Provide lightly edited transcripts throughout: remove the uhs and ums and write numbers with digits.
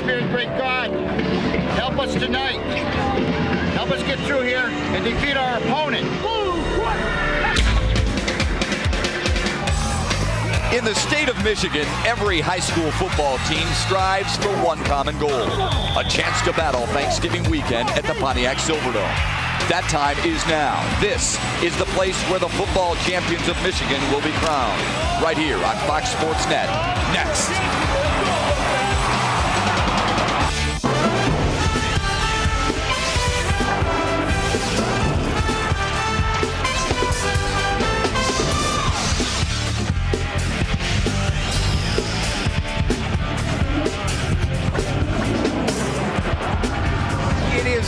Spirit, great God, help us tonight. Help us get through here and defeat our opponent. In the state of Michigan, every high school football team strives for one common goal: a chance to battle Thanksgiving weekend at the Pontiac Silverdome. That time is now. This is the place where the football champions of Michigan will be crowned. Right here on Fox Sports Net. Next.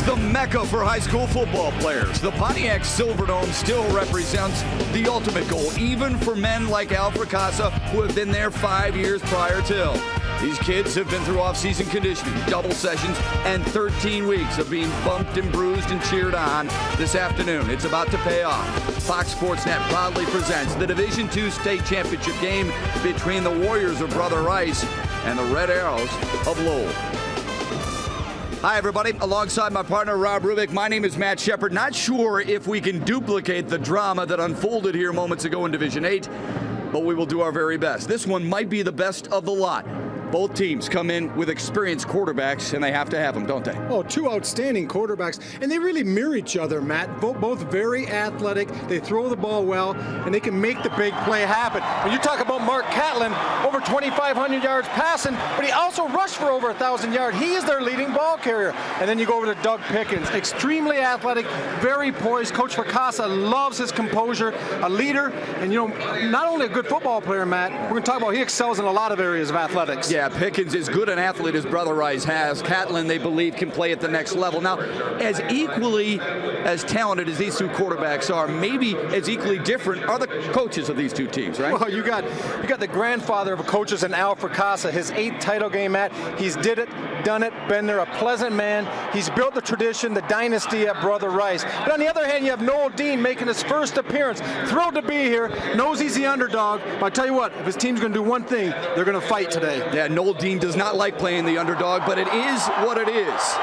The mecca for high school football players. The Pontiac Silverdome still represents the ultimate goal, even for men like Al Fracassa, who have been there 5 years prior to. These kids have been through off-season conditioning, double sessions, and 13 weeks of being bumped and bruised and cheered on. This afternoon, it's about to pay off. Fox Sports Net proudly presents the Division II state championship game between the Warriors of Brother Rice and the Red Arrows of Lowell. Hi, everybody. Alongside my partner, Rob Rubik, my name is Matt Shepard. Not sure if we can duplicate the drama that unfolded here moments ago in Division 8, but we will do our very best. This one might be the best of the lot. Both teams come in with experienced quarterbacks, and they have to have them, don't they? Oh, two outstanding quarterbacks, and they really mirror each other, Matt. Both very athletic. They throw the ball well, and they can make the big play happen. When you talk about Mark Catlin, over 2,500 yards passing, but he also rushed for over 1,000 yards. He is their leading ball carrier. And then you go over to Doug Pickens, extremely athletic, very poised. Coach Fracassa loves his composure, a leader, and not only a good football player, Matt. We're going to talk about he excels in a lot of areas of athletics. Yeah, Pickens is good an athlete as Brother Rice has. Catlin, they believe, can play at the next level. Now, as equally as talented as these two quarterbacks are, maybe as equally different are the coaches of these two teams, right? Well, you got the grandfather of coaches in Al Fracassa, his 8th title game, Matt. He's did it, done it, been there, a pleasant man. He's built the tradition, the dynasty at Brother Rice. But on the other hand, you have Noel Dean making his first appearance. Thrilled to be here, knows he's the underdog. But I tell you what, if his team's going to do one thing, they're going to fight today. Yeah, Noel Dean does not like playing the underdog, but it is what it is.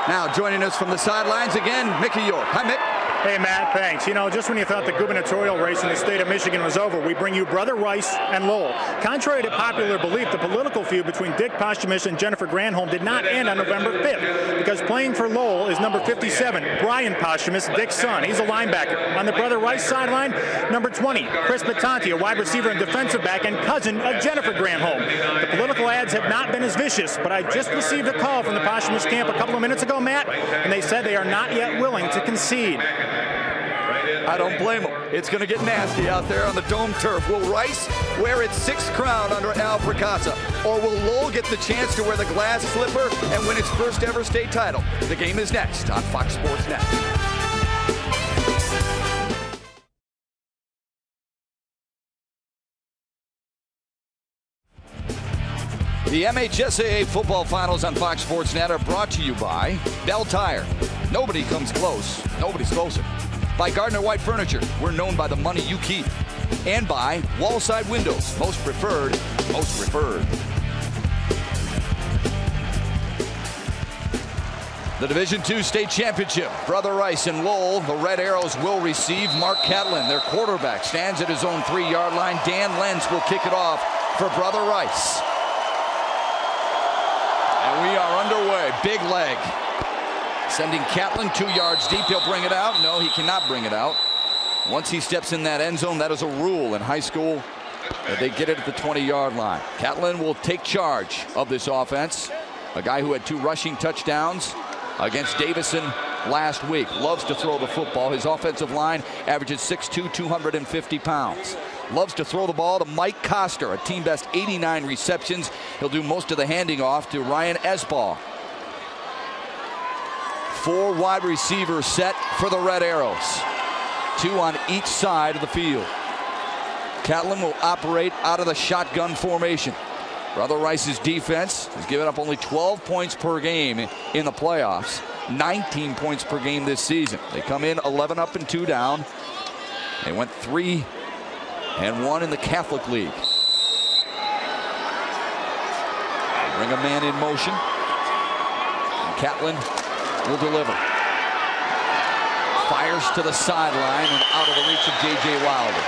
Now, joining us from the sidelines again, Mickey York. Hi, Mick. Hey, Matt, thanks. Just when you thought the gubernatorial race in the state of Michigan was over, we bring you Brother Rice and Lowell. Contrary to popular belief, the political feud between Dick Posthumus and Jennifer Granholm did not end on November 5th, because playing for Lowell is number 57, Brian Posthumus, Dick's son. He's a linebacker. On the Brother Rice sideline, number 20, Chris Batanti, a wide receiver and defensive back and cousin of Jennifer Granholm. The political ads have not been as vicious, but I just received a call from the Posthumus camp a couple of minutes ago, Matt, and they said they are not yet willing to concede. I don't blame them. It's going to get nasty out there on the dome turf. Will Rice wear its 6th crown under Al Fracassa? Or will Lowell get the chance to wear the glass slipper and win its first ever state title? The game is next on Fox Sports Net. The MHSAA football finals on Fox Sports Net are brought to you by Bell Tire. Nobody comes close. Nobody's closer. By Gardner White Furniture, we're known by the money you keep. And by Wallside Windows, most preferred, most referred. The Division II state championship. Brother Rice and Lowell, the Red Arrows will receive. Mark Catlin, their quarterback, stands at his own 3-yard line. Dan Lenz will kick it off for Brother Rice. And we are underway. Big leg. Sending Catlin 2 yards deep. He'll bring it out. No, he cannot bring it out. Once he steps in that end zone, that is a rule in high school that they get it at the 20-yard line. Catlin will take charge of this offense. A guy who had 2 rushing touchdowns against Davison last week. Loves to throw the football. His offensive line averages 6'2", 250 pounds. Loves to throw the ball to Mike Coster, a team best 89 receptions. He'll do most of the handing off to Ryan Esball. 4 wide receivers set for the Red Arrows. 2 on each side of the field. Catlin will operate out of the shotgun formation. Brother Rice's defense has given up only 12 points per game in the playoffs. 19 points per game this season. They come in 11 up and 2 down. They went 3-1 in the Catholic League. They bring a man in motion. Catlin will deliver. Fires to the sideline and out of the reach of J.J. Wilder.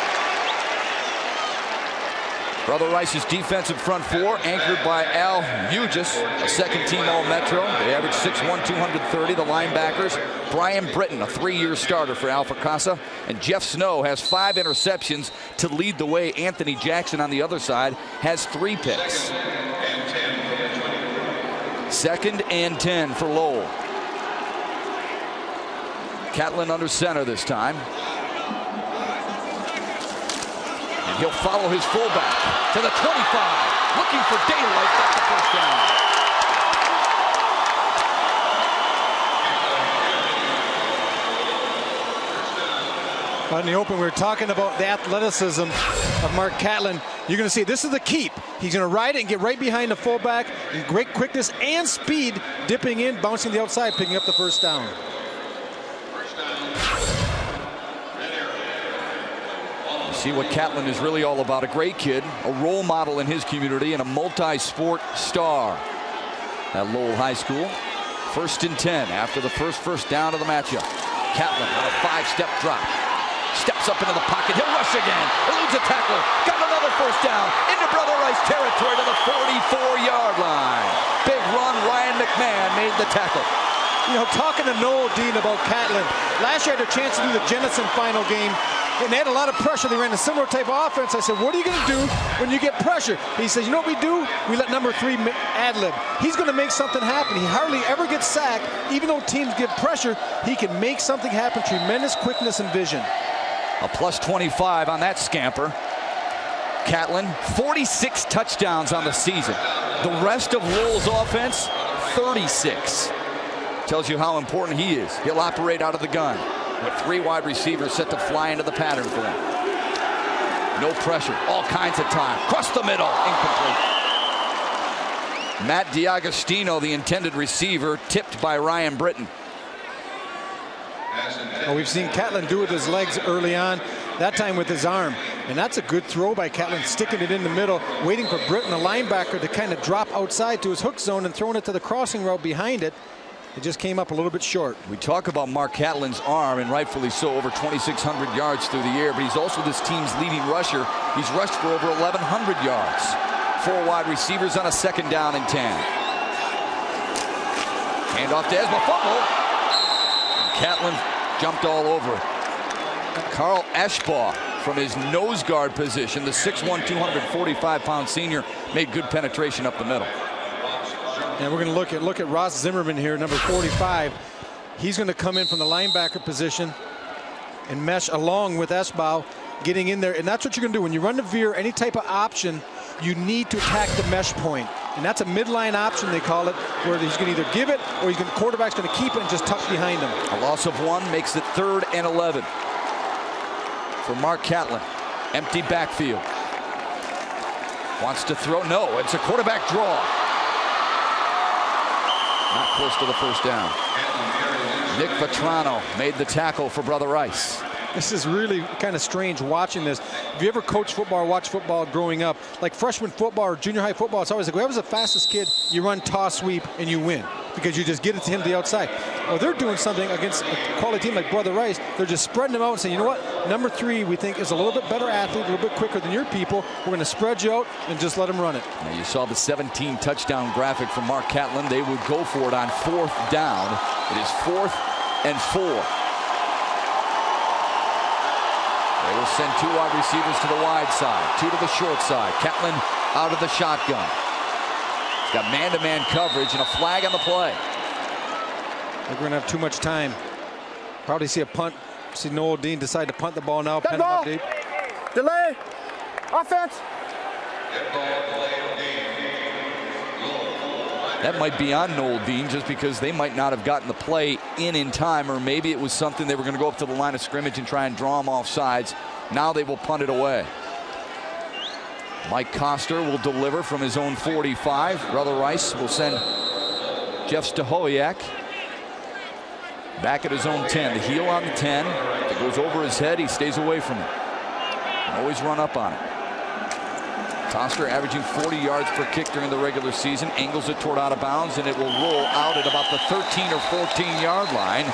Brother Rice's defensive front four, anchored by Al Hughes, a second-team All-Metro. They average 6'1", 230. The linebackers, Brian Britton, a 3-year starter for Alpha Casa. And Jeff Snow has 5 interceptions to lead the way. Anthony Jackson on the other side has 3 picks. 2nd and 10 for Lowell. Catlin under center this time. And he'll follow his fullback to the 25. Looking for daylight. Got the first down. In the open, we were talking about the athleticism of Mark Catlin. You're going to see this is the keep. He's going to ride it and get right behind the fullback in great quickness and speed, dipping in, bouncing the outside, picking up the first down. See what Catlin is really all about. A great kid, a role model in his community, and a multi-sport star at Lowell High School. 1st and 10 after the first down of the matchup. Catlin on a 5-step drop. Steps up into the pocket. He'll rush again. Eludes a tackler. Got another first down. Into Brother Rice territory to the 44-yard line. Big run. Ryan McMahon made the tackle. You know, talking to Noel Dean about Catlin, last year I had a chance to do the Jenison final game, and they had a lot of pressure. They ran a similar type of offense. I said, what are you going to do when you get pressure? He says, you know what we do? We let number 3 ad-lib. He's going to make something happen. He hardly ever gets sacked. Even though teams give pressure, he can make something happen. Tremendous quickness and vision. A plus 25 on that scamper. Catlin, 46 touchdowns on the season. The rest of Lowell's offense, 36. Tells you how important he is. He'll operate out of the gun with 3 wide receivers set to fly into the pattern for him. No pressure, all kinds of time. Across the middle, incomplete. Matt DiAgostino, the intended receiver, tipped by Ryan Britton. Well, we've seen Catlin do it with his legs early on, that time with his arm. And that's a good throw by Catlin, sticking it in the middle, waiting for Britton, the linebacker, to kind of drop outside to his hook zone and throwing it to the crossing route behind it. It just came up a little bit short. We talk about Mark Catlin's arm, and rightfully so, over 2,600 yards through the air, but he's also this team's leading rusher. He's rushed for over 1,100 yards. 4 wide receivers on a 2nd down and 10. Hand off to Esma, fumble. Catlin jumped all over. Carl Eschbaugh from his nose guard position, the 6'1", 245-pound senior, made good penetration up the middle. And we're going to look at Ross Zimmerman here, number 45. He's going to come in from the linebacker position and mesh along with Eschbaugh, getting in there. And that's what you're going to do. When you run the veer, any type of option, you need to attack the mesh point. And that's a midline option, they call it, where he's going to either give it or quarterback's going to keep it and just tuck behind him. A loss of 1 makes it 3rd and 11 for Mark Catlin. Empty backfield. Wants to throw. No, it's a quarterback draw. Not close to the first down. Nick Vetrano made the tackle for Brother Rice. This is really kind of strange watching this. If you ever coach football or watch football growing up, like freshman football or junior high football, it's always like, whoever's the fastest kid, you run toss sweep and you win because you just get it to him to the outside. Well, they're doing something against a quality team like Brother Rice. They're just spreading them out and saying, you know what, number 3 we think is a little bit better athlete, a little bit quicker than your people. We're going to spread you out and just let them run it. Now you saw the 17 touchdown graphic from Mark Catlin. They would go for it on 4th down. It is 4th and 4. They will send 2 wide receivers to the wide side, 2 to the short side. Catlin out of the shotgun. He's got man-to-man coverage and a flag on the play. I think we're going to have too much time. Probably see a punt. See Noel Dean decide to punt the ball now. Dead ball. Deep. Delay. Offense. That might be on Noel Dean just because they might not have gotten the play in time, or maybe it was something they were going to go up to the line of scrimmage and try and draw them off sides. Now they will punt it away. Mike Coster will deliver from his own 45. Brother Rice will send Jeff Stahoyak back at his own 10. The heel on the 10. If it goes over his head, he stays away from it. And always run up on it. Toster averaging 40 yards per kick during the regular season, angles it toward out of bounds, and it will roll out at about the 13 or 14-yard line.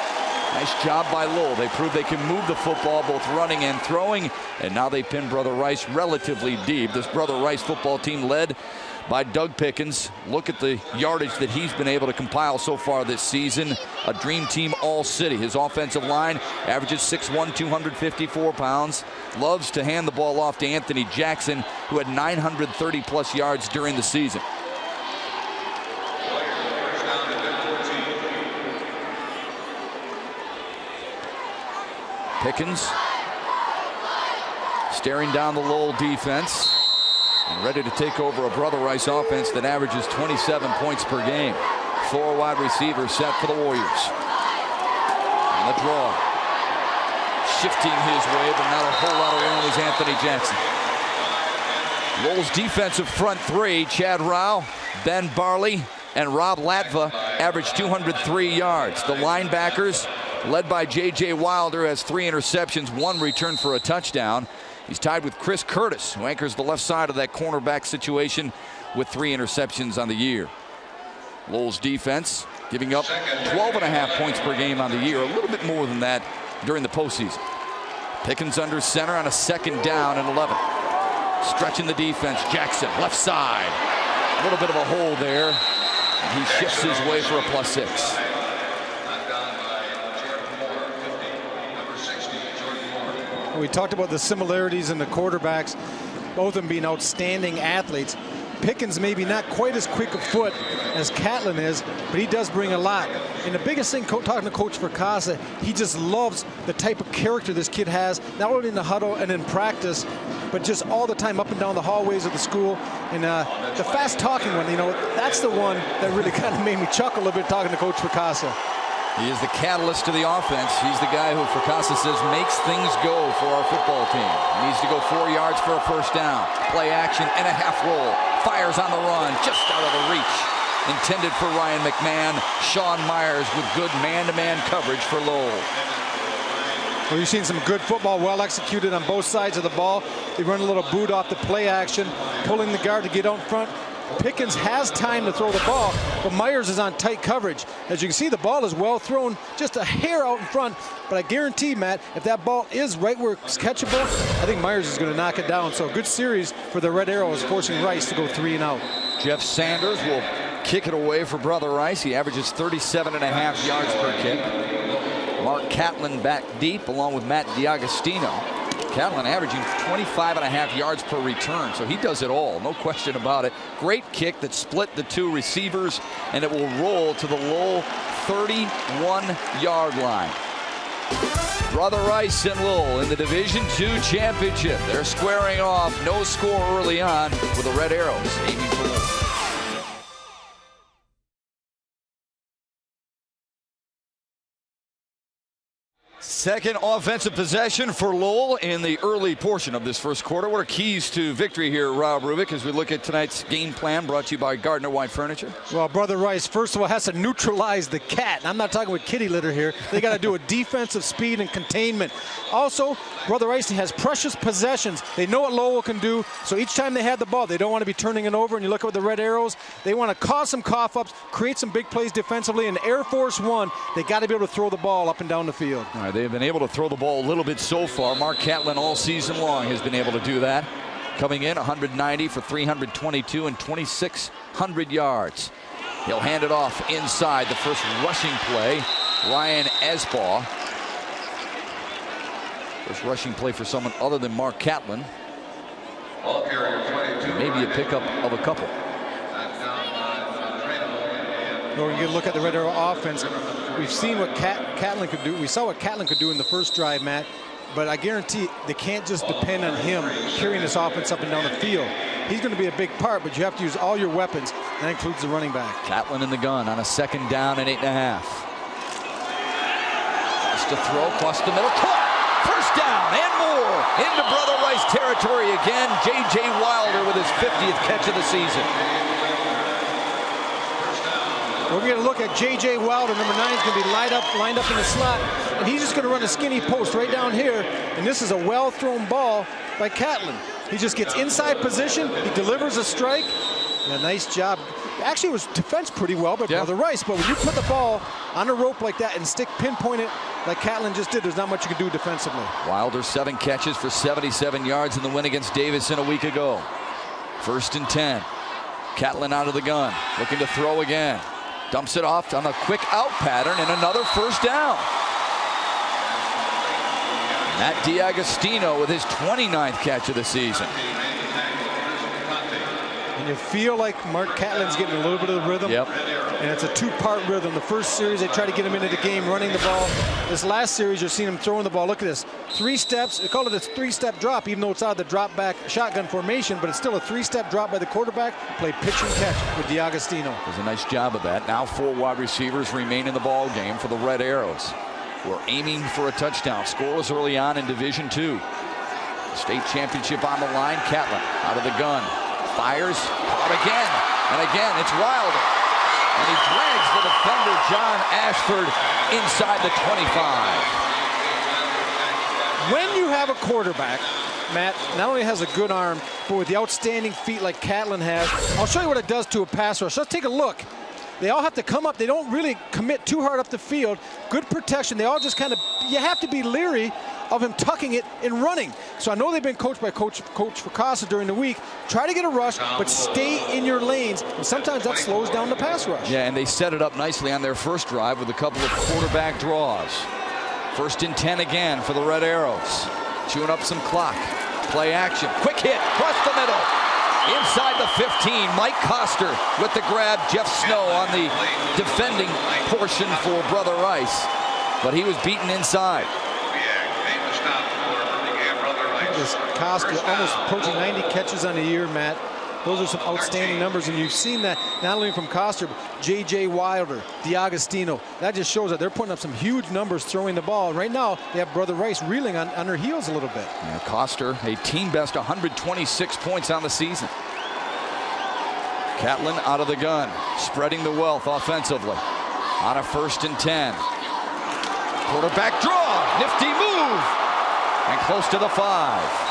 Nice job by Lowell. They proved they can move the football, both running and throwing, and now they pin Brother Rice relatively deep. This Brother Rice football team led by Doug Pickens. Look at the yardage that he's been able to compile so far this season. A dream team all city. His offensive line averages 6'1", 254 pounds. Loves to hand the ball off to Anthony Jackson, who had 930-plus yards during the season. Pickens staring down the Lowell defense and ready to take over a Brother Rice offense that averages 27 points per game. 4 wide receivers set for the Warriors. And the draw. Shifting his way, but not a whole lot of room is Anthony Jackson. Lowell's defensive front three, Chad Rao, Ben Barley, and Rob Latva, average 203 yards. The linebackers, led by J.J. Wilder, has 3 interceptions, 1 return for a touchdown. He's tied with Chris Curtis, who anchors the left side of that cornerback situation with 3 interceptions on the year. Lowell's defense giving up 12.5 points per game on the year, a little bit more than that during the postseason. Pickens under center on a 2nd down and 11. Stretching the defense, Jackson, left side. A little bit of a hole there. And he shifts his way for a +6. We talked about the similarities in the quarterbacks, both of them being outstanding athletes. Pickens maybe not quite as quick a foot as Catlin is, but he does bring a lot. And the biggest thing, talking to Coach Fracassa, he just loves the type of character this kid has, not only in the huddle and in practice, but just all the time up and down the hallways of the school. And the fast-talking one, you know, that's the one that really kind of made me chuckle a little bit talking to Coach Fracassa. He is the catalyst to the offense. He's the guy who Fracassa says makes things go for our football team. He needs to go 4 yards for a 1st down. Play action and a half roll. Fires on the run, just out of the reach. Intended for Ryan McMahon. Sean Myers with good man-to-man coverage for Lowell. Well, you've seen some good football, well executed on both sides of the ball. They run a little boot off the play action, pulling the guard to get out in front. Pickens has time to throw the ball, but Myers is on tight coverage. As you can see, the ball is well thrown, just a hair out in front. But I guarantee, Matt, if that ball is right where it's catchable, I think Myers is going to knock it down. So a good series for the Red Arrows, forcing Rice to go 3 and out. Jeff Sanders will kick it away for Brother Rice. He averages 37.5 yards per kick. Mark Catlin back deep, along with Matt DiAgostino. Catlin averaging 25.5 yards per return, so he does it all, no question about it. Great kick that split the 2 receivers, and it will roll to the Lowell 31-yard line. Brother Rice and Lowell in the Division II championship. They're squaring off, no score early on, with the Red Arrows aiming for Lowell. Second offensive possession for Lowell in the early portion of this first quarter. What are keys to victory here, Rob Rubik, as we look at tonight's game plan brought to you by Gardner White Furniture? Well, Brother Rice, first of all, has to neutralize the cat. I'm not talking with kitty litter here. They got to do a defensive speed and containment. Also, Brother Rice has precious possessions. They know what Lowell can do, so each time they have the ball, they don't want to be turning it over. And you look at the Red Arrows, they want to cause some cough-ups, create some big plays defensively. And Air Force One, they got to be able to throw the ball up and down the field. All right, they have been able to throw the ball a little bit so far. Mark Catlin all season long has been able to do that. Coming in 190 for 322 and 2,600 yards. He'll hand it off inside. The first rushing play, Ryan Esbaugh. First rushing play for someone other than Mark Catlin. Maybe a pickup of a couple. Or you look at the Red Arrow offense. We've seen what Catlin could do. We saw what Catlin could do in the first drive, Matt. But I guarantee they can't just depend on him carrying this offense up and down the field. He's going to be a big part, but you have to use all your weapons. That includes the running back. Catlin in the gun on a 2nd down and 8.5. Just a throw across the middle. Caught! First down and more into Brother Rice territory again. J.J. Wilder with his 50th catch of the season. We're going to look at J.J. Wilder, number 9, is going to be lined up in the slot, and he's just going to run a skinny post right down here. And this is a well-thrown ball by Catlin. He just gets inside position. He delivers a strike. And a nice job. Actually, it was defense pretty well by Brother Rice. But when you put the ball on a rope like that and pinpoint it like Catlin just did, there's not much you can do defensively. Wilder 7 catches for 77 yards in the win against Davison a week ago. 1st and 10. Catlin out of the gun, looking to throw again. Dumps it off on a quick out pattern and another 1st down. Matt DiAgostino with his 29th catch of the season. And you feel like Mark Catlin's getting a little bit of the rhythm. Yep. And it's a 2-part rhythm. The first series, they try to get him into the game, running the ball. This last series, you're seeing him throwing the ball. Look at this. 3 steps. They call it a 3-step drop, even though it's out of the drop back shotgun formation, but it's still a 3-step drop by the quarterback. Play pitch and catch with DiAgostino. Does a nice job of that. Now 4 wide receivers remain in the ball game for the Red Arrows. We're aiming for a touchdown. Scoreless early on in Division II. State championship on the line. Catlin out of the gun. Fires. Caught again. And again, it's Wilder. And he drags the defender, John Ashford, inside the 25. When you have a quarterback, Matt, not only has a good arm, but with the outstanding feet like Catlin has, I'll show you what it does to a pass rush. Let's take a look. They all have to come up. They don't really commit too hard up the field. Good protection. They all just kind of, you have to be leery of him tucking it and running. So I know they've been coached by Coach Fracassa during the week. Try to get a rush, but stay in your lanes. And sometimes that slows down the pass rush. Yeah, and they set it up nicely on their first drive with a couple of quarterback draws. 1st and 10 again for the Red Arrows. Chewing up some clock. Play action. Quick hit. Across the middle. Inside the 15, Mike Coster with the grab. Jeff Snow on the defending portion for Brother Rice. But he was beaten inside. This Coster almost approaching 90 catches on the year, Matt. Those are some outstanding numbers, and you've seen that not only from Coster, but J.J. Wilder, DiAgostino. That just shows that they're putting up some huge numbers throwing the ball. Right now, they have Brother Rice reeling on their heels a little bit. Yeah, Coster, a team best 126 points on the season. Catlin out of the gun, spreading the wealth offensively. On a 1st and 10. Quarterback draw, nifty move, and close to the 5.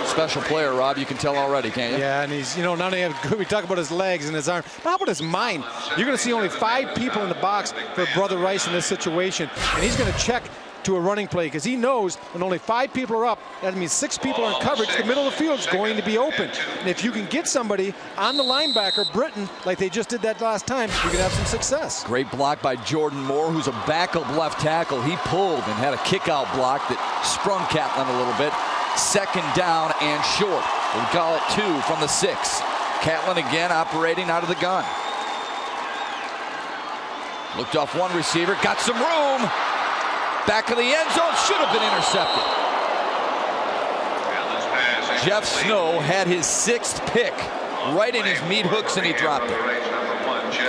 Special player, Rob, you can tell already, can't you? Yeah, and he's, not only good, we talk about his legs and his arm, but how about his mind? You're going to see only 5 people in the box for Brother Rice in this situation, and he's going to check to a running play because he knows when only 5 people are up, that means 6 people are in coverage. The middle of the field is going to be open. And if you can get somebody on the linebacker, Britton, like they just did that last time, you can have some success. Great block by Jordan Moore, who's a backup left tackle. He pulled and had a kick-out block that sprung Catlin a little bit. 2nd down and short. We'll call it 2 from the 6. Catlin again operating out of the gun. Looked off one receiver, got some room. Back of the end zone, should have been intercepted. Jeff Snow had his 6th pick right in his meat hooks, and he dropped it.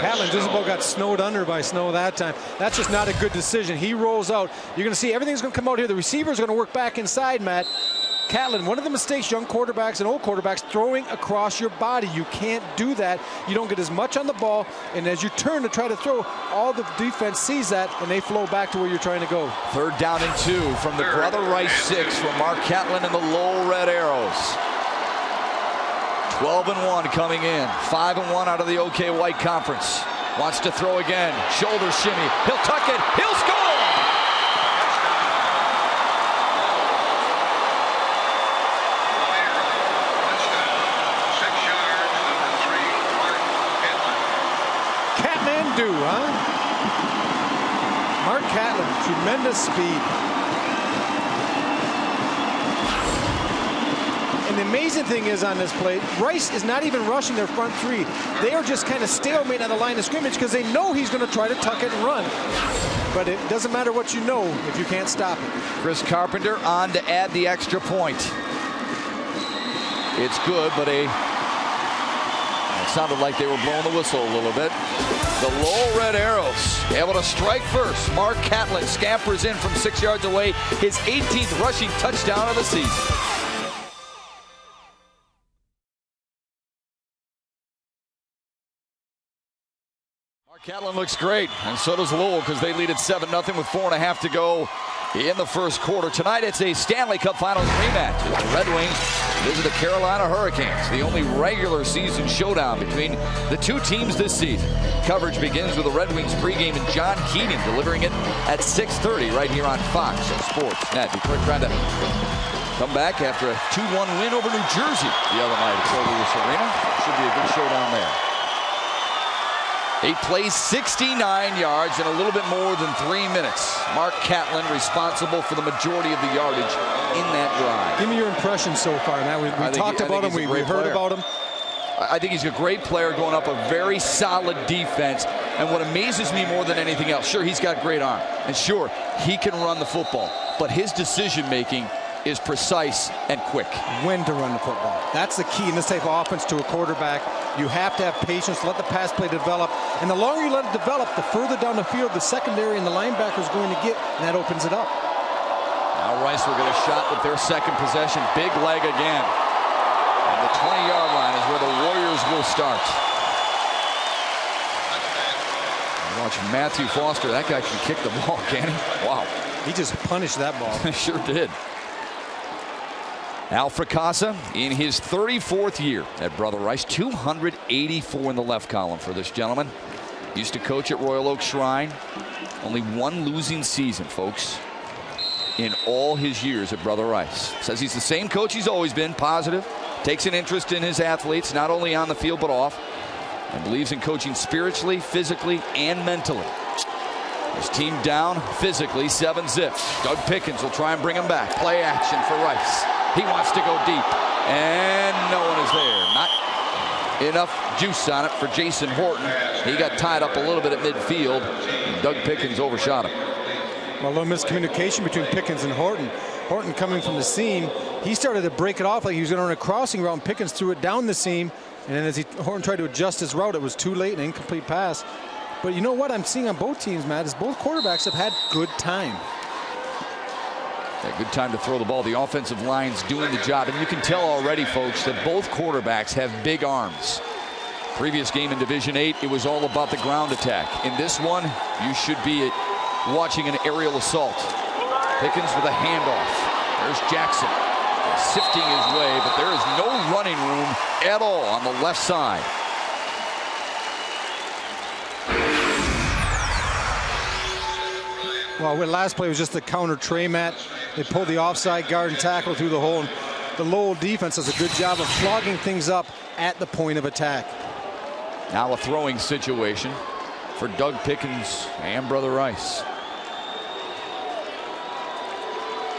Catlin just about got snowed under by Snow that time. That's just not a good decision. He rolls out. You're going to see everything's going to come out here. The receivers are going to work back inside, Matt. Catlin, one of the mistakes young quarterbacks and old quarterbacks, throwing across your body. You can't do that. You don't get as much on the ball, and as you turn to try to throw, all the defense sees that, and they flow back to where you're trying to go. 3rd down and 2 from the Brother Rice 6 from Mark Catlin and the Lowell Red Arrows. 12-1 coming in. 5-1 out of the OK White Conference. Wants to throw again. Shoulder shimmy. He'll tuck it. He'll score! Do, huh? Mark Catlin, tremendous speed. And the amazing thing is on this play, Rice is not even rushing their front 3. They are just kind of stalemate on the line of scrimmage because they know he's going to try to tuck it and run. But it doesn't matter what you know if you can't stop it. Chris Carpenter on to add the extra point. It's good, but it sounded like they were blowing the whistle a little bit. The Lowell Red Arrows able to strike first. Mark Catlin scampers in from 6 yards away, his 18th rushing touchdown of the season. Mark Catlin looks great, and so does Lowell because they lead at 7-0 with 4.5 to go in the first quarter. Tonight it's a Stanley Cup Finals rematch as the Red Wings visit the Carolina Hurricanes, the only regular season showdown between the two teams this season. Coverage begins with the Red Wings pregame and John Keating delivering it at 6:30 right here on Fox Sports Net. Detroit trying to come back after a 2-1 win over New Jersey the other night at Lowell Arena. Should be a good showdown there. 8 plays, 69 yards in a little bit more than 3 minutes. Mark Catlin responsible for the majority of the yardage in that drive. Give me your impression so far, Matt. We talked about him. We heard about him. I think he's a great player going up a very solid defense. And what amazes me more than anything else, sure, he's got great arm. And sure, he can run the football. But his decision-making is precise and quick. When to run the football. That's the key in this type of offense to a quarterback. You have to have patience, let the pass play develop. And the longer you let it develop, the further down the field the secondary and the linebacker is going to get, and that opens it up. Now Rice will get a shot with their second possession. Big leg again. And the 20-yard line is where the Warriors will start. Watch Matthew Foster. That guy can kick the ball, can he? Wow. He just punished that ball. Sure did. Al Fracassa in his 34th year at Brother Rice. 284 in the left column for this gentleman. Used to coach at Royal Oak Shrine. Only one losing season, folks, in all his years at Brother Rice. Says he's the same coach he's always been, positive. Takes an interest in his athletes, not only on the field but off. And believes in coaching spiritually, physically, and mentally. His team down physically, 7-zip. Doug Pickens will try and bring him back. Play action for Rice. He wants to go deep, and no one is there. Not enough juice on it for Jason Horton. He got tied up a little bit at midfield. Doug Pickens overshot him. Well, a little miscommunication between Pickens and Horton. Horton coming from the seam, he started to break it off like he was going to run a crossing route. Pickens threw it down the seam, and then as Horton tried to adjust his route, it was too late, an incomplete pass. But you know what I'm seeing on both teams, Matt, is both quarterbacks have had good time. Yeah, good time to throw the ball. The offensive line's doing the job. And you can tell already, folks, that both quarterbacks have big arms. Previous game in Division 8, it was all about the ground attack. In this one, you should be watching an aerial assault. Pickens with a handoff. There's Jackson sifting his way, but there is no running room at all on the left side. Well, the last play was just the counter tray, Matt. They pulled the offside guard and tackle through the hole. And the Lowell defense does a good job of clogging things up at the point of attack. Now a throwing situation for Doug Pickens and Brother Rice.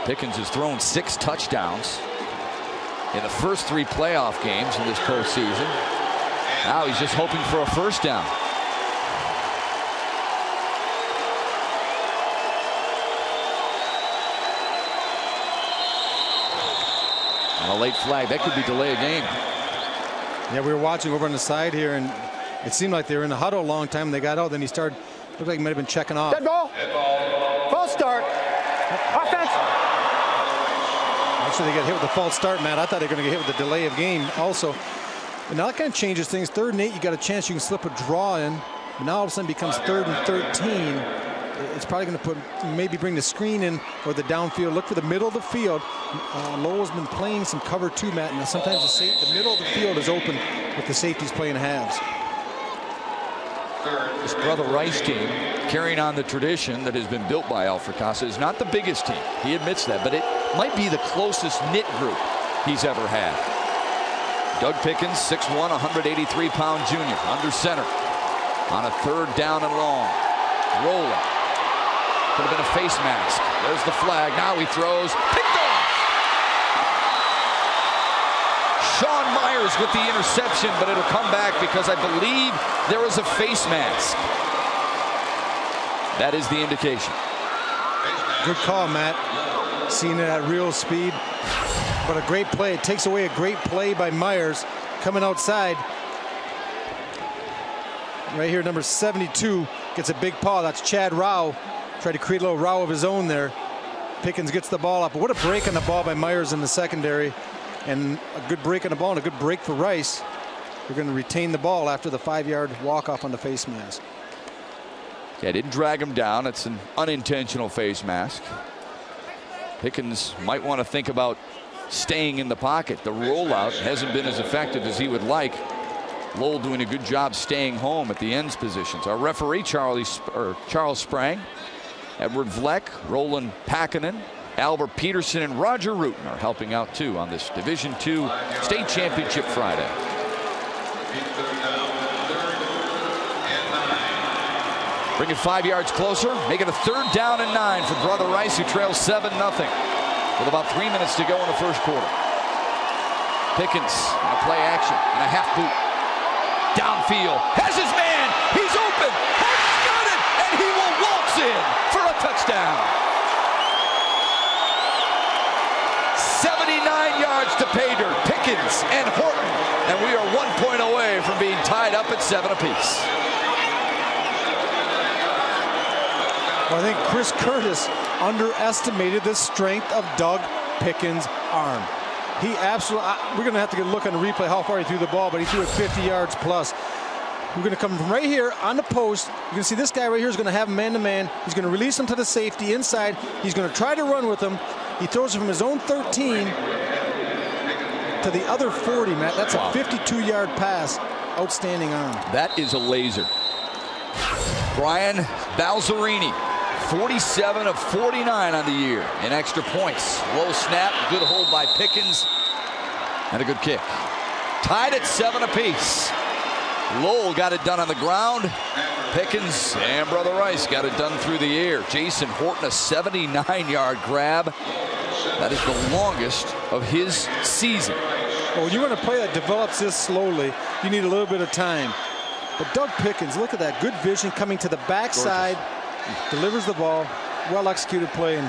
Pickens has thrown 6 touchdowns in the first 3 playoff games in this postseason. Now he's just hoping for a first down. A late flag. That could be delay a game. Yeah, we were watching over on the side here, and it seemed like they were in the huddle a long time. They got out, then he started, looked like he might have been checking off. Dead ball. False start. Offense. Actually, they got hit with the false start, Matt. I thought they were going to get hit with the delay of game also. But now that kind of changes things. 3rd and 8, you got a chance you can slip a draw in. But now all of a sudden it becomes 3rd and 13. It's probably going to maybe bring the screen in or the downfield. Look for the middle of the field. Lowell's been playing some cover 2, Matt. And sometimes the middle of the field is open with the safeties playing halves. This Brother Rice team, carrying on the tradition that has been built by Al Fracassa, is not the biggest team. He admits that, but it might be the closest knit group he's ever had. Doug Pickens, 6'1", 183-pound junior, under center on a 3rd down and long. Rolling. Could have been a face mask. There's the flag. Now he throws. Picked off! Sean Myers with the interception, but it'll come back because I believe there was a face mask. That is the indication. Good call, Matt. Seeing it at real speed. But a great play. It takes away a great play by Myers coming outside. Right here, number 72 gets a big paw. That's Chad Rao. Tried to create a little row of his own there. Pickens gets the ball up. What a break on the ball by Myers in the secondary. And a good break on the ball and a good break for Rice. They're going to retain the ball after the 5-yard walk-off on the face mask. Yeah, didn't drag him down. It's an unintentional face mask. Pickens might want to think about staying in the pocket. The rollout hasn't been as effective as he would like. Lowell doing a good job staying home at the ends positions. Our referee, Charles Sprang, Edward Vleck, Roland Pakinen, Albert Peterson, and Roger Rutan are helping out too on this Division II State Championship Friday. Bring it 5 yards closer, make it a 3rd down and 9 for Brother Rice, who trails 7-0 with about 3 minutes to go in the first quarter. Pickens on a play action and a half boot. Downfield, has his man, he's open, has got it, and he will waltz in for a touchdown. 79 yards to pay dirt, Pickens and Horton, and we are 1 point away from being tied up at 7 apiece. Well, I think Chris Curtis underestimated the strength of Doug Pickens' arm. He absolutely, we're going to have to get a look on the replay how far he threw the ball, but he threw it 50 yards plus. We're going to come from right here on the post. You can see this guy right here is going to have him man-to-man. He's going to release him to the safety inside. He's going to try to run with him. He throws it from his own 13 to the other 40, Matt. That's a 52-yard pass. Outstanding arm. That is a laser. Brian Balzerini, 47 of 49 on the year in extra points. Low snap, good hold by Pickens, and a good kick. Tied at 7 apiece. Lowell got it done on the ground. Pickens and Brother Rice got it done through the air. Jason Horton, a 79-yard grab. That is the longest of his season. Well, when you want a play that develops this slowly, you need a little bit of time. But Doug Pickens, look at that, good vision coming to the backside. Delivers the ball, well-executed play, and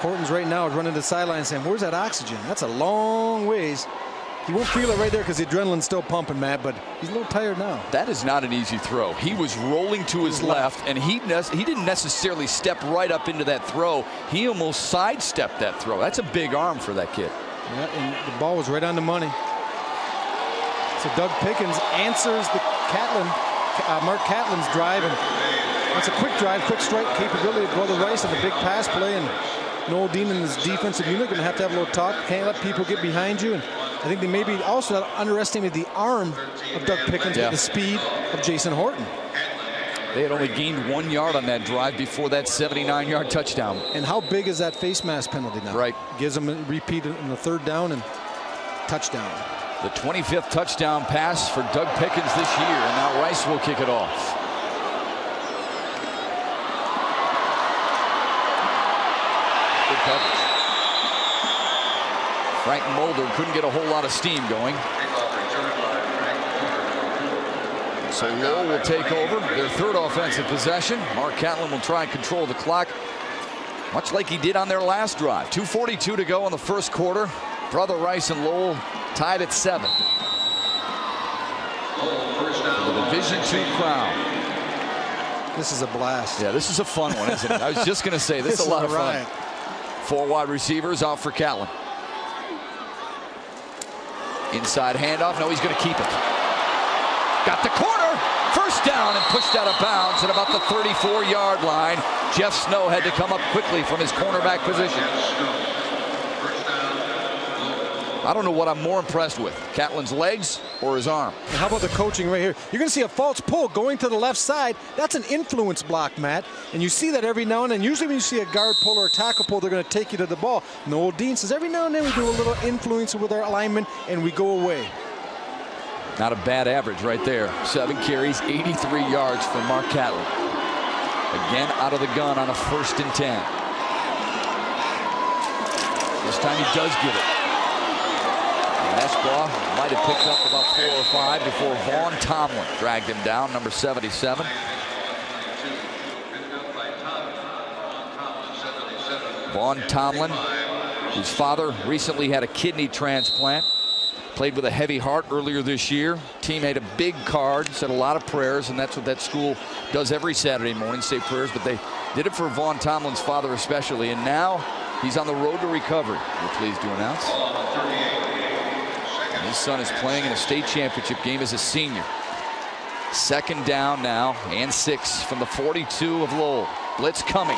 Horton's right now is running to the sideline saying, where's that oxygen? That's a long ways. He won't feel it right there because the adrenaline's still pumping, Matt, but he's a little tired now. That is not an easy throw. He was rolling to his left, and he didn't necessarily step right up into that throw. He almost sidestepped that throw. That's a big arm for that kid. Yeah, and the ball was right on the money. So Doug Pickens answers the Mark Catlin's drive, and that's a quick drive, quick strike capability of Brother Rice and a big pass play. And Noel Dean and his defensive unit going to have a little talk. Can't let people get behind you. And I think they maybe also underestimated the arm of Doug Pickens with the speed of Jason Horton. They had only gained 1 yard on that drive before that 79-yard touchdown. And how big is that face mask penalty now? Right. Gives them a repeat in the 3rd down and touchdown. The 25th touchdown pass for Doug Pickens this year, and now Rice will kick it off. Good coverage. Frank Mulder couldn't get a whole lot of steam going. So Lowell will take over their 3rd offensive possession. Mark Catlin will try and control the clock, much like he did on their last drive. 2:42 to go in the first quarter. Brother Rice and Lowell tied at 7. The Division II crown. This is a blast. Yeah, this is a fun one, isn't it? I was just going to say, this is a lot of fun. 4 wide receivers out for Catlin. Inside handoff. No, he's going to keep it. Got the corner. First down and pushed out of bounds at about the 34-yard line. Jeff Snow had to come up quickly from his cornerback position. I don't know what I'm more impressed with, Catlin's legs or his arm. And how about the coaching right here? You're going to see a false pull going to the left side. That's an influence block, Matt. And you see that every now and then. Usually when you see a guard pull or a tackle pull, they're going to take you to the ball. Noel Dean says every now and then we do a little influence with our alignment and we go away. Not a bad average right there. 7 carries, 83 yards for Mark Catlin. Again out of the gun on a 1st and 10. This time he does get it. Esbaugh might have picked up about 4 or 5 before Vaughn Tomlin dragged him down, number 77. Vaughn Tomlin, whose father recently had a kidney transplant, played with a heavy heart earlier this year. Team made a big card, said a lot of prayers, and that's what that school does every Saturday morning, say prayers, but they did it for Vaughn Tomlin's father especially, and now he's on the road to recovery, we're pleased to announce. His son is playing in a state championship game as a senior. 2nd down now and 6 from the 42 of Lowell. Blitz coming.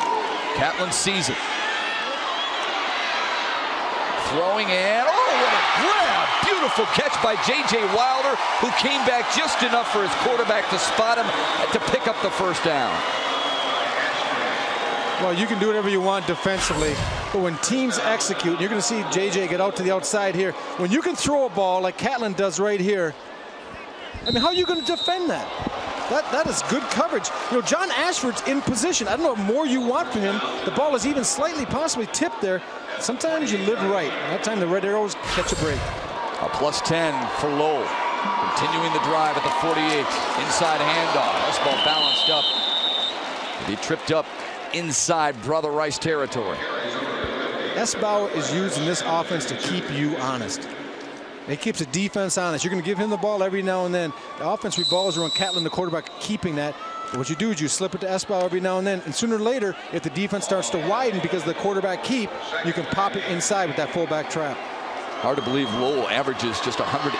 Catlin sees it. throwing and, oh, what a grab! Beautiful catch by J.J. Wilder, who came back just enough for his quarterback to spot him to pick up the first down. Well, you can do whatever you want defensively, but when teams execute, you're going to see J.J. get out to the outside here. When you can throw a ball like Catlin does right here, I mean, how are you going to defend that? That is good coverage. You know, John Ashford's in position. I don't know what more you want from him. The ball is even slightly possibly tipped there. Sometimes you live right. That time the Red Arrows catch a break. A +10 for Lowell. Continuing the drive at the 48. Inside handoff. This ball balanced up. He tripped up inside Brother Rice territory. Esbauer is used in this offense to keep you honest. He keeps the defense honest. You're going to give him the ball every now and then. The offense revolves around Catlin, the quarterback, keeping that. But what you do is you slip it to Esbauer every now and then. And sooner or later, if the defense starts to widen because the quarterback keep, you can pop it inside with that fullback trap. Hard to believe Lowell averages just 182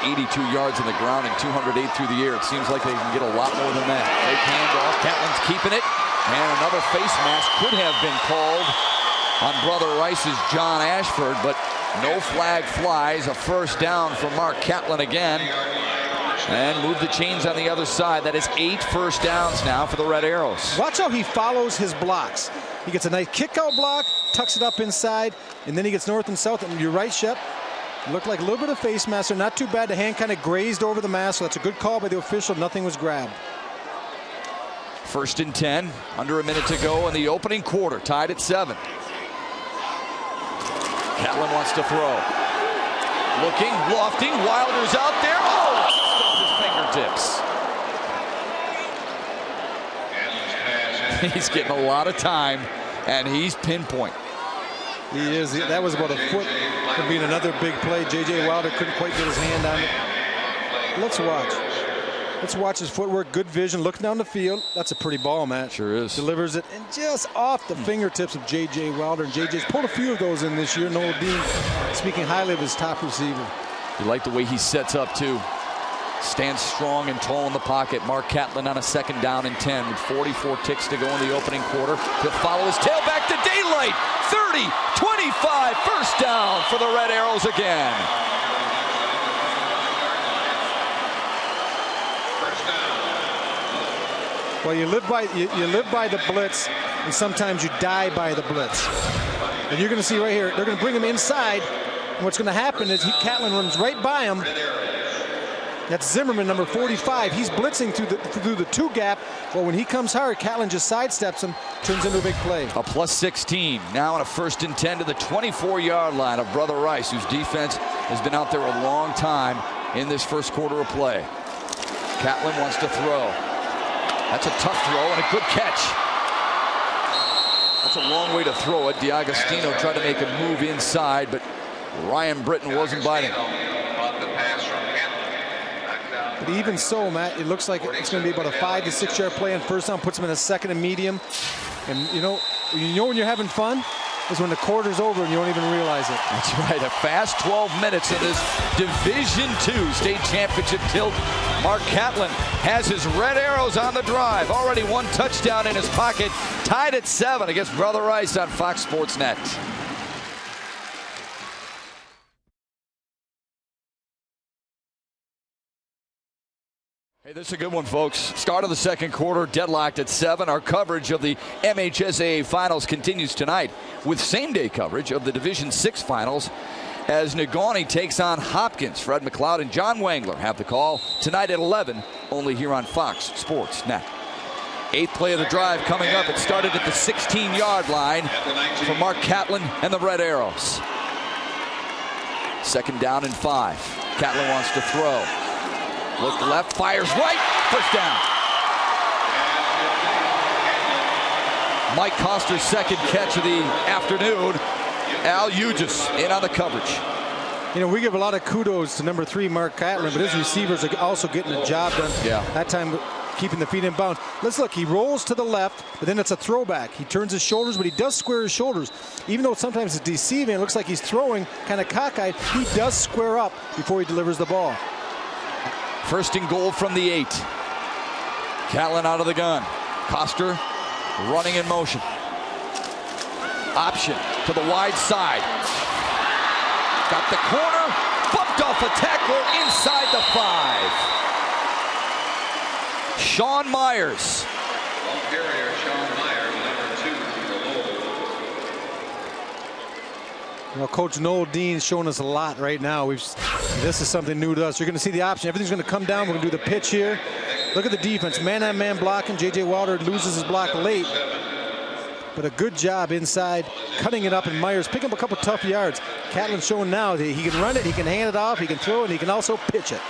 yards on the ground and 208 through the air. It seems like they can get a lot more than that. Fake handoff. Catlin's keeping it. And another face mask could have been called on Brother Rice's John Ashford, but no flag flies. A first down for Mark Catlin again. And move the chains on the other side. That is 8 first downs now for the Red Arrows. Watch how he follows his blocks. He gets a nice kick-out block, tucks it up inside, and then he gets north and south. And you're right, Shep. Looked like a little bit of face mask. Not too bad. The hand kind of grazed over the mask, so that's a good call by the official. Nothing was grabbed. 1st and 10. Under a minute to go in the opening quarter. Tied at 7. Catlin wants to throw. Looking, lofting, Wilder's out there. Oh, just off his fingertips. He's getting a lot of time, and he's pinpoint. He is. That was about a foot from being another big play. J.J. Wilder couldn't quite get his hand on it. Let's watch. Let's watch his footwork. Good vision. Looking down the field. That's a pretty ball, Matt. Sure is. Delivers it, and just off the fingertips of J.J. Wilder. And J.J.'s pulled a few of those in this year. Noel Dean speaking highly of his top receiver. You like the way he sets up, too. Stands strong and tall in the pocket. Mark Catlin on a 2nd down and 10 with 44 ticks to go in the opening quarter. He'll follow his tailback to daylight. 30, 25, first down for the Red Arrows again. Well, you live by the blitz, and sometimes you die by the blitz. And you're going to see right here, they're going to bring him inside, and what's going to happen is Catlin runs right by him. That's Zimmerman, number 45. He's blitzing through the 2 gap. Well, when he comes hard, Catlin just sidesteps him, turns into a big play. A +16. Now on a 1st and 10 to the 24-yard line of Brother Rice, whose defense has been out there a long time in this first quarter of play. Catlin wants to throw. That's a tough throw and a good catch. That's a long way to throw it. DiAgostino tried to make a move inside, but Ryan Britton wasn't biting. But even so, Matt, it looks like it's going to be about a 5 to 6 yard play on first down. Puts him in a 2nd and medium. And you know when you're having fun is when the quarter's over and you don't even realize it. That's right. A fast 12 minutes in this Division II state championship tilt. Mark Catlin has his Red Arrows on the drive. Already 1 touchdown in his pocket. Tied at 7 against Brother Rice on Fox Sports Net. Hey, this is a good one, folks. Start of the 2nd quarter, deadlocked at 7. Our coverage of the MHSAA Finals continues tonight with same-day coverage of the Division VI Finals as Negaunee takes on Hopkins. Fred McLeod and John Wangler have the call tonight at 11, only here on Fox Sports Net. 8th play of the drive coming up. It started at the 16-yard line for Mark Catlin and the Red Arrows. 2nd down and 5. Catlin wants to throw. Look left, fires right, first down. Mike Coster's 2nd catch of the afternoon. Al Ugis in on the coverage. You know, we give a lot of kudos to number 3, Mark Catlin, but his receivers are also getting the job done. Yeah. That time keeping the feet in bounds. Let's look, he rolls to the left, but then it's a throwback. He turns his shoulders, but he does square his shoulders. Even though sometimes it's deceiving, it looks like he's throwing kind of cockeyed, he does square up before he delivers the ball. 1st and goal from the 8. Catlin out of the gun. Coster running in motion. Option to the wide side. Got the corner, bumped off a tackle inside the 5. Sean Myers. Carrier Sean Myers, number 2 for Lowell. You know, Coach Noel Dean's showing us a lot right now. This is something new to us. You're going to see the option. Everything's going to come down. We're going to do the pitch here. Look at the defense. Man-on-man blocking. J.J. Wilder loses his block late. But a good job inside, cutting it up, and Myers picking up a couple tough yards. Catlin's showing now that he can run it, he can hand it off, he can throw it, and he can also pitch it.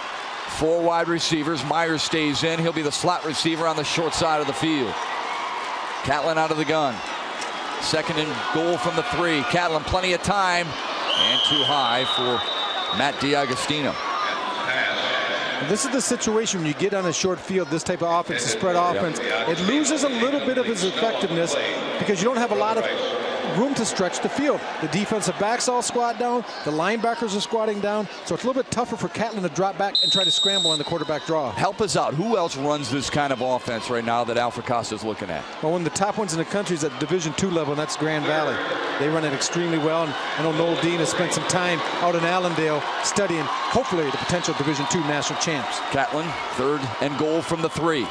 4 wide receivers. Myers stays in. He'll be the slot receiver on the short side of the field. Catlin out of the gun. 2nd and goal from the 3. Catlin plenty of time, and too high for Matt DiAgostino. This is the situation when you get on a short field, this type of offense, a spread offense, it loses a little bit of its effectiveness because you don't have a lot of room to stretch the field. The defensive backs all squat down, the linebackers are squatting down, so it's a little bit tougher for Catlin to drop back and try to scramble on the quarterback draw. Help us out. Who else runs this kind of offense right now that Alpha Casa is looking at? Well, one of the top ones in the country is at Division II level, and that's Grand Valley. They run it extremely well, and I know Noel Dean has spent some time out in Allendale studying, hopefully, the potential Division II national champs. Catlin, 3rd and goal from the 3.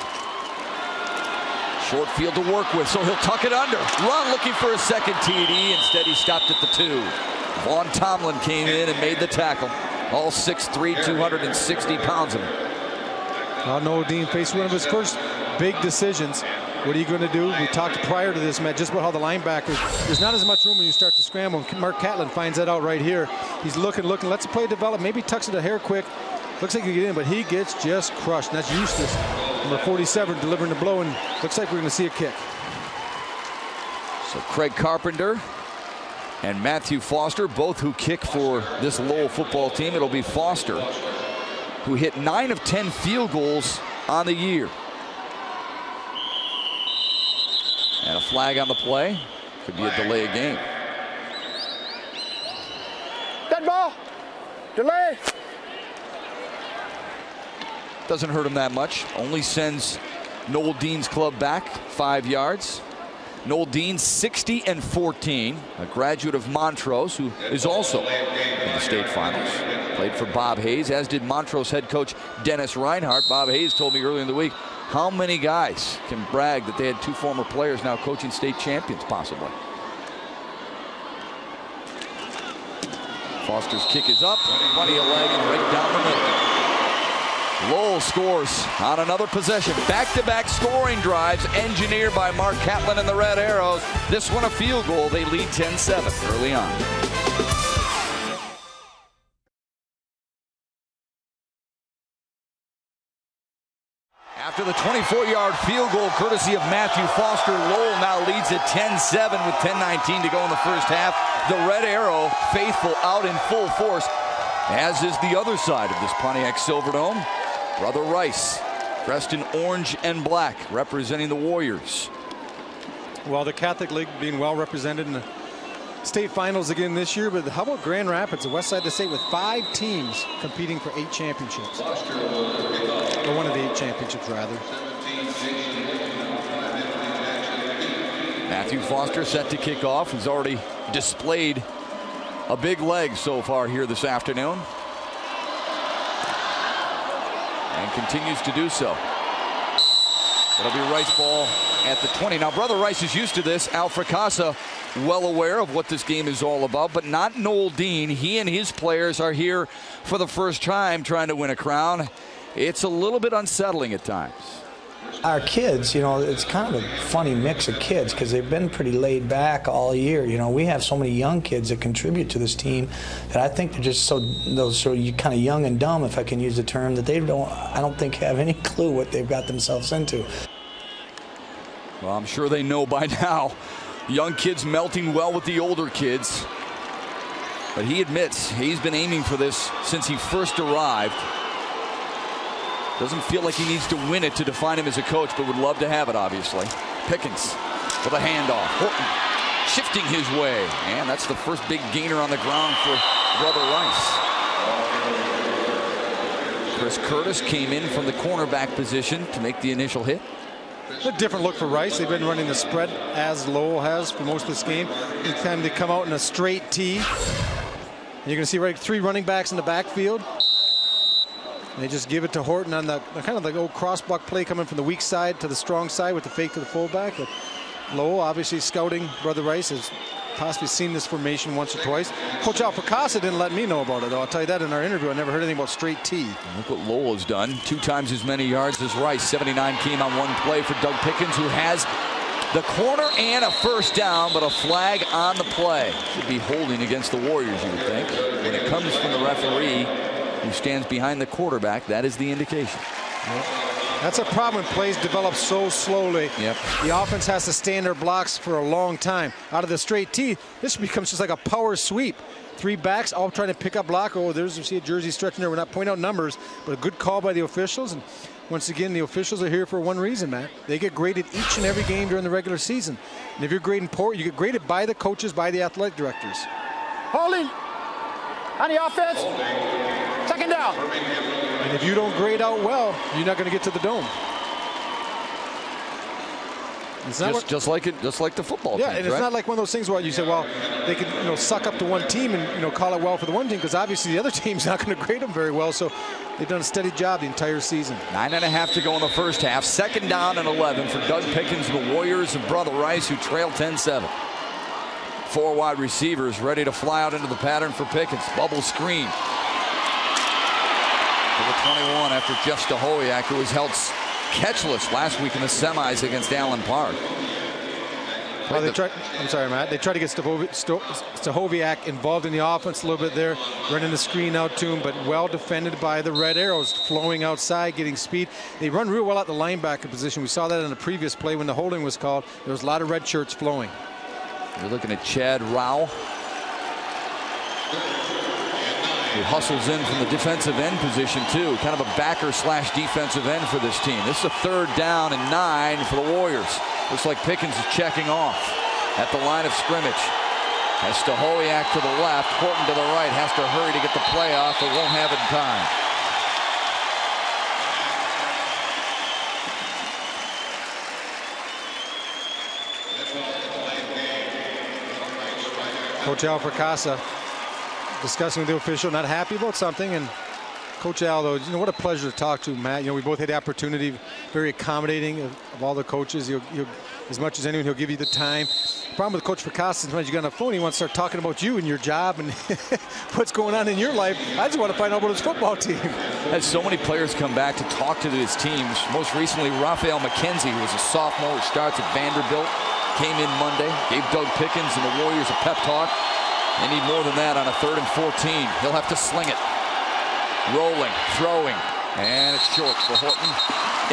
Short field to work with, so he'll tuck it under. Run looking for a 2nd TD. Instead, he stopped at the 2. Vaughn Tomlin came in and made the tackle. All 6'3", 260 pounds of him. Well, Noel Dean faced one of his first big decisions. What are you going to do? We talked prior to this, Matt, just about how the linebackers, there's not as much room when you start to scramble. Mark Catlin finds that out right here. He's looking, lets the play develop. Maybe tucks it a hair quick. Looks like he can get in, but he gets just crushed. And that's Eustace, number 47, delivering the blow, and looks like we're going to see a kick. So Craig Carpenter and Matthew Foster, both who kick for this Lowell football team. It'll be Foster, who hit 9 of 10 field goals on the year. And a flag on the play. Could be a delay of game. Dead ball. Delay. Doesn't hurt him that much. Only sends Noel Dean's club back 5 yards. Noel Dean 60-14, a graduate of Montrose, who is also in the state finals. Played for Bob Hayes, as did Montrose head coach Dennis Reinhardt. Bob Hayes told me earlier in the week, how many guys can brag that they had 2 former players now coaching state champions, possibly? Foster's kick is up, plenty of leg and right down the middle. Lowell scores on another possession. Back-to-back scoring drives engineered by Mark Catlin and the Red Arrows. This one a field goal. They lead 10-7 early on. After the 24-yard field goal courtesy of Matthew Foster, Lowell now leads at 10-7 with 10:19 to go in the first half. The Red Arrow faithful out in full force, as is the other side of this Pontiac Silverdome. Brother Rice, dressed in orange and black, representing the Warriors. Well, the Catholic League being well represented in the state finals again this year, but how about Grand Rapids, the west side of the state, with 5 teams competing for 8 championships? Or one of the 8 championships, rather. Matthew Foster set to kick off. He's already displayed a big leg so far here this afternoon. And continues to do so. It'll be Rice ball at the 20. Now, Brother Rice is used to this. Alpha Casa well aware of what this game is all about, but not Noel Dean. He and his players are here for the first time trying to win a crown. It's a little bit unsettling at times. Our kids, you know, it's kind of a funny mix of kids because they've been pretty laid back all year. You know, we have so many young kids that contribute to this team that I think they're just so kind of young and dumb, if I can use the term, that I don't think have any clue what they've got themselves into. Well, I'm sure they know by now. Young kids melting well with the older kids. But he admits he's been aiming for this since he first arrived. Doesn't feel like he needs to win it to define him as a coach, but would love to have it, obviously. Pickens with a handoff. Horton shifting his way. And that's the first big gainer on the ground for Brother Rice. Chris Curtis came in from the cornerback position to make the initial hit. A different look for Rice. They've been running the spread as Lowell has for most of this game. Each time they come out in a straight tee. you're going to see 3 running backs in the backfield. And they just give it to Horton on the kind of like old crossbuck play coming from the weak side to the strong side with the fake to the fullback. But Lowell, obviously scouting Brother Rice, has possibly seen this formation once or twice. Coach Alfracasa didn't let me know about it, though. I'll tell you that in our interview. I never heard anything about straight T. Look what Lowell has done. 2 times as many yards as Rice. 79 came on one play for Doug Pickens, who has the corner and a first down, but a flag on the play. Should be holding against the Warriors, you would think. When it comes from the referee, who stands behind the quarterback, that is the indication. Yep. That's a problem when plays develop so slowly. Yep. The offense has to stay in their blocks for a long time. Out of the straight T, this becomes just like a power sweep. 3 backs all trying to pick up block. Oh, you see a jersey stretching there. We're not pointing out numbers, but a good call by the officials. And once again, the officials are here for one reason, Matt. They get graded each and every game during the regular season. And if you're grading poor, you get graded by the coaches, by the athletic directors. Holding on the offense. Second down. And if you don't grade out well, you're not going to get to the dome. It's not just like the football yeah, teams, and it's right? not like one of those things where you say, well, they could suck up to one team and call it well for the one team, because obviously the other team's not going to grade them very well. So they've done a steady job the entire season. 9.5 to go in the first half. 2nd down and 11 for Doug Pickens, the Warriors, and Brother Rice, who trail 10-7. 4 wide receivers ready to fly out into the pattern for Pickens. Bubble screen to the 21 after Jeff Stahowiak, who was held catchless last week in the semis against Allen Park. Well, I'm sorry, Matt. They try to get Stahowiak involved in the offense a little bit there, running the screen out to him, but well defended by the Red Arrows, flowing outside, getting speed. They run real well at the linebacker position. We saw that in the previous play when the holding was called. There was a lot of red shirts flowing. You're looking at Chad Rao, who hustles in from the defensive end position too. Kind of a backer / defensive end for this team. This is a 3rd down and 9 for the Warriors. Looks like Pickens is checking off at the line of scrimmage. As Stahowiak to the left, Horton to the right, has to hurry to get the play off, but won't have it in time. Coach Alfracasa discussing with the official, not happy about something. And Coach Al, though, what a pleasure to talk to, Matt. We both had the opportunity, very accommodating of all the coaches. He'll, as much as anyone, he'll give you the time. The problem with Coach Fracassa, sometimes you get on the phone, he wants to start talking about you and your job and what's going on in your life. I just want to find out about his football team. Had so many players come back to talk to his teams. Most recently, Raphael McKenzie, who was a sophomore who starts at Vanderbilt, came in Monday, gave Doug Pickens and the Warriors a pep talk. They need more than that on a 3rd and 14. He'll have to sling it. Rolling, throwing, and it's short for Horton.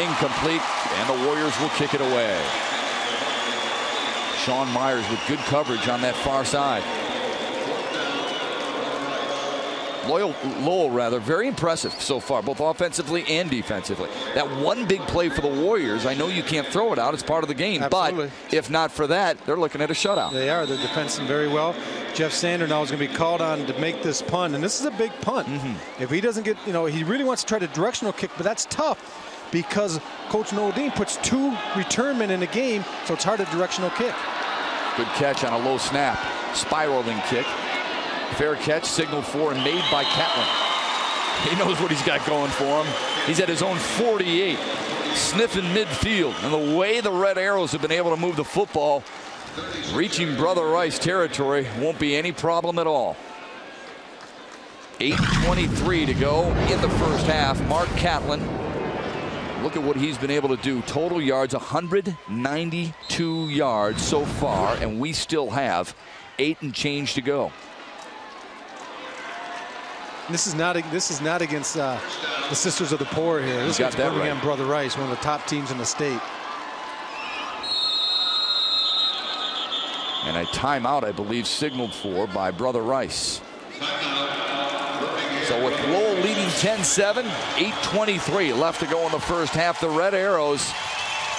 Incomplete, and the Warriors will kick it away. Sean Myers with good coverage on that far side. Lowell, very impressive so far, both offensively and defensively. That one big play for the Warriors, I know you can't throw it out, it's part of the game. Absolutely. But if not for that, they're looking at a shutout. They are. They're defending very well. Jeff Sander now is going to be called on to make this punt, and this is a big punt. If he doesn't get, he really wants to try the directional kick, but that's tough because Coach Noldine puts 2 return men in the game, so it's hard to directional kick. Good catch on a low snap. Spiraling kick. Fair catch, signaled for and made by Catlin. He knows what he's got going for him. He's at his own 48, sniffing midfield. And the way the Red Arrows have been able to move the football, reaching Brother Rice territory won't be any problem at all. 8:23 to go in the first half. Mark Catlin, look at what he's been able to do. Total yards, 192 yards so far, and we still have 8 and change to go. This is not against the Sisters of the Poor here. This is Birmingham Brother Rice, one of the top teams in the state. And a timeout, I believe, signaled for by Brother Rice. So with Lowell leading 10-7, 8:23 left to go in the first half. The Red Arrows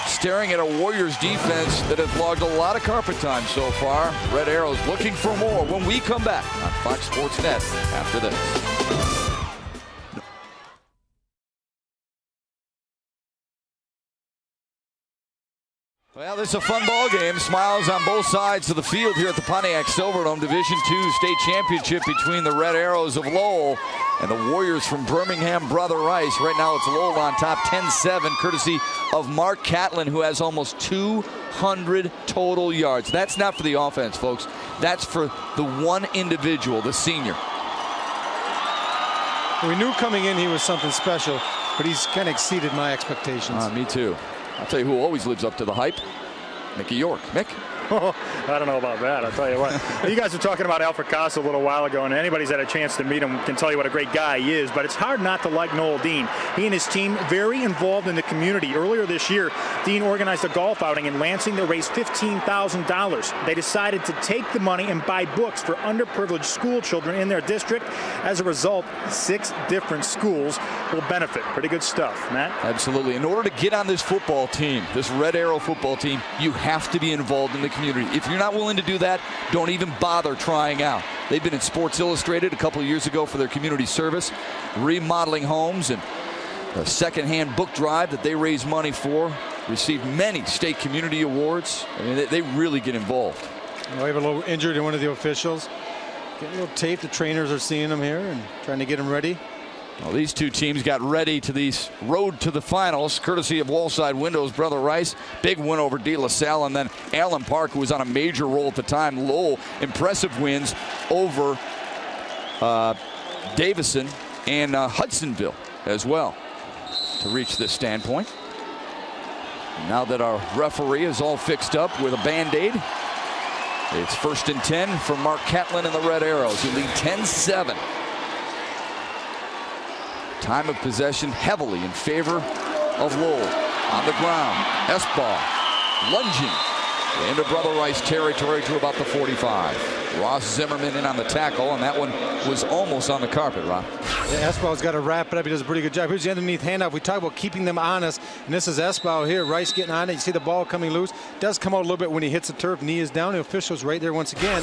staring at a Warriors defense that has logged a lot of carpet time so far. Red Arrows looking for more when we come back on Fox Sports Net after this. Well, this is a fun ball game. Smiles on both sides of the field here at the Pontiac Silverdome Division II State Championship between the Red Arrows of Lowell and the Warriors from Birmingham, Brother Rice. Right now it's Lowell on top 10-7, courtesy of Mark Catlin, who has almost 200 total yards. That's not for the offense, folks. That's for the one individual, the senior. We knew coming in he was something special, but he's kind of exceeded my expectations. Me too. I'll tell you who always lives up to the hype. Mickey York. Mick? Oh, I don't know about that. I'll tell you what. You guys were talking about Alfred Casa a little while ago, and anybody's had a chance to meet him can tell you what a great guy he is, but it's hard not to like Noel Dean. He and his team very involved in the community. Earlier this year, Dean organized a golf outing in Lansing that raised $15,000. They decided to take the money and buy books for underprivileged school children in their district. As a result, 6 different schools will benefit. Pretty good stuff, Matt. Absolutely. In order to get on this football team, this Red Arrow football team, you have to be involved in the community. If you're not willing to do that, don't even bother trying out. They've been in Sports Illustrated a couple of years ago for their community service, remodeling homes, and a secondhand book drive that they raise money for. Received many state community awards. I mean, they really get involved. We have a little injured in one of the officials. Getting a little tape. The trainers are seeing him here and trying to get him ready. Well, these two teams got ready to these road to the finals, courtesy of Wallside Windows, Brother Rice. Big win over De La Salle, and then Allen Park, who was on a major roll at the time. Lowell, impressive wins over Davison and Hudsonville as well to reach this standpoint. Now that our referee is all fixed up with a Band-Aid, it's 1st and 10 for Mark Catlin and the Red Arrows, who lead 10-7. Time of possession heavily in favor of Lowell. On the ground, Esbaugh lunging into Brother Rice territory to about the 45. Ross Zimmerman in on the tackle, and that one was almost on the carpet, Rob. Yeah, Esbaugh's got to wrap it up. He does a pretty good job. Here's the underneath handoff. We talk about keeping them honest, and this is Esbaugh here. Rice getting on it. You see the ball coming loose. Does come out a little bit when he hits the turf. Knee is down. The official's right there once again.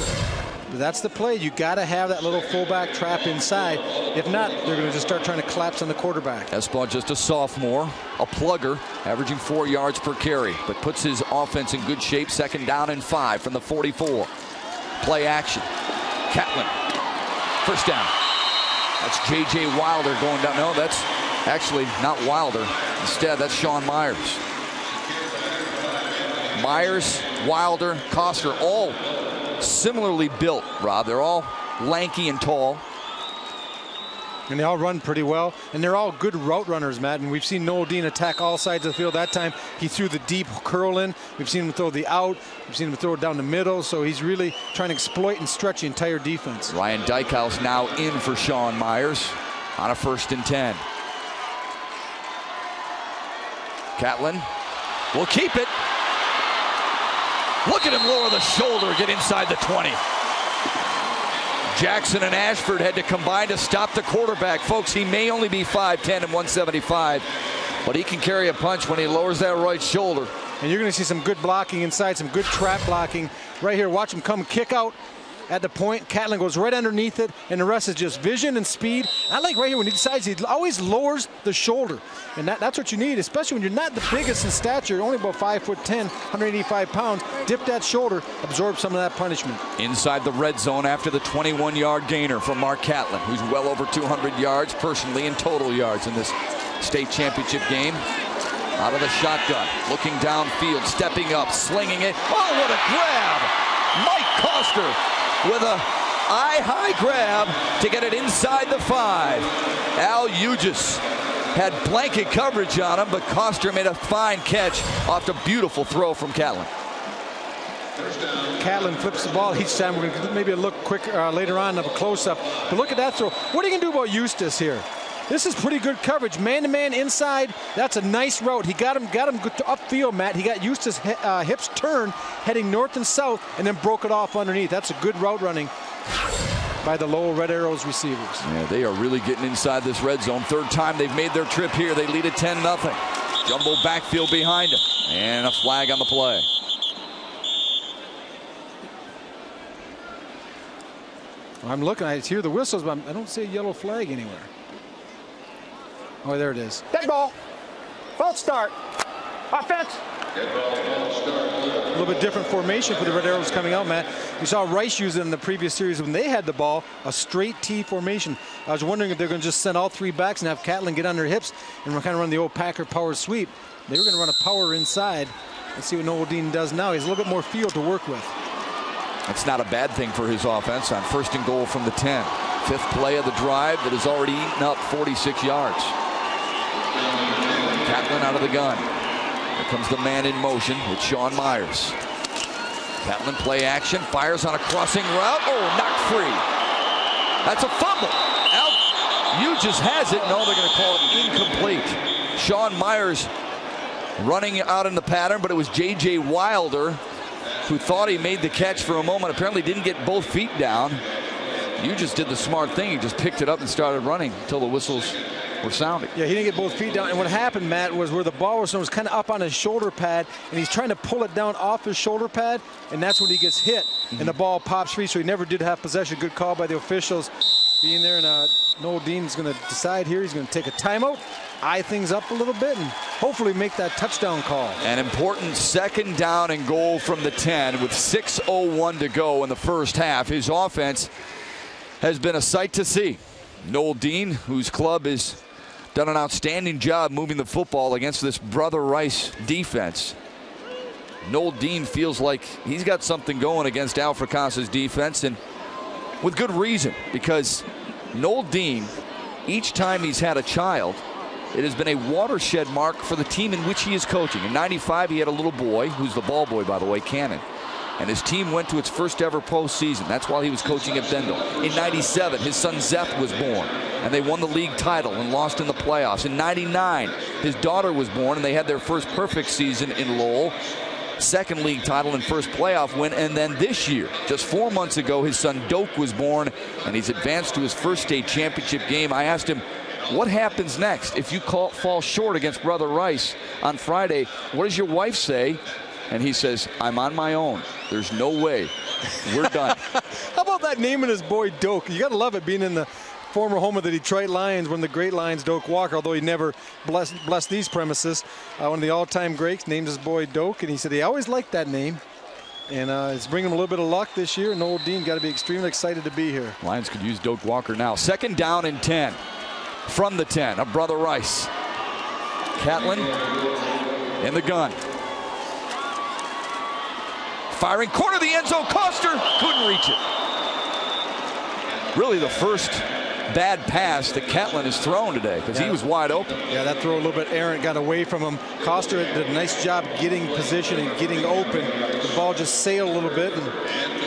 But that's the play. You got to have that little fullback trap inside. If not, they're going to just start trying to collapse on the quarterback. Esbaugh, just a sophomore, a plugger, averaging 4 yards per carry, but puts his offense in good shape. 2nd down and 5 from the 44. Play action. Catlin, 1st down. That's J.J. Wilder going down. No, that's actually not Wilder. Instead, that's Sean Myers. Myers, Wilder, Coster, all similarly built, Rob. They're all lanky and tall. And they all run pretty well. And they're all good route runners, Matt. And we've seen Noel Dean attack all sides of the field. That time, he threw the deep curl in. We've seen him throw the out. We've seen him throw it down the middle. So he's really trying to exploit and stretch the entire defense. Ryan Dykehouse now in for Sean Myers on a 1st and 10. Catlin will keep it. Look at him lower the shoulder, get inside the 20. Jackson and Ashford had to combine to stop the quarterback. Folks, he may only be 5'10 and 175, but he can carry a punch when he lowers that right shoulder. And you're going to see some good blocking inside, some good trap blocking. Right here, watch him come kick out at the point. Catlin goes right underneath it, and the rest is just vision and speed. I like right here when he decides, he always lowers the shoulder. And that's what you need, especially when you're not the biggest in stature, only about 5'10", 185 pounds. Dip that shoulder, absorb some of that punishment. Inside the red zone after the 21-yard gainer from Mark Catlin, who's well over 200 yards personally in total yards in this state championship game. Out of the shotgun, looking downfield, stepping up, slinging it. Oh, what a grab! Mike Coster with a eye-high grab to get it inside the 5. Al Ugis had blanket coverage on him, but Coster made a fine catch off the beautiful throw from Catlin. Catlin flips the ball each time. We're going to maybe look quick later on of a close-up. But look at that throw. What are you going to do about Eustace here? This is pretty good coverage. Man-to-man inside. That's a nice route. He got him upfield, Matt. He got Eustace hips turn, heading north and south, and then broke it off underneath. That's a good route running by the Lowell Red Arrows receivers. Yeah, they are really getting inside this red zone. 3rd time they've made their trip here. They lead at 10-0. Jumbo backfield behind him. And a flag on the play. I'm looking. I hear the whistles, but I don't see a yellow flag anywhere. Oh, there it is. Dead ball. False start. Offense. A little bit different formation for the Red Arrows coming out, Matt. We saw Rice use it in the previous series when they had the ball, a straight T formation. I was wondering if they're going to just send all three backs and have Catlin get on their hips and kind of run the old Packer power sweep. They were going to run a power inside. Let's see what Noel Dean does now. He has a little bit more field to work with. That's not a bad thing for his offense on 1st and goal from the 10. 5th play of the drive that has already eaten up 46 yards. Catlin out of the gun. Here comes the man in motion with Sean Myers. Catlin play action, fires on a crossing route. Oh, knocked free. That's a fumble. Now, just has it. No, they're going to call it incomplete. Sean Myers running out in the pattern, but it was J.J. Wilder who thought he made the catch for a moment. Apparently didn't get both feet down. Just did the smart thing. He just picked it up and started running until the whistles were sounding. Yeah, he didn't get both feet down. And what happened, Matt, was where the ball was kind of up on his shoulder pad, and he's trying to pull it down off his shoulder pad, and that's when he gets hit, and the ball pops free. So he never did have possession. Good call by the officials being there. And Noel Dean's going to decide here. He's going to take a timeout, eye things up a little bit, and hopefully make that touchdown call. An important 2nd down and goal from the 10 with 6:01 to go in the first half. His offense has been a sight to see. Noel Dean, whose club has done an outstanding job moving the football against this Brother Rice defense. Noel Dean feels like he's got something going against Alfred Casa's defense, and with good reason, because Noel Dean, each time he's had a child, it has been a watershed mark for the team in which he is coaching. In '95, he had a little boy, who's the ball boy, by the way, Cannon. And his team went to its first ever postseason. That's while he was coaching at Bendel. In '97, his son Zeph was born, and they won the league title and lost in the playoffs. In '99, his daughter was born, and they had their first perfect season in Lowell. 2nd league title and 1st playoff win. And then this year, just 4 months ago, his son Doak was born, and he's advanced to his first state championship game. I asked him, what happens next if you fall short against Brother Rice on Friday? What does your wife say? And he says, I'm on my own. There's no way. We're done. How about that naming his boy Doak? You got to love it, being in the former home of the Detroit Lions, one of the great Lions, Doak Walker, although he never blessed these premises. One of the all-time greats named his boy Doak, and he said he always liked that name. And it's bringing him a little bit of luck this year. Noel Dean got to be extremely excited to be here. Lions could use Doak Walker now. 2nd down and 10 from the 10 of Brother Rice. Catlin in the gun. Firing corner of the end zone. Coster couldn't reach it. Really the first bad pass that Catlin has thrown today, because he was wide open. Yeah, that throw a little bit errant, got away from him. Coster did a nice job getting position and getting open. The ball just sailed a little bit. And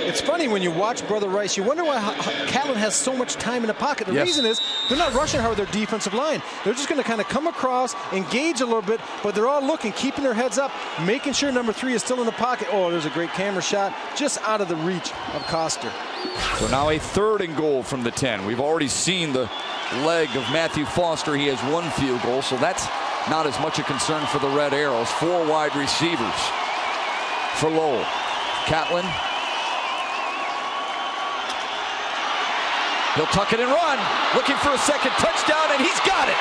it's funny when you watch Brother Rice, you wonder why Catlin has so much time in the pocket. The reason is they're not rushing hard with their defensive line. They're just going to kind of come across, engage a little bit, but they're all looking, keeping their heads up, making sure number 3 is still in the pocket. Oh, there's a great camera shot just out of the reach of Coster. So now a 3rd and goal from the 10. We've already seen the leg of Matthew Foster. He has 1 field goal, so that's not as much a concern for the Red Arrows. 4 wide receivers for Lowell. Catlin. He'll tuck it and run, looking for a 2nd touchdown, and he's got it.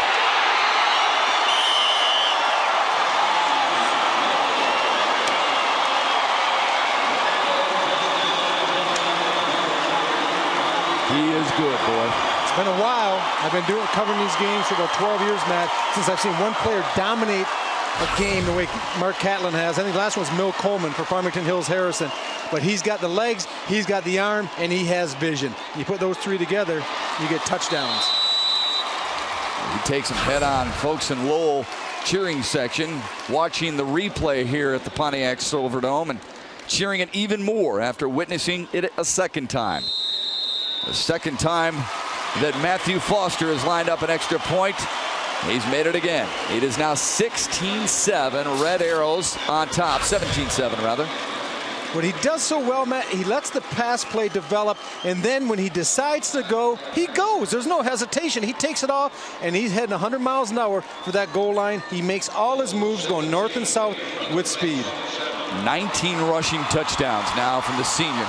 He is good, boy. It's been a while. I've been covering these games for about 12 years, Matt, since I've seen one player dominate a game the way Mark Catlin has. I think the last one was Mill Coleman for Farmington Hills Harrison. But he's got the legs, he's got the arm, and he has vision. You put those 3 together, you get touchdowns. He takes him head on. Folks in Lowell cheering section watching the replay here at the Pontiac Silverdome and cheering it even more after witnessing it a 2nd time. The 2nd time that Matthew Foster has lined up an extra point. He's made it again. It is now 16-7. Red Arrows on top. 17-7 rather. What he does so well, Matt, he lets the pass play develop, and then when he decides to go, he goes. There's no hesitation. He takes it off, and he's heading 100 miles an hour for that goal line. He makes all his moves going north and south with speed. 19 rushing touchdowns now from the senior.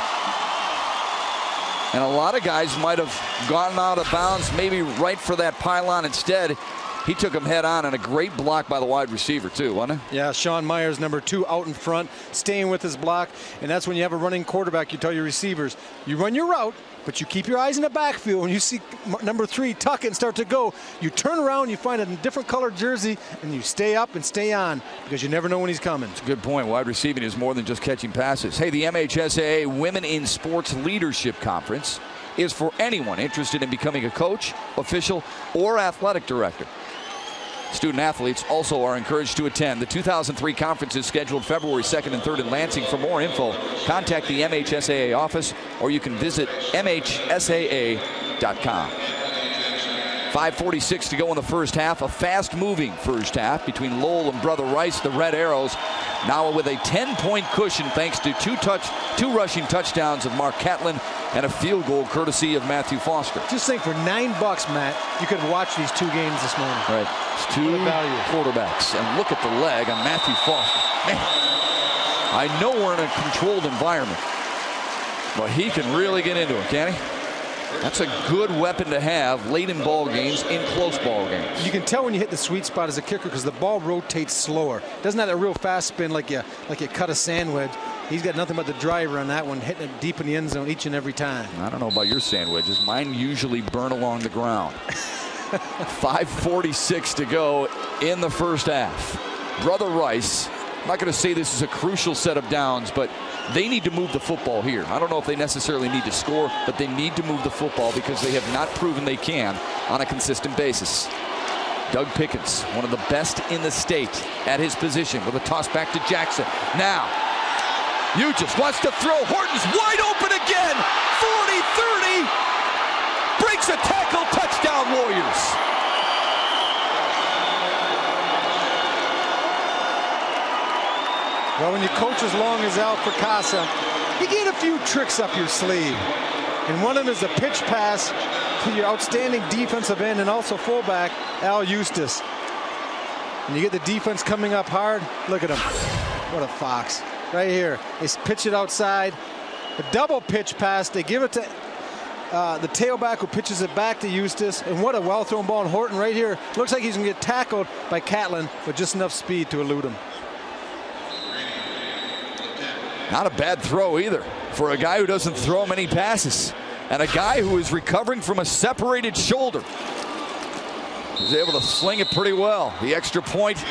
And a lot of guys might have gotten out of bounds, maybe right for that pylon instead. He took him head on, and a great block by the wide receiver too, wasn't it? Yeah, Sean Myers, number 2, out in front, staying with his block. And that's when you have a running quarterback, you tell your receivers, you run your route, but you keep your eyes in the backfield. When you see number 3 tuck it and start to go, you turn around, you find a different colored jersey, and you stay up and stay on, because you never know when he's coming. It's a good point. Wide receiving is more than just catching passes. Hey, the MHSAA Women in Sports Leadership Conference is for anyone interested in becoming a coach, official, or athletic director. Student athletes also are encouraged to attend. The 2003 conference is scheduled February 2nd and 3rd in Lansing. For more info, contact the MHSAA office, or you can visit MHSAA.com. 5:46 to go in the first half. A fast-moving first half between Lowell and Brother Rice. The Red Arrows now with a 10-point cushion thanks to two rushing touchdowns of Mark Catlin and a field goal courtesy of Matthew Foster. Just think, for $9, Matt, you could watch these 2 games this morning. Right. It's 2 quarterbacks. And look at the leg on Matthew Foster. Man, I know we're in a controlled environment, but he can really get into it, can't he? That's a good weapon to have late in ball games, in close ball games. You can tell when you hit the sweet spot as a kicker, because the ball rotates slower. Doesn't have a real fast spin like you cut a sandwich. He's got nothing but the driver on that one, hitting it deep in the end zone each and every time. I don't know about your sandwiches. Mine usually burn along the ground. 5:46 to go in the first half. Brother Rice, I'm not going to say this is a crucial set of downs, but they need to move the football here. I don't know if they necessarily need to score, but they need to move the football because they have not proven they can on a consistent basis. Doug Pickens, one of the best in the state at his position, with a toss back to Jackson. Now, Hughes wants to throw. Horton's wide open again. 40-30. Breaks a tackle. Touchdown, Warriors. Well, when you coach as long as Al Fracassa, you get a few tricks up your sleeve. And one of them is a pitch pass to your outstanding defensive end and also fullback, Al Eustace. And you get the defense coming up hard. Look at him. What a fox. Right here. They pitch it outside. A double pitch pass. They give it to the tailback, who pitches it back to Eustace. And what a well-thrown ball. And Horton right here. Looks like he's going to get tackled by Catlin with just enough speed to elude him. Not a bad throw either for a guy who doesn't throw many passes, and a guy who is recovering from a separated shoulder. He's able to sling it pretty well. The extra point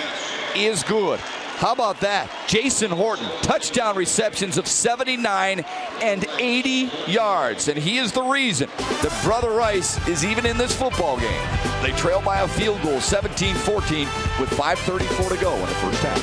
is good. How about that? Jason Horton, touchdown receptions of 79 and 80 yards. And he is the reason that Brother Rice is even in this football game. They trail by a field goal, 17-14, with 5:34 to go in the first half.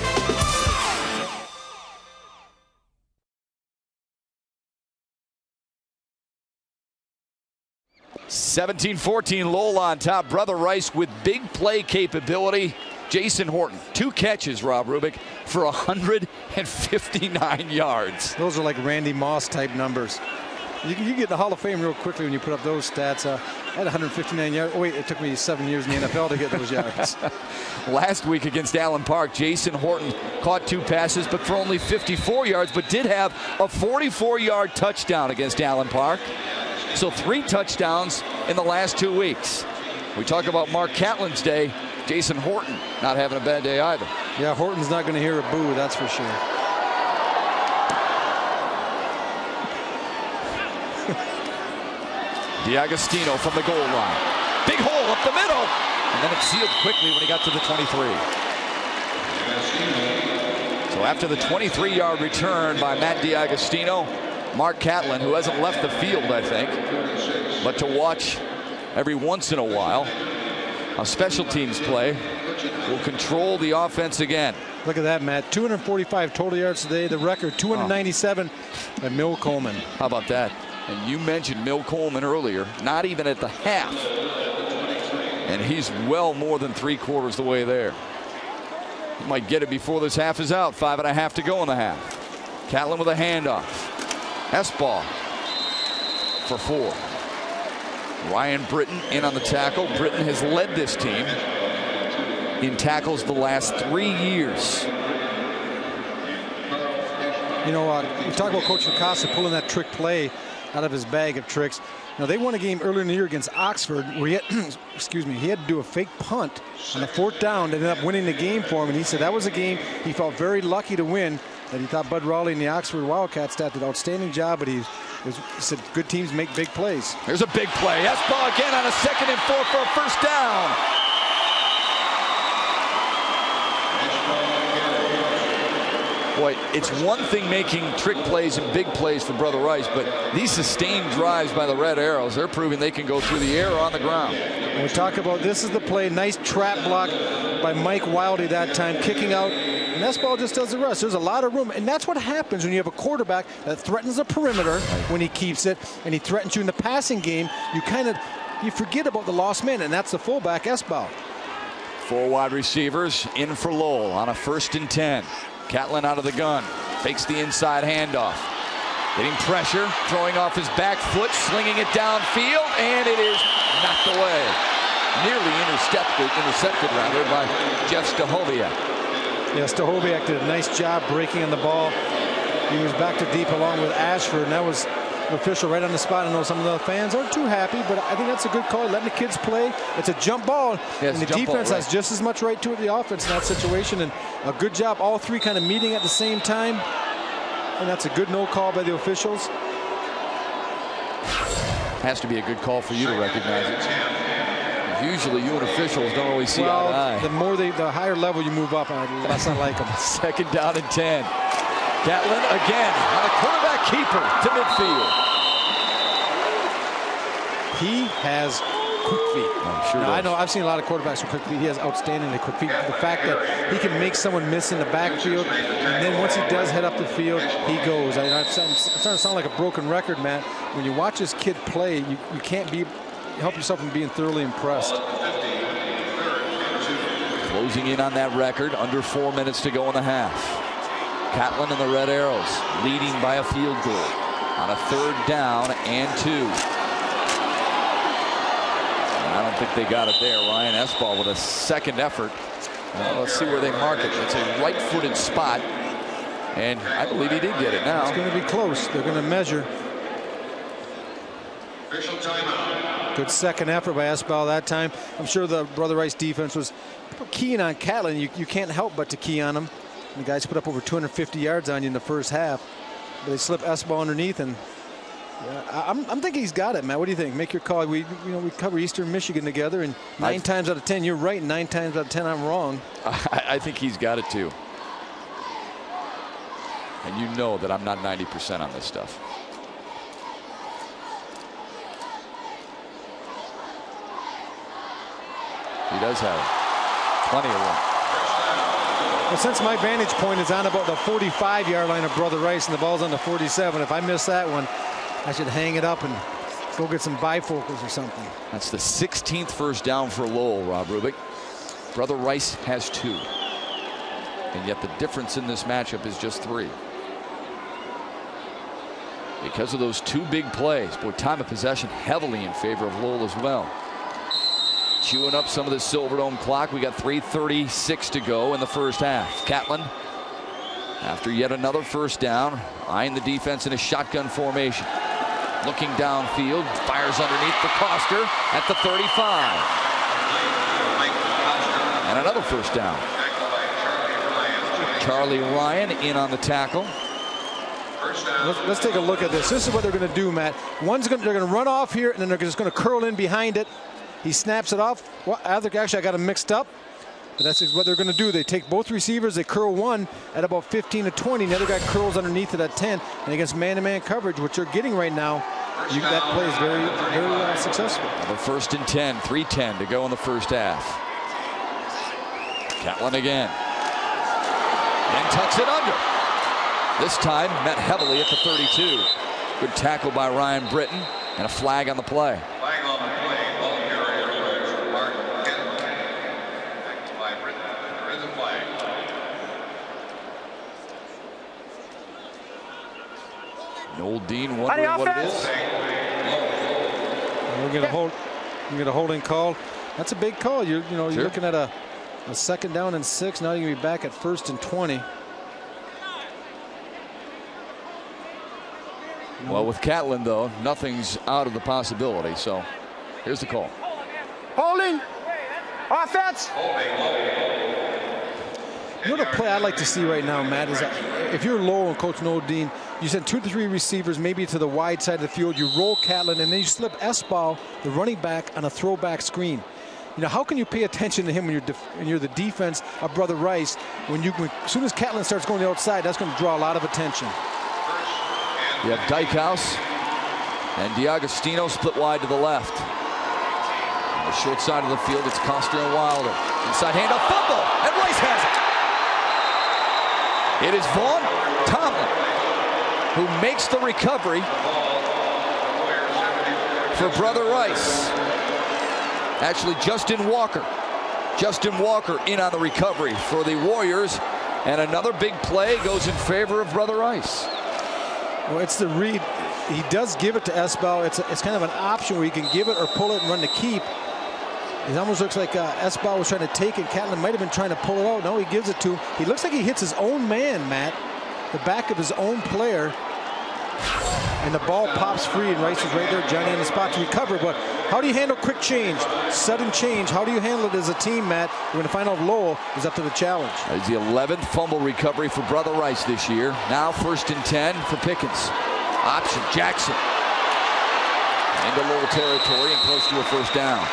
17-14, Lowell on top. Brother Rice with big play capability. Jason Horton, 2 catches, Rob Rubick, for 159 yards. Those are like Randy Moss type numbers. You get in the Hall of Fame real quickly when you put up those stats. I had 159 yards. Oh, wait, it took me 7 years in the NFL to get those yards. Last week against Allen Park, Jason Horton caught 2 passes, but for only 54 yards, but did have a 44-yard touchdown against Allen Park. So 3 touchdowns in the last 2 weeks. We talk about Mark Catlin's day. Jason Horton not having a bad day either. Yeah, Horton's not going to hear a boo, that's for sure. DiAgostino from the goal line. Big hole up the middle. And then it's sealed quickly when he got to the 23. So after the 23-yard return by Matt DiAgostino, Mark Catlin, who hasn't left the field, I think, but to watch every once in a while how special teams play, will control the offense again. Look at that, Matt. 245 total yards today. The record, 297 by Mill Coleman. How about that? And you mentioned Mill Coleman earlier, not even at the half. And he's well more than 3/4 the way there. He might get it before this half is out. 5.5 to go in the half. Catlin with a handoff. Hessbaugh for 4. Ryan Britton in on the tackle. Britton has led this team in tackles the last 3 years. You know, we talk about Coach Fracassa pulling that trick play. out of his bag of tricks. Now, they won a game earlier in the year against Oxford where he had, excuse me, he had to do a fake punt on the 4th down that ended up winning the game for him. And he said that was a game he felt very lucky to win, that he thought Bud Raleigh and the Oxford Wildcats did an outstanding job, but he said good teams make big plays. There's a big play. Espal again on a 2nd and 4 for a first down. Boy, it's one thing making trick plays and big plays for Brother Rice, but these sustained drives by the Red Arrows, they're proving they can go through the air or on the ground. When we talk about this is the play, nice trap block by Mike Wildy that time, kicking out, and Espal just does the rest. There's a lot of room, and that's what happens when you have a quarterback that threatens the perimeter when he keeps it, and he threatens you in the passing game. You forget about the lost man, and that's the fullback, Espal. 4 wide receivers in for Lowell on a 1st and 10. Catlin out of the gun, fakes the inside handoff. Getting pressure, throwing off his back foot, slinging it downfield, and it is knocked away. Nearly intercepted by Jeff Stahoviak. Yeah, Stahoviak did a nice job breaking on the ball. He was back to deep along with Ashford, and that was an official right on the spot. I know some of the fans aren't too happy, but I think that's a good call, letting the kids play. It's a jump ball, and the defense has just as much right to it, the offense in that situation, and a good job, all three kind of meeting at the same time, and that's a good no call by the officials. Has to be a good call for you to recognize it. Usually you and officials don't always see eye to eye. The higher level you move up, that's not like them. 2nd down and 10. Catlin again on a quarterback keeper to midfield. He has quick feet. I know I've seen a lot of quarterbacks with quick feet. He has outstandingly quick feet. The fact that he can make someone miss in the backfield, and then once he does head up the field, he goes. I'm starting to sound like a broken record, Matt. When you watch this kid play, you can't help yourself from being thoroughly impressed. Closing in on that record, under 4 minutes to go in the half. Catlin and the Red Arrows leading by a field goal on a 3rd down and 2. I don't think they got it there. Ryan Espal with a 2nd effort. Let's see where they mark it. It's a right-footed spot, and I believe he did get it now. It's going to be close. They're going to measure. Official timeout. Good 2nd effort by Espal that time. I'm sure the Brother Rice defense was keying on Catlin. You can't help but to key on him. The guys put up over 250 yards on you in the first half, but they slip Espal underneath, and I'm thinking he's got it, Matt. What do you think? Make your call. We cover Eastern Michigan together, and 9 times out of 10 you're right, and 9 times out of 10 I'm wrong. I think he's got it too, and you know that I'm not 90% on this stuff. He does have it. Plenty of room. Well, since my vantage point is on about the 45-yard line of Brother Rice and the ball's on the 47, if I miss that one, I should hang it up and go get some bifocals or something. That's the 16th first down for Lowell, Rob Rubik. Brother Rice has 2. And yet the difference in this matchup is just 3. Because of those 2 big plays, boy, time of possession heavily in favor of Lowell as well. Chewing up some of the Silverdome clock. We got 3:36 to go in the first half. Catlin, after yet another first down, eyeing the defense in a shotgun formation. Looking downfield, fires underneath the Coster at the 35. And another first down. Charlie Ryan in on the tackle. Let's take a look at this. This is what they're going to do, Matt. They're going to run off here, and then they're just going to curl in behind it. He snaps it off. Well, actually, I got them mixed up. But that's what they're going to do. They take both receivers. They curl one at about 15 to 20. The other guy curls underneath it at 10. And against man-to-man coverage, which they're getting right now, that play is very, very successful. The 1st and 10, 3:10 to go in the first half. Catlin again. And tucks it under. This time met heavily at the 32. Good tackle by Ryan Britton, and a flag on the play. Flag on the play. Ball carrier, Mark Kent. Back by Britton. There is a flag. Noel Dean wondering what it is. We're going to holding call. That's a big call. You're looking at a 2nd down and 6. Now you're going to be back at 1st and 20. Well, with Catlin, though, nothing's out of the possibility. So here's the call. Holding. Offense. You know the play I'd like to see right now, Matt, is that if you're Lowell and Coach Noel Dean, you send 2 to 3 receivers maybe to the wide side of the field, you roll Catlin, and then you slip S-Ball, the running back, on a throwback screen. You know, how can you pay attention to him when you're the defense of Brother Rice? As soon as Catlin starts going to the outside, that's going to draw a lot of attention. You have Dykehouse and DiAgostino split wide to the left. On the short side of the field, it's Coster and Wilder. Inside handoff, fumble, and Rice has it. It is Vaughn Tomlin who makes the recovery for Brother Rice. Actually, Justin Walker in on the recovery for the Warriors, and another big play goes in favor of Brother Rice. Well, it's the read. He does give it to Esbal. It's kind of an option where you can give it or pull it and run the keep. It almost looks like Esbal was trying to take it. Catlin might have been trying to pull it out. No, he gives it to him. He looks like he hits his own man, Matt, the back of his own player. And the ball pops free, and Rice is right there, Johnny on the spot to recover. But how do you handle quick change, sudden change? How do you handle it as a team, Matt? We're going to find out if Lowell is up to the challenge. It's the 11th fumble recovery for Brother Rice this year. Now 1st and 10 for Pickens. Option, Jackson. Into Lowell territory and close to a 1st down.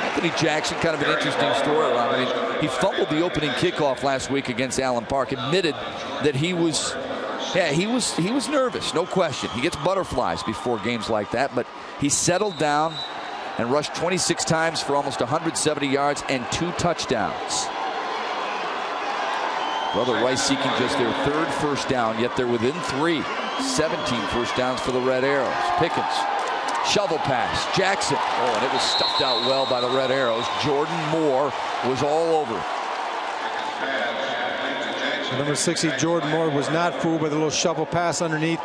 Anthony Jackson, kind of an interesting storyline. I mean, he fumbled the opening kickoff last week against Allen Park, admitted that he was nervous, no question. He gets butterflies before games like that, but he settled down and rushed 26 times for almost 170 yards and 2 touchdowns. Brother Rice seeking just their 3rd 1st down, yet they're within 3. 17 1st downs for the Red Arrows. Pickens, shovel pass, Jackson. Oh, and it was stuffed out well by the Red Arrows. Jordan Moore was all over it. Number 60, Jordan Moore, was not fooled by the little shovel pass underneath.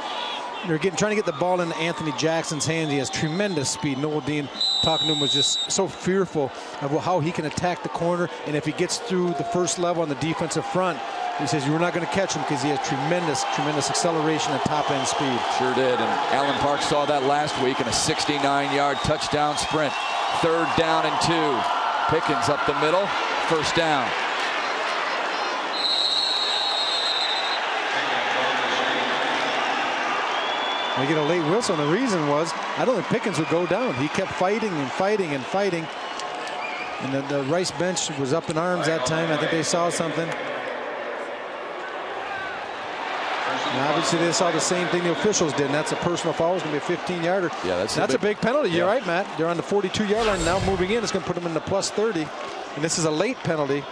They're trying to get the ball into Anthony Jackson's hands. He has tremendous speed. Noel Dean, talking to him, was just so fearful of how he can attack the corner. And if he gets through the first level on the defensive front, he says you're not going to catch him because he has tremendous acceleration and top-end speed. Sure did. And Allen Park saw that last week in a 69-yard touchdown sprint. 3rd down and 2. Pickens up the middle. 1st down. They get a late whistle, and the reason was I don't think Pickens would go down. He kept fighting and fighting and fighting. And the Rice bench was up in arms that time. I think they saw something. And obviously they saw the same thing the officials did, and that's a personal foul. It's going to be a 15-yarder. Yeah, that's a big penalty. You're right, Matt. They're on the 42-yard line now, moving in. It's going to put them in the plus 30. And this is a late penalty.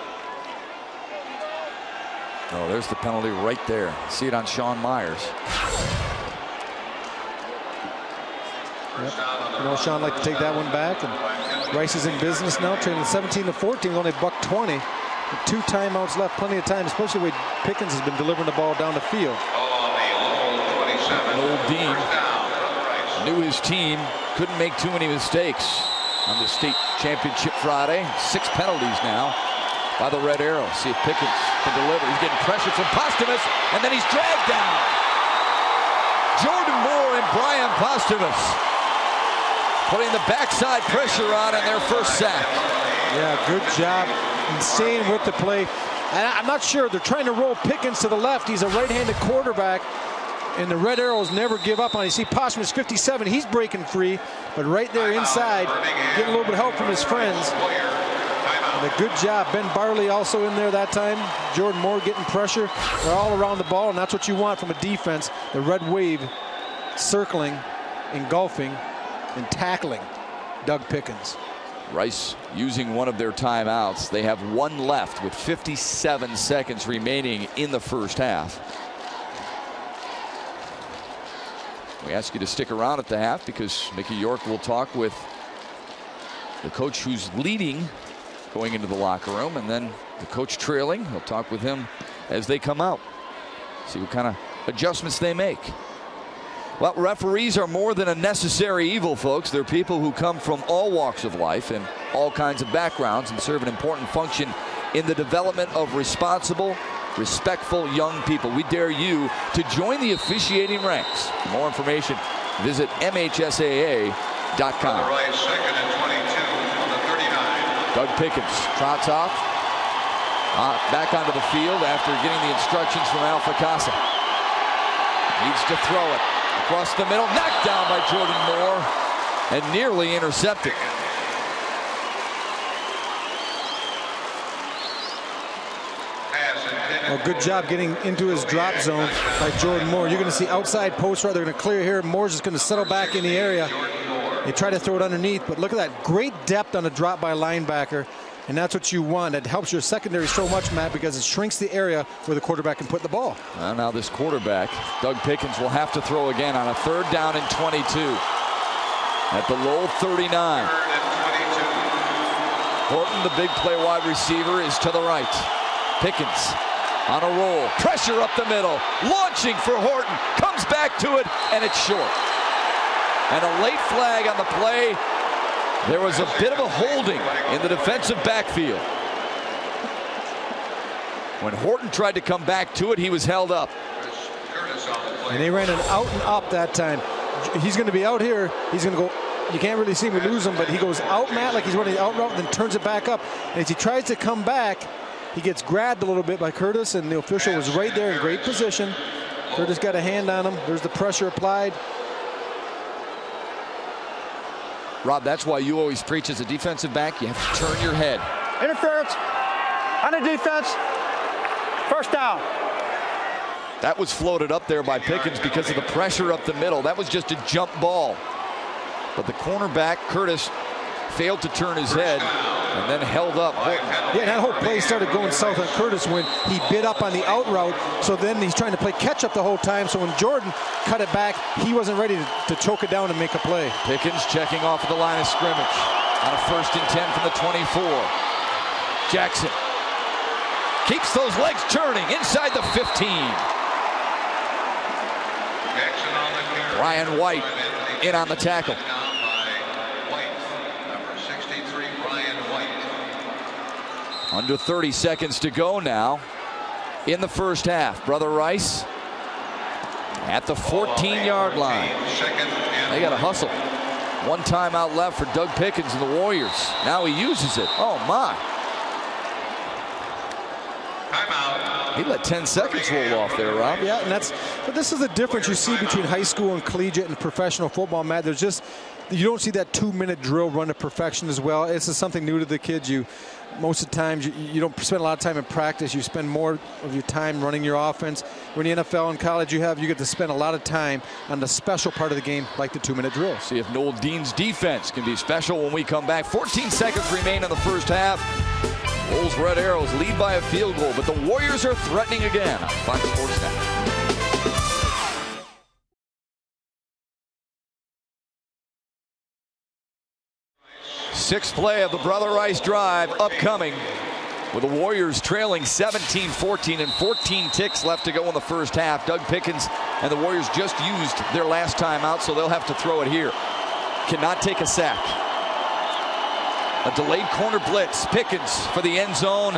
Oh, there's the penalty right there. See it on Sean Myers. Yep. You know, Sean like to take that one back, and Rice is in business now, trailing 17-14, only $120. With 2 timeouts left, plenty of time, especially when Pickens has been delivering the ball down the field. Noel Dean knew his team couldn't make too many mistakes on the state championship Friday. 6 penalties now by the Red Arrows. See if Pickens can deliver. He's getting pressure from Posthumus, and then he's dragged down. Jordan Moore and Brian Posthumus putting the backside pressure on in their 1st sack. Yeah, good job in staying with the play. And I'm not sure. They're trying to roll Pickens to the left. He's a right-handed quarterback, and the Red Arrows never give up on it. You see Posthumus 57. He's breaking free, but right there inside, getting a little bit of help from his friends. And a good job. Ben Barley also in there that time. Jordan Moore getting pressure. They're all around the ball, and that's what you want from a defense. The red wave circling, engulfing, and tackling Doug Pickens. Rice using one of their timeouts. They have 1 left with 57 seconds remaining in the 1st half. We ask you to stick around at the half because Mickey York will talk with the coach who's leading going into the locker room, and then the coach trailing. He'll talk with him as they come out. See what kind of adjustments they make. Well, referees are more than a necessary evil, folks. They're people who come from all walks of life and all kinds of backgrounds and serve an important function in the development of responsible, respectful young people. We dare you to join the officiating ranks. For more information, visit MHSAA.com. Rice, second and 22 on the 39. Doug Pickens trots off. Back onto the field after getting the instructions from Alpha Casa. Needs to throw it across the middle. Knocked down by Jordan Moore and nearly intercepted. Well, good job getting into his drop zone by Jordan Moore. You're going to see outside post route. They're going to clear here. Moore's just going to settle back in the area. They try to throw it underneath, but look at that great depth on a drop by a linebacker. And that's what you want. It helps your secondary so much, Matt, because it shrinks the area where the quarterback can put the ball. Well, now this quarterback, Doug Pickens, will have to throw again on a 3rd down and 22 at the Lowell 39. Horton, the big play wide receiver, is to the right. Pickens on a roll. Pressure up the middle. Launching for Horton. Comes back to it, and it's short. And a late flag on the play. There was a bit of a holding in the defensive backfield. When Horton tried to come back to it, he was held up. And they ran an out and up that time. He's going to be out here. He's going to go. You can't really see me lose him, but he goes out, Matt, like he's running the out route, and then turns it back up. And as he tries to come back, he gets grabbed a little bit by Curtis, and the official was right there in great position. Curtis got a hand on him. There's the pressure applied. Rob, that's why you always preach as a defensive back, you have to turn your head. Interference on the defense. 1st down. That was floated up there by Pickens because of the pressure up the middle. That was just a jump ball. But the cornerback, Curtis, failed to turn his head and then held up. Yeah, that whole play started going south on Curtis when he bit up on the out route. So then he's trying to play catch up the whole time. So when Jordan cut it back, he wasn't ready to choke it down and make a play. Pickens checking off at the line of scrimmage on a 1st and 10 from the 24. Jackson keeps those legs turning inside the 15. Brian White in on the tackle. Under 30 seconds to go now in the 1st half. Brother Rice at the 14-yard line. They got to hustle. 1 timeout left for Doug Pickens and the Warriors. Now he uses it. Oh, my. He let 10 seconds roll off there, Rob. Yeah, and but this is the difference you see between high school and collegiate and professional football, Matt. There's just, you don't see that 2-minute drill run to perfection as well. This is something new to the kids. Most of the times you don't spend a lot of time in practice. You spend more of your time running your offense. When the NFL and college you get to spend a lot of time on the special part of the game, like the 2-minute drill. See if Noel Dean's defense can be special when we come back. 14 seconds remain in the 1st half. Bulls Red Arrows lead by a field goal, but the Warriors are threatening again on Fox Sports Network. 6th play of the Brother Rice drive upcoming, with the Warriors trailing 17-14 and 14 ticks left to go in the 1st half. Doug Pickens and the Warriors just used their last timeout, so they'll have to throw it here. Cannot take a sack. A delayed corner blitz. Pickens for the end zone.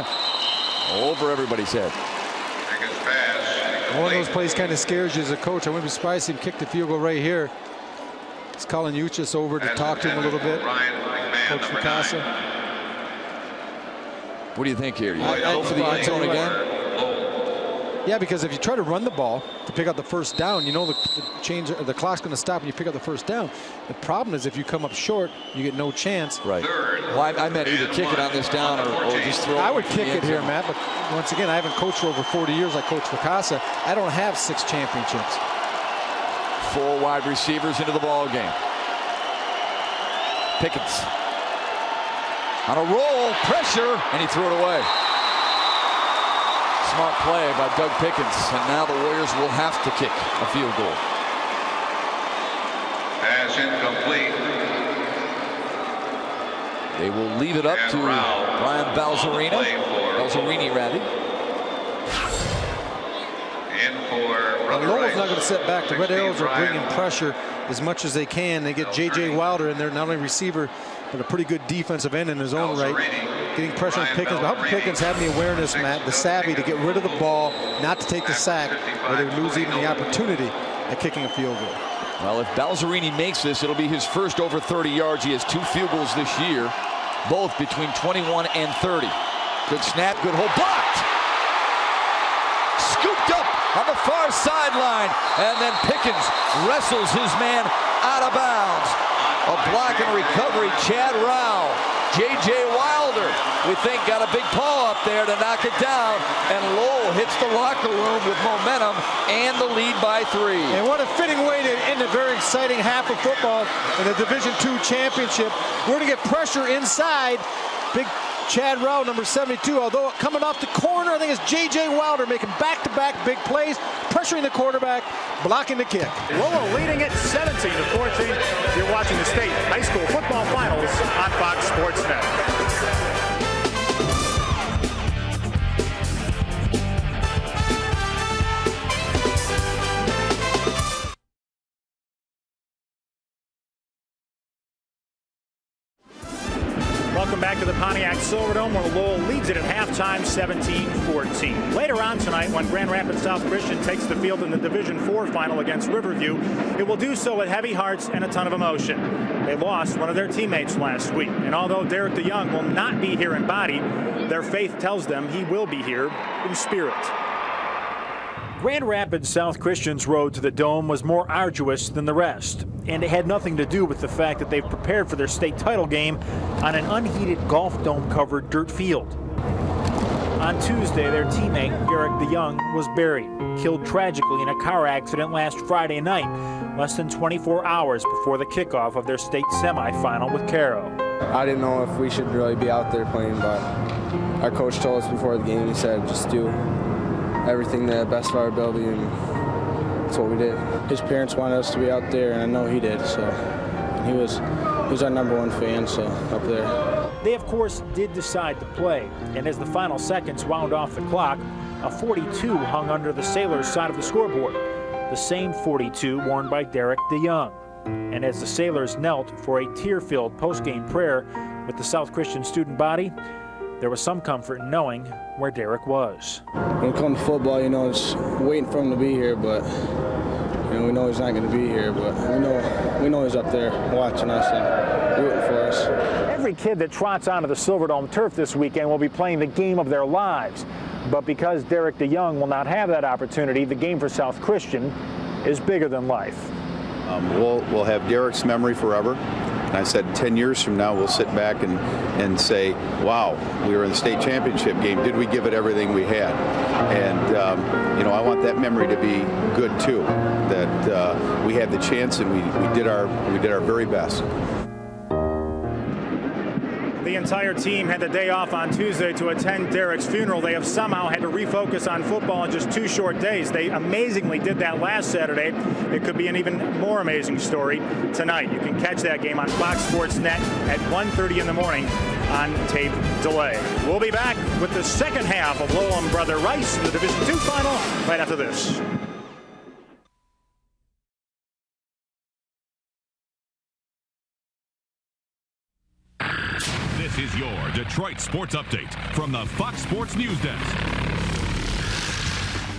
Over everybody's head. One of those plays kind of scares you as a coach. I wouldn't be surprised if he kicked the field goal right here. It's calling Uchis over to talk to him a little bit. Coach Ficasa. What do you think here? You go for the end zone again? Yeah, because if you try to run the ball to pick up the 1st down, you know the clock's going to stop and you pick up the 1st down. The problem is if you come up short, you get no chance. Right. Well, I meant either kick it on this down or just throw it. I would kick it here, Matt, but once again, I haven't coached for over 40 years like Coach Ficasa. I don't have 6 championships. 4 wide receivers into the ball game. Pickens on a roll, pressure, and he threw it away. Smart play by Doug Pickens, and now the Warriors will have to kick a field goal. Pass incomplete. They will leave it up to Brian Balzerini, rather. Lowell's not going to sit back. The Red Arrows are bringing pressure as much as they can. They get J.J. Wilder in there, not only receiver, but a pretty good defensive end in his own right. getting pressure on Pickens. But how Pickens have the awareness, Matt, the savvy to get rid of the ball, not to take the sack, or they lose even the opportunity at kicking a field goal. Well, if Balzerini makes this, it'll be his first over 30 yards. He has 2 field goals this year, both between 21 and 30. Good snap, good hold, blocked! Scooped up on the far sideline, and then Pickens wrestles his man out of bounds. A block and recovery, Chad Rowell. J.J. Wilder, we think, got a big paw up there to knock it down, and Lowell hits the locker room with momentum and the lead by 3. And what a fitting way to end a very exciting half of football in the Division II championship. We're going to get pressure inside. Big Chad Rowell, number 72, although coming off the corner, I think it's J.J. Wilder making back-to-back big plays, pressuring the quarterback, blocking the kick. Lowell leading it 17-14. You're watching the state high school football finals on Fox Sports Net. Welcome back to the Pontiac Silverdome, where Lowell leads it at halftime, 17-14. Later on tonight, when Grand Rapids South Christian takes the field in the Division IV final against Riverview, it will do so with heavy hearts and a ton of emotion. They lost one of their teammates last week, and although Derek DeYoung will not be here in body, their faith tells them he will be here in spirit. Grand Rapids South Christian's road to the Dome was more arduous than the rest, and it had nothing to do with the fact that they've prepared for their state title game on an unheated golf dome-covered dirt field. On Tuesday, their teammate, Derek DeYoung, was buried, killed tragically in a car accident last Friday night, less than 24 hours before the kickoff of their state semifinal with Caro. I didn't know if we should really be out there playing, but our coach told us before the game, he said, just do everything to the best of our ability, and that's what we did. His parents wanted us to be out there, and I know he did, so he was our #1 fan, so up there. They, of course, did decide to play, and as the final seconds wound off the clock, a 42 hung under the Sailors' side of the scoreboard, the same 42 worn by Derek DeYoung. And as the Sailors knelt for a tear-filled post-game prayer with the South Christian student body, there was some comfort in knowing where Derek was. When it comes to football, you know, it's waiting for him to be here, but you know, we know he's not going to be here, but we know he's up there watching us and rooting for us. Every kid that trots onto the Silverdome turf this weekend will be playing the game of their lives. But because Derek DeYoung will not have that opportunity, the game for South Christian is bigger than life. We'll have Derek's memory forever. And I said 10 years from now, we'll sit back and say, wow, we were in the state championship game. Did we give it everything we had? And, you know, I want that memory to be good, too, that we had the chance and we did our very best. The entire team had the day off on Tuesday to attend Derek's funeral. They have somehow had to refocus on football in just 2 short days. They amazingly did that last Saturday. It could be an even more amazing story tonight. You can catch that game on Fox Sports Net at 1:30 in the morning on tape delay. We'll be back with the second half of Lowell and Brother Rice in the Division II final right after this. This is your Detroit Sports Update from the Fox Sports News Desk.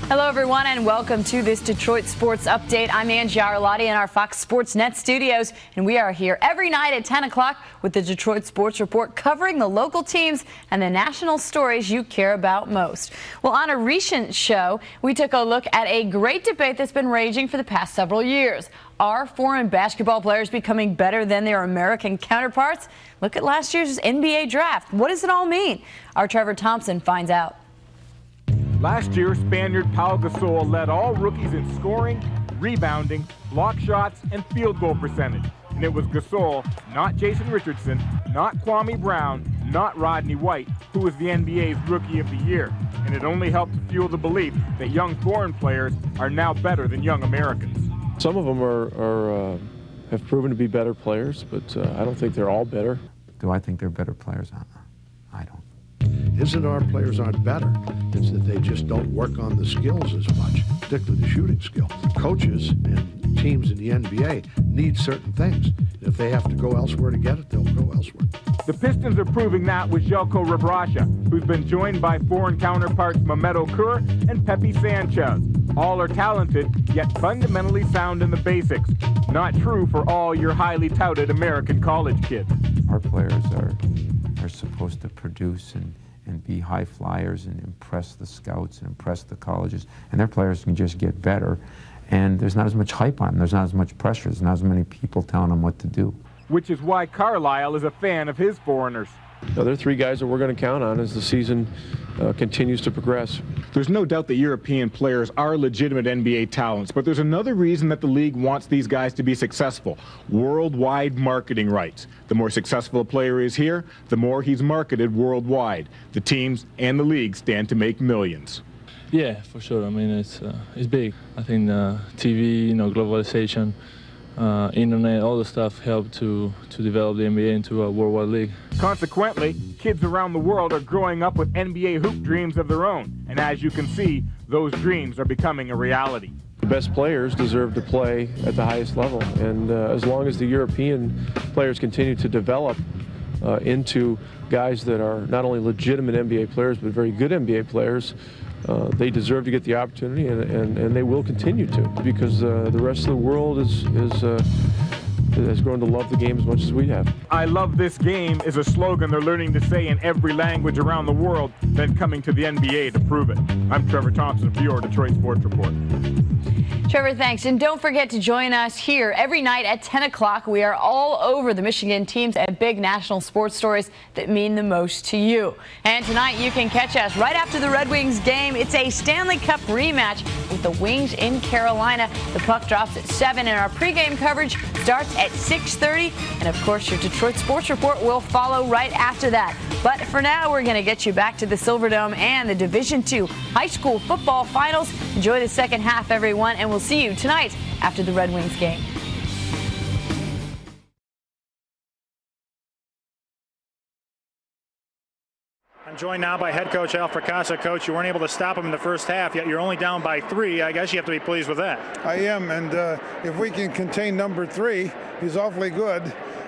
Hello, everyone, and welcome to this Detroit Sports Update. I'm Angie Arlotti in our Fox Sports Net studios, and we are here every night at 10 o'clock with the Detroit Sports Report, covering the local teams and the national stories you care about most. Well, on a recent show, we took a look at a great debate that's been raging for the past several years. Are foreign basketball players becoming better than their American counterparts? Look at last year's NBA draft. What does it all mean? Our Trevor Thompson finds out. Last year, Spaniard Pau Gasol led all rookies in scoring, rebounding, block shots, and field goal percentage. And it was Gasol, not Jason Richardson, not Kwame Brown, not Rodney White, who was the NBA's Rookie of the Year. And it only helped to fuel the belief that young foreign players are now better than young Americans. Some of them have proven to be better players, but I don't think they're all better. Do I think they're better players? I don't. Isn't our players aren't better. It's that they just don't work on the skills as much, particularly the shooting skill. Coaches and teams in the NBA need certain things. If they have to go elsewhere to get it, they'll go elsewhere. The Pistons are proving that with Željko Rebraša, who's been joined by foreign counterparts Mehmet Okur and Pepe Sanchez. All are talented, yet fundamentally sound in the basics. Not true for all your highly touted American college kids. Our players are supposed to produce and be high flyers and impress the scouts and impress the colleges, and their players can just get better. And there's not as much hype on them, there's not as much pressure, there's not as many people telling them what to do. Which is why Carlisle is a fan of his foreigners. Now, there are 3 guys that we're going to count on as the season continues to progress. There's no doubt that European players are legitimate NBA talents, but there's another reason that the league wants these guys to be successful: worldwide marketing rights. The more successful a player is here, the more he's marketed worldwide. The teams and the league stand to make millions. Yeah, for sure. I mean, it's big. I think TV, globalization, internet, all the stuff help to develop the NBA into a worldwide league. Consequently, kids around the world are growing up with NBA hoop dreams of their own. And as you can see, those dreams are becoming a reality. The best players deserve to play at the highest level. And as long as the European players continue to develop into guys that are not only legitimate NBA players, but very good NBA players, they deserve to get the opportunity, and they will continue to, because the rest of the world has grown to love the game as much as we have. "I love this game" is a slogan they're learning to say in every language around the world, then coming to the NBA to prove it. I'm Trevor Thompson for your Detroit Sports Report. Trevor, thanks. And don't forget to join us here every night at 10 o'clock. We are all over the Michigan teams and big national sports stories that mean the most to you. And tonight you can catch us right after the Red Wings game. It's a Stanley Cup rematch with the Wings in Carolina. The puck drops at 7, and our pregame coverage starts at 6:30. And, of course, your Detroit Sports Report will follow right after that. But for now, we're going to get you back to the Silverdome and the Division II high school football finals. Enjoy the second half, everyone, and we'll see you tonight after the Red Wings game. I'm joined now by head coach Al Fracassa. Coach, you weren't able to stop him in the first half, yet you're only down by 3. I guess you have to be pleased with that. I am, and if we can contain number 3, he's awfully good.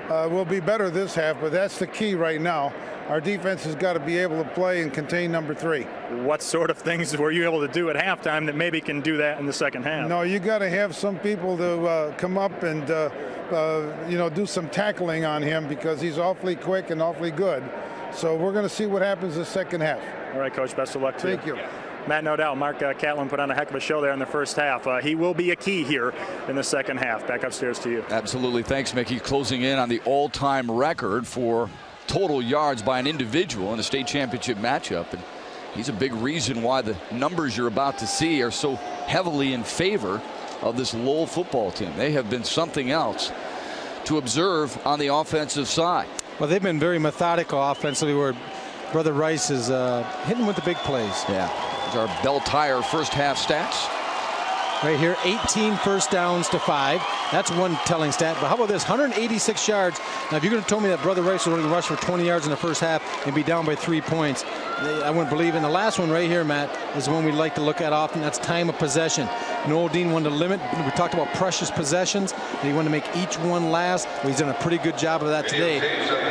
We'll be better this half, but that's the key right now. Our defense has got to be able to play and contain number 3. What sort of things were you able to do at halftime that maybe can do that in the second half? No, you got to have some people to come up and do some tackling on him, because he's awfully quick and awfully good. So we're going to see what happens the second half. All right, Coach, best of luck to you. Thank you. Matt, no doubt, Mark Catlin put on a heck of a show there in the first half. He will be a key here in the second half. Back upstairs to you. Absolutely. Thanks, Mickey. Closing in on the all-time record for total yards by an individual in a state championship matchup. And he's a big reason why the numbers you're about to see are so heavily in favor of this Lowell football team. They have been something else to observe on the offensive side. Well, they've been very methodical offensively, where Brother Rice is hitting with the big plays. Yeah. These are Bell Tire first half stats. Right here, 18 first downs to 5. That's one telling stat. But how about this? 186 yards. Now, if you're going to tell me that Brother Rice was going to rush for 20 yards in the first half and be down by 3 points, I wouldn't believe it. And the last one right here, Matt, is the one we like to look at often. That's time of possession. Noel Dean wanted to limit. We talked about precious possessions, and he wanted to make each one last. Well, he's done a pretty good job of that today.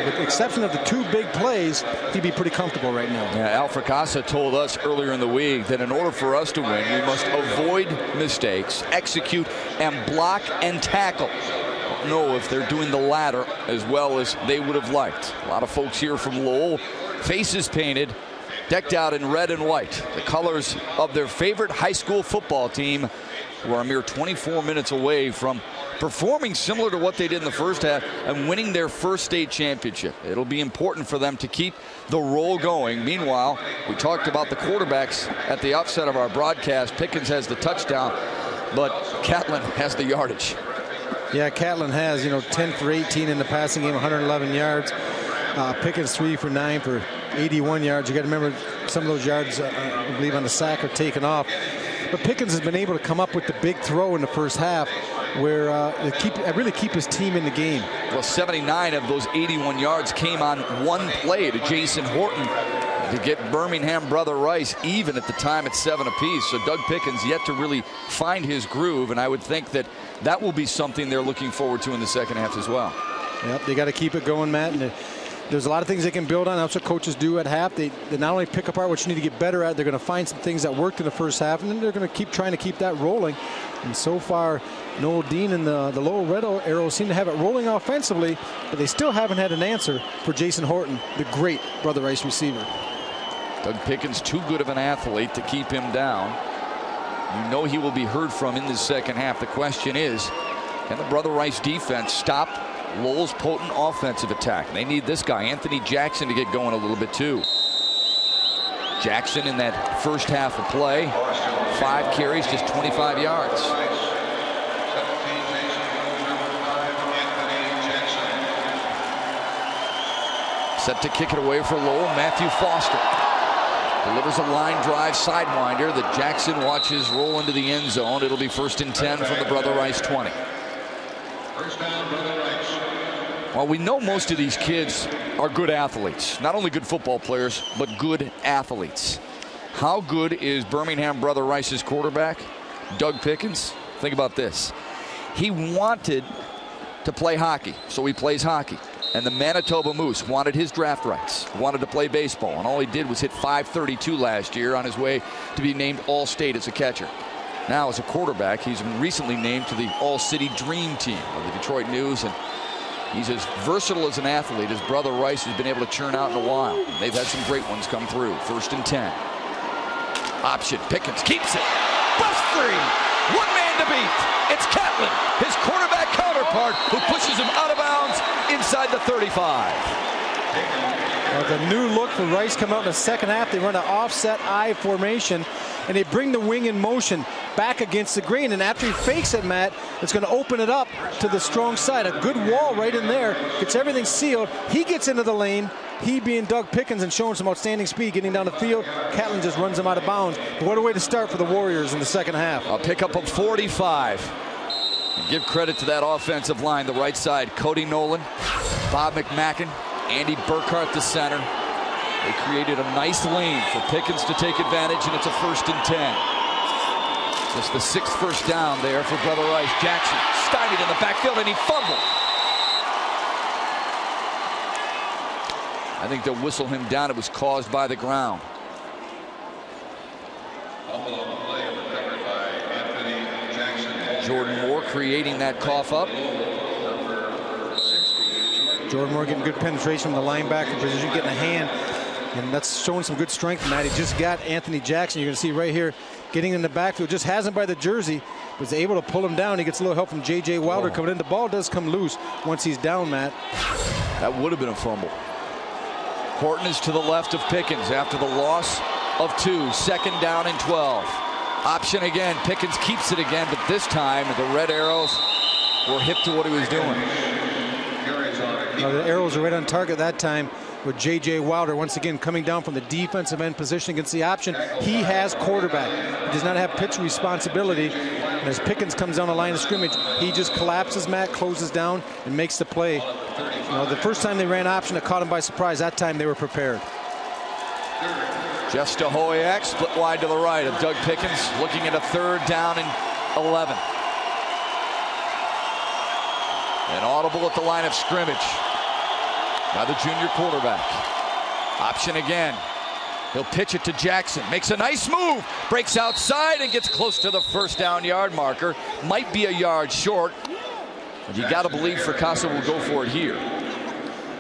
With the exception of the 2 big plays, he'd be pretty comfortable right now. Yeah, Al Fracassa told us earlier in the week that in order for us to win, we must avoid mistakes, execute, and block and tackle. I don't know if they're doing the latter as well as they would have liked. A lot of folks here from Lowell, faces painted, decked out in red and white, the colors of their favorite high school football team, who are a mere 24 minutes away from performing similar to what they did in the first half and winning their first state championship. It'll be important for them to keep the roll going. Meanwhile, we talked about the quarterbacks at the outset of our broadcast. Pickens has the touchdown, but Catlin has the yardage. Yeah, Catlin has, 10 for 18 in the passing game, 111 yards. Pickens 3 for 9 for 81 yards. You got to remember some of those yards, I believe, on the sack are taken off. But Pickens has been able to come up with the big throw in the first half, where really keep his team in the game. Well, 79 of those 81 yards came on one play to Jason Horton to get Birmingham Brother Rice even at the time at 7 apiece. So Doug Pickens yet to really find his groove, and I would think that that will be something they're looking forward to in the second half as well. Yep, they got to keep it going, Matt. And there's a lot of things they can build on. That's what coaches do at half. They not only pick apart what you need to get better at, they're going to find some things that worked in the first half, and then they're going to keep trying to keep that rolling. And so far, Noel Dean and the Lowell Red Arrows seem to have it rolling offensively, but they still haven't had an answer for Jason Horton, the great Brother Rice receiver. Doug Pickens, too good of an athlete to keep him down. You know he will be heard from in the second half. The question is, can the Brother Rice defense stop Lowell's potent offensive attack? They need this guy, Anthony Jackson, to get going a little bit too. Jackson in that first half of play, 5 carries, just 25 yards. Set to kick it away for Lowell, Matthew Foster. Delivers a line drive sidewinder that Jackson watches roll into the end zone. It'll be 1st and 10 from the Brother Rice 20. First down, Brother Rice. Well, we know most of these kids are good athletes. Not only good football players, but good athletes. How good is Birmingham Brother Rice's quarterback, Doug Pickens? Think about this. He wanted to play hockey, so he plays hockey. And the Manitoba Moose wanted his draft rights, wanted to play baseball, and all he did was hit .532 last year on his way to be named All-State as a catcher. Now, as a quarterback, he's been recently named to the All-City Dream Team of the Detroit News, and he's as versatile as an athlete as Brother Rice has been able to churn out in a while. They've had some great ones come through. 1st and 10. Option. Pickens keeps it. Bust free. One man to beat. It's Catlin, his quarterback counterpart, who pushes him out of bounds inside the 35. Well, the new look for Rice come out in the second half. They run an offset I formation, and they bring the wing in motion back against the grain. And after he fakes it, Matt, it's going to open it up to the strong side. A good wall right in there. Gets everything sealed. He gets into the lane. He being Doug Pickens and showing some outstanding speed getting down the field. Catlin just runs him out of bounds. But what a way to start for the Warriors in the second half. A pickup of 45. And give credit to that offensive line. The right side, Cody Nolan, Bob McMacken, Andy Burkhart, the center. They created a nice lane for Pickens to take advantage, and it's a 1st and 10. Just the 6th first down there for Brother Rice. Jackson stymied in the backfield, and he fumbled. I think they'll whistle him down. It was caused by the ground. Jordan Moore creating that cough up. Jordan Moore getting good penetration from the linebacker position, getting a hand, and that's showing some good strength in that. He just got Anthony Jackson. You're going to see right here getting in the backfield. Just has him by the jersey. Was able to pull him down. He gets a little help from J.J. Wilder coming in. The ball does come loose once he's down, Matt. That would have been a fumble. Horton is to the left of Pickens after the loss of 2. 2nd down and 12. Option again. Pickens keeps it again, but this time the Red Arrows were hip to what he was doing. The Arrows are right on target that time with J.J. Wilder once again coming down from the defensive end position against the option. He has quarterback. He does not have pitch responsibility. And as Pickens comes down the line of scrimmage, he just collapses, Matt, closes down, and makes the play. You know, the first time they ran option, it caught him by surprise. That time they were prepared. Jeff Stahoyak split wide to the right of Doug Pickens, looking at a 3rd down and 11. An audible at the line of scrimmage by the junior quarterback. Option again. He'll pitch it to Jackson. Makes a nice move. Breaks outside and gets close to the 1st down yard marker. Might be a yard short. But you got to believe Fracassa will go for it here.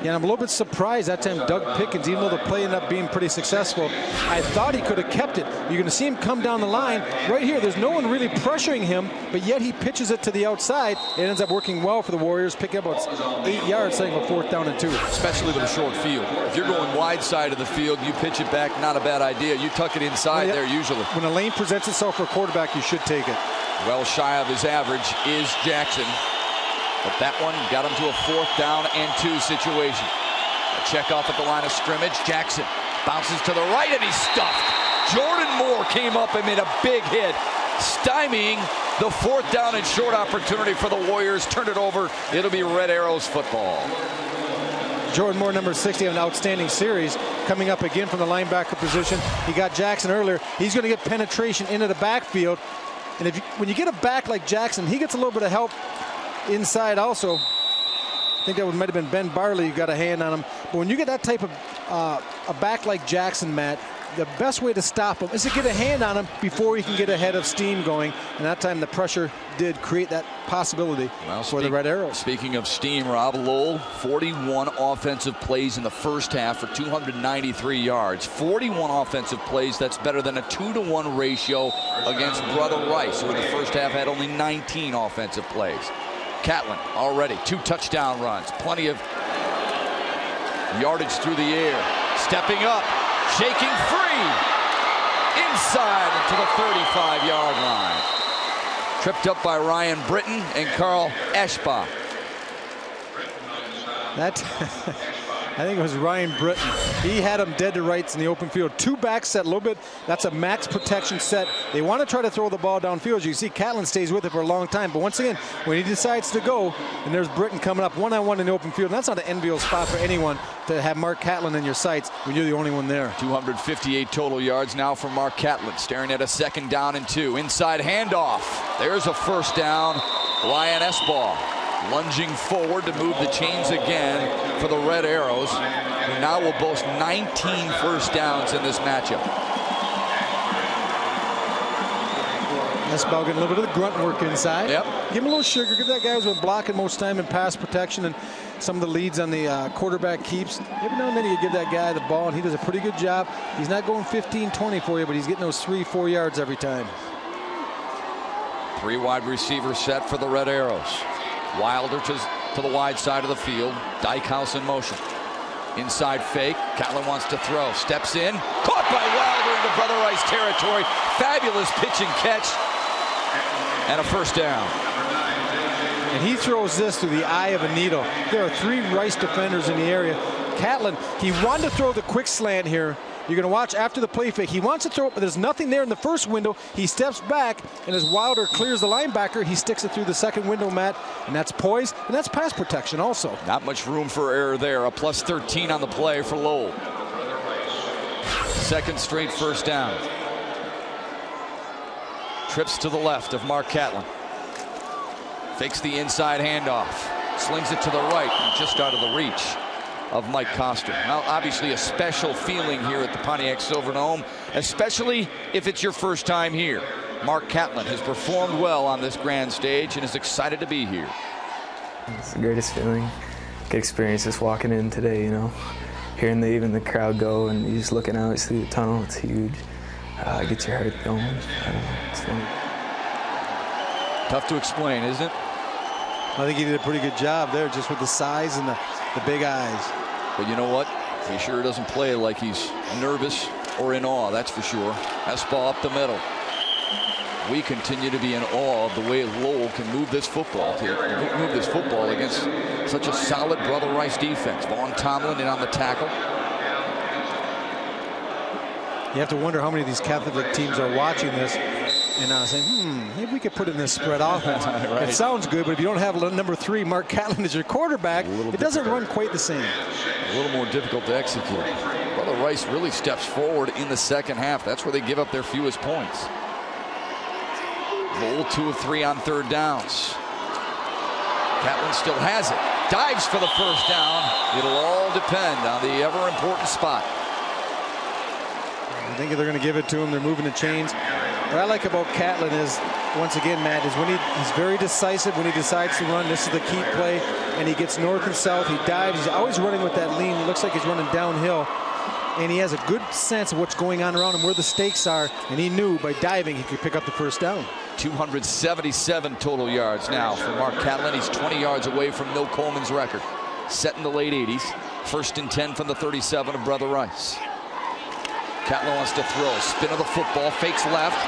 Yeah, I'm a little bit surprised that time Doug Pickens, even though the play ended up being pretty successful, I thought he could have kept it. You're going to see him come down the line. Right here, there's no one really pressuring him, but yet he pitches it to the outside. It ends up working well for the Warriors. Pick up about 8 yards, setting a 4th down and 2. Especially with a short field. If you're going wide side of the field, you pitch it back, not a bad idea. You tuck it inside there usually. When a lane presents itself for a quarterback, you should take it. Well shy of his average is Jackson. But that one got him to a 4th down and 2 situation. A check off at the line of scrimmage. Jackson bounces to the right and he's stuffed. Jordan Moore came up and made a big hit, stymieing the 4th down and short opportunity for the Warriors. Turn it over. It'll be Red Arrows football. Jordan Moore, number 60, an outstanding series, coming up again from the linebacker position. He got Jackson earlier. He's going to get penetration into the backfield. And when you get a back like Jackson, he gets a little bit of help inside also. think that might have been Ben Barley who got a hand on him. But when you get that type of a back like Jackson, Matt, the best way to stop him is to get a hand on him before he can get ahead of steam going. And that time the pressure did create that possibility for the Red Arrows. Speaking of steam, Rob, Lowell, 41 offensive plays in the first half for 293 yards. 41 offensive plays, that's better than a 2-to-1 ratio against Brother Rice, who in the first half had only 19 offensive plays. Catlin already 2 touchdown runs, plenty of yardage through the air. Stepping up, shaking free, inside into the 35-yard line. Tripped up by Ryan Britton and Carl Eschbach. I think it was Ryan Britton. He had him dead to rights in the open field. 2 back set, a little bit. That's a max protection set. They want to try to throw the ball downfield. As you see, Catlin stays with it for a long time. But once again, when he decides to go, and there's Britton coming up one-on-one in the open field, and that's not an enviable spot for anyone to have Mark Catlin in your sights when you're the only one there. 258 total yards now for Mark Catlin, staring at a 2nd down and 2. Inside handoff. There's a first down. Ryan Eschbach lunging forward to move the chains again for the Red Arrows, who now will boast 19 first downs in this matchup. Eschbach getting a little bit of the grunt work inside. Yep. Give him a little sugar. Give that guy who's been blocking most time in pass protection and some of the leads on the quarterback keeps. Every now and then you give that guy the ball, and he does a pretty good job. He's not going 15-20 for you, but he's getting those 3-4 yards every time. 3 wide receiver set for the Red Arrows. Wilder to the wide side of the field. Dykhouse in motion. Inside fake. Catlin wants to throw. Steps in. Caught by Wilder into Brother Rice territory. Fabulous pitch and catch. And a first down. And he throws this through the eye of a needle. There are 3 Rice defenders in the area. Catlin, he wanted to throw the quick slant here. You're going to watch after the play fake. He wants to throw it, but there's nothing there in the first window. He steps back, and as Wilder clears the linebacker, he sticks it through the second window, Matt. And that's poise, and that's pass protection also. Not much room for error there. A plus 13 on the play for Lowell. 2nd straight first down. Trips to the left of Mark Catlin. Fakes the inside handoff. Slings it to the right, and just out of the reach of Mike Coster. Now, obviously a special feeling here at the Pontiac Silverdome, especially if it's your first time here. Mark Catlin has performed well on this grand stage and is excited to be here. It's the greatest feeling. Good experience just walking in today, you know. Hearing even the crowd go and you just looking out through the tunnel, it's huge. It gets your heart going. I don't know, it's fun. Tough to explain, isn't it? I think he did a pretty good job there just with the size and the big eyes. But you know what? He sure doesn't play like he's nervous or in awe, that's for sure. Eschbach up the middle. We continue to be in awe of the way Lowell can move this football against such a solid Brother Rice defense. Vaughn Tomlin in on the tackle. You have to wonder how many of these Catholic teams are watching this and saying, maybe we could put in this spread offense. Right. It sounds good, but if you don't have number 3, Mark Catlin, as your quarterback, it doesn't run quite the same. A little more difficult to execute. Brother Rice really steps forward in the second half. That's where they give up their fewest points. Lowell 2 of 3 on 3rd downs. Catlin still has it. Dives for the first down. It'll all depend on the ever-important spot. I think they're going to give it to him. They're moving the chains. What I like about Catlin is, once again, Matt, is when he's very decisive when he decides to run. This is the key play, and he gets north and south. He dives. He's always running with that lean. It looks like he's running downhill, and he has a good sense of what's going on around him, where the stakes are, and he knew by diving he could pick up the first down. 277 total yards now for Mark Catlin. He's 20 yards away from Mill Coleman's record, set in the late 80s. 1st and 10 from the 37 of Brother Rice. Catlin wants to throw. Spin of the football. Fakes left.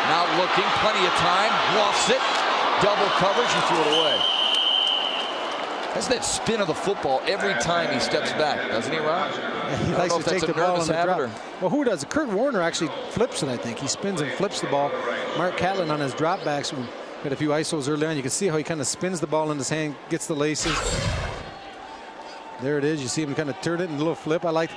Now looking. Plenty of time. Lofts it. Double coverage. He threw it away. Has that spin of the football every time he steps back, doesn't he, Rob? Yeah, he likes to take the ball on the drop. Well, who does? Kurt Warner actually flips it, I think. He spins and flips the ball. Mark Catlin on his dropbacks. Had a few ISOs early on. You can see how he kind of spins the ball in his hand, gets the laces. There it is. You see him kind of turn it in a little flip. I like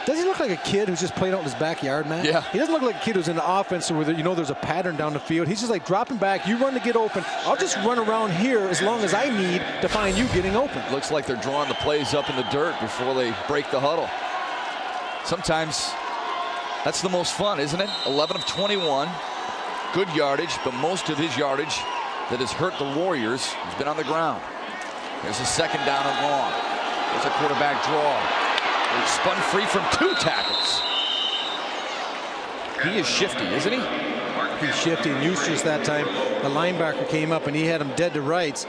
Does he look like a kid who's just playing out in his backyard, Matt? Yeah. He doesn't look like a kid who's in the offense where there's a pattern down the field. He's just like dropping back. You run to get open. I'll just run around here as long as I need to find you getting open. Looks like they're drawing the plays up in the dirt before they break the huddle. Sometimes that's the most fun, isn't it? 11 of 21. Good yardage, but most of his yardage that has hurt the Warriors has been on the ground. There's a second down and long. There's a quarterback draw. He's spun free from 2 tackles. He is shifty, isn't he? He's shifty and Eustace that time. The linebacker came up and he had him dead to rights.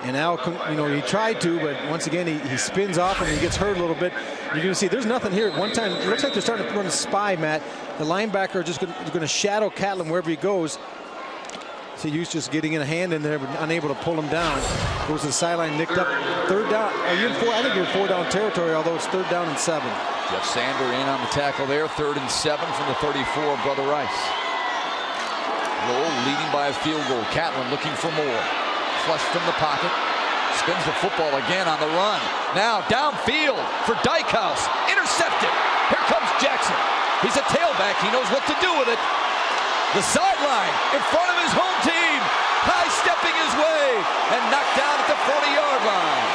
And Al, he tried to, but once again, he spins off and he gets hurt a little bit. You're going to see there's nothing here. At one time, it looks like they're starting to run a spy, Matt. The linebacker just going to shadow Catlin wherever he goes. See Eustace getting in a hand in there, but unable to pull him down. Goes to the sideline, nicked up. Third down. Are you in 4? I think you're in 4-down territory, although it's 3rd down and 7. Jeff Sander in on the tackle there. 3rd and 7 from the 34 of Brother Rice. Lowell leading by a field goal. Catlin looking for more. Flush from the pocket. Spins the football again on the run. Now downfield for Dykhouse. Intercepted. Here comes Jackson. He's a tailback. He knows what to do with it. The sideline in front of his home team. High stepping his way and knocked down at the 40-yard line.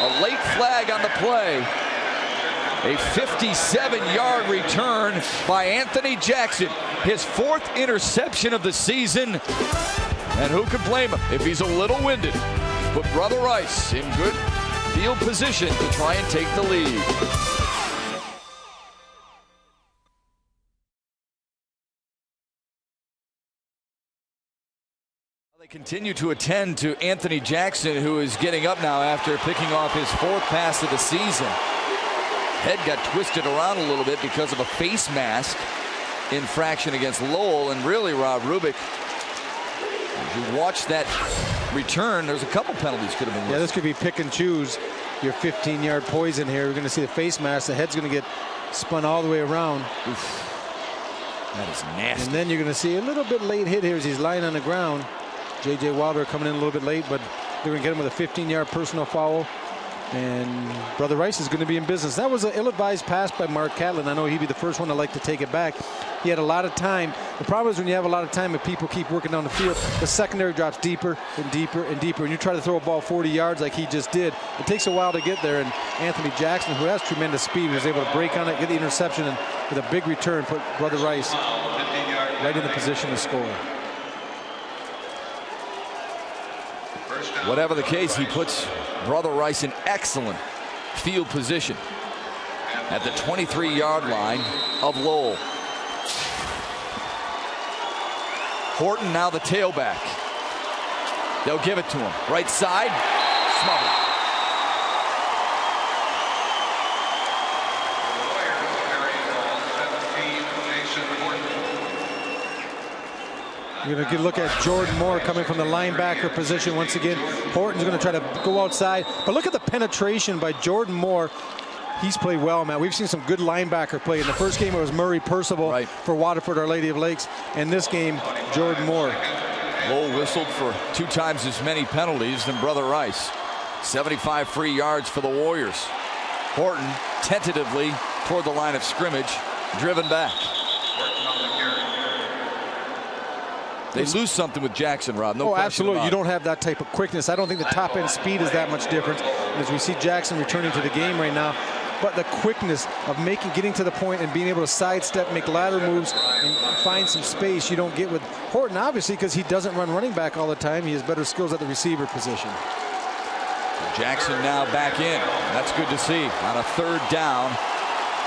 A late flag on the play. A 57-yard return by Anthony Jackson. His 4th interception of the season. And who can blame him if he's a little winded? But Brother Rice in good field position to try and take the lead. They continue to attend to Anthony Jackson, who is getting up now after picking off his 4th pass of the season. Head got twisted around a little bit because of a face mask infraction against Lowell. And really, Rob Rubick, as you watch that return, there's a couple penalties could have been listed. Yeah, this could be pick and choose your 15-yard poison here. We're going to see the face mask. The head's going to get spun all the way around. Oof. That is nasty. And then you're going to see a little bit late hit here as he's lying on the ground. J.J. Wilder coming in a little bit late, but they're going to get him with a 15-yard personal foul. And Brother Rice is going to be in business. That was an ill-advised pass by Mark Catlin. I know he'd be the first one to like to take it back. He had a lot of time. The problem is when you have a lot of time and people keep working down the field, the secondary drops deeper and deeper and deeper. And you try to throw a ball 40 yards like he just did. It takes a while to get there. And Anthony Jackson, who has tremendous speed, was able to break on it, get the interception, and with a big return, put Brother Rice right in the position to score. Whatever the case, he puts Brother Rice in excellent field position at the 23-yard line of Lowell. Horton now the tailback. They'll give it to him. Right side, smothered. You're going to get a look at Jordan Moore coming from the linebacker position once again. Horton's going to try to go outside. But look at the penetration by Jordan Moore. He's played well, man. We've seen some good linebacker play. In the first game, it was Murray Percival for Waterford, Our Lady of Lakes. And this game, Jordan Moore. Lowell whistled for 2 times as many penalties than Brother Rice. 75 free yards for the Warriors. Horton tentatively toward the line of scrimmage, driven back. They lose something with Jackson, Rob. No question absolutely. about You it. don't have that type of quickness. I don't think the top end speed is that much different as we see Jackson returning to the game right now. But the quickness of getting to the point and being able to sidestep, make lateral moves, and find some space you don't get with Horton, obviously, because he doesn't run running back all the time. He has better skills at the receiver position. Jackson now back in. That's good to see on a 3rd down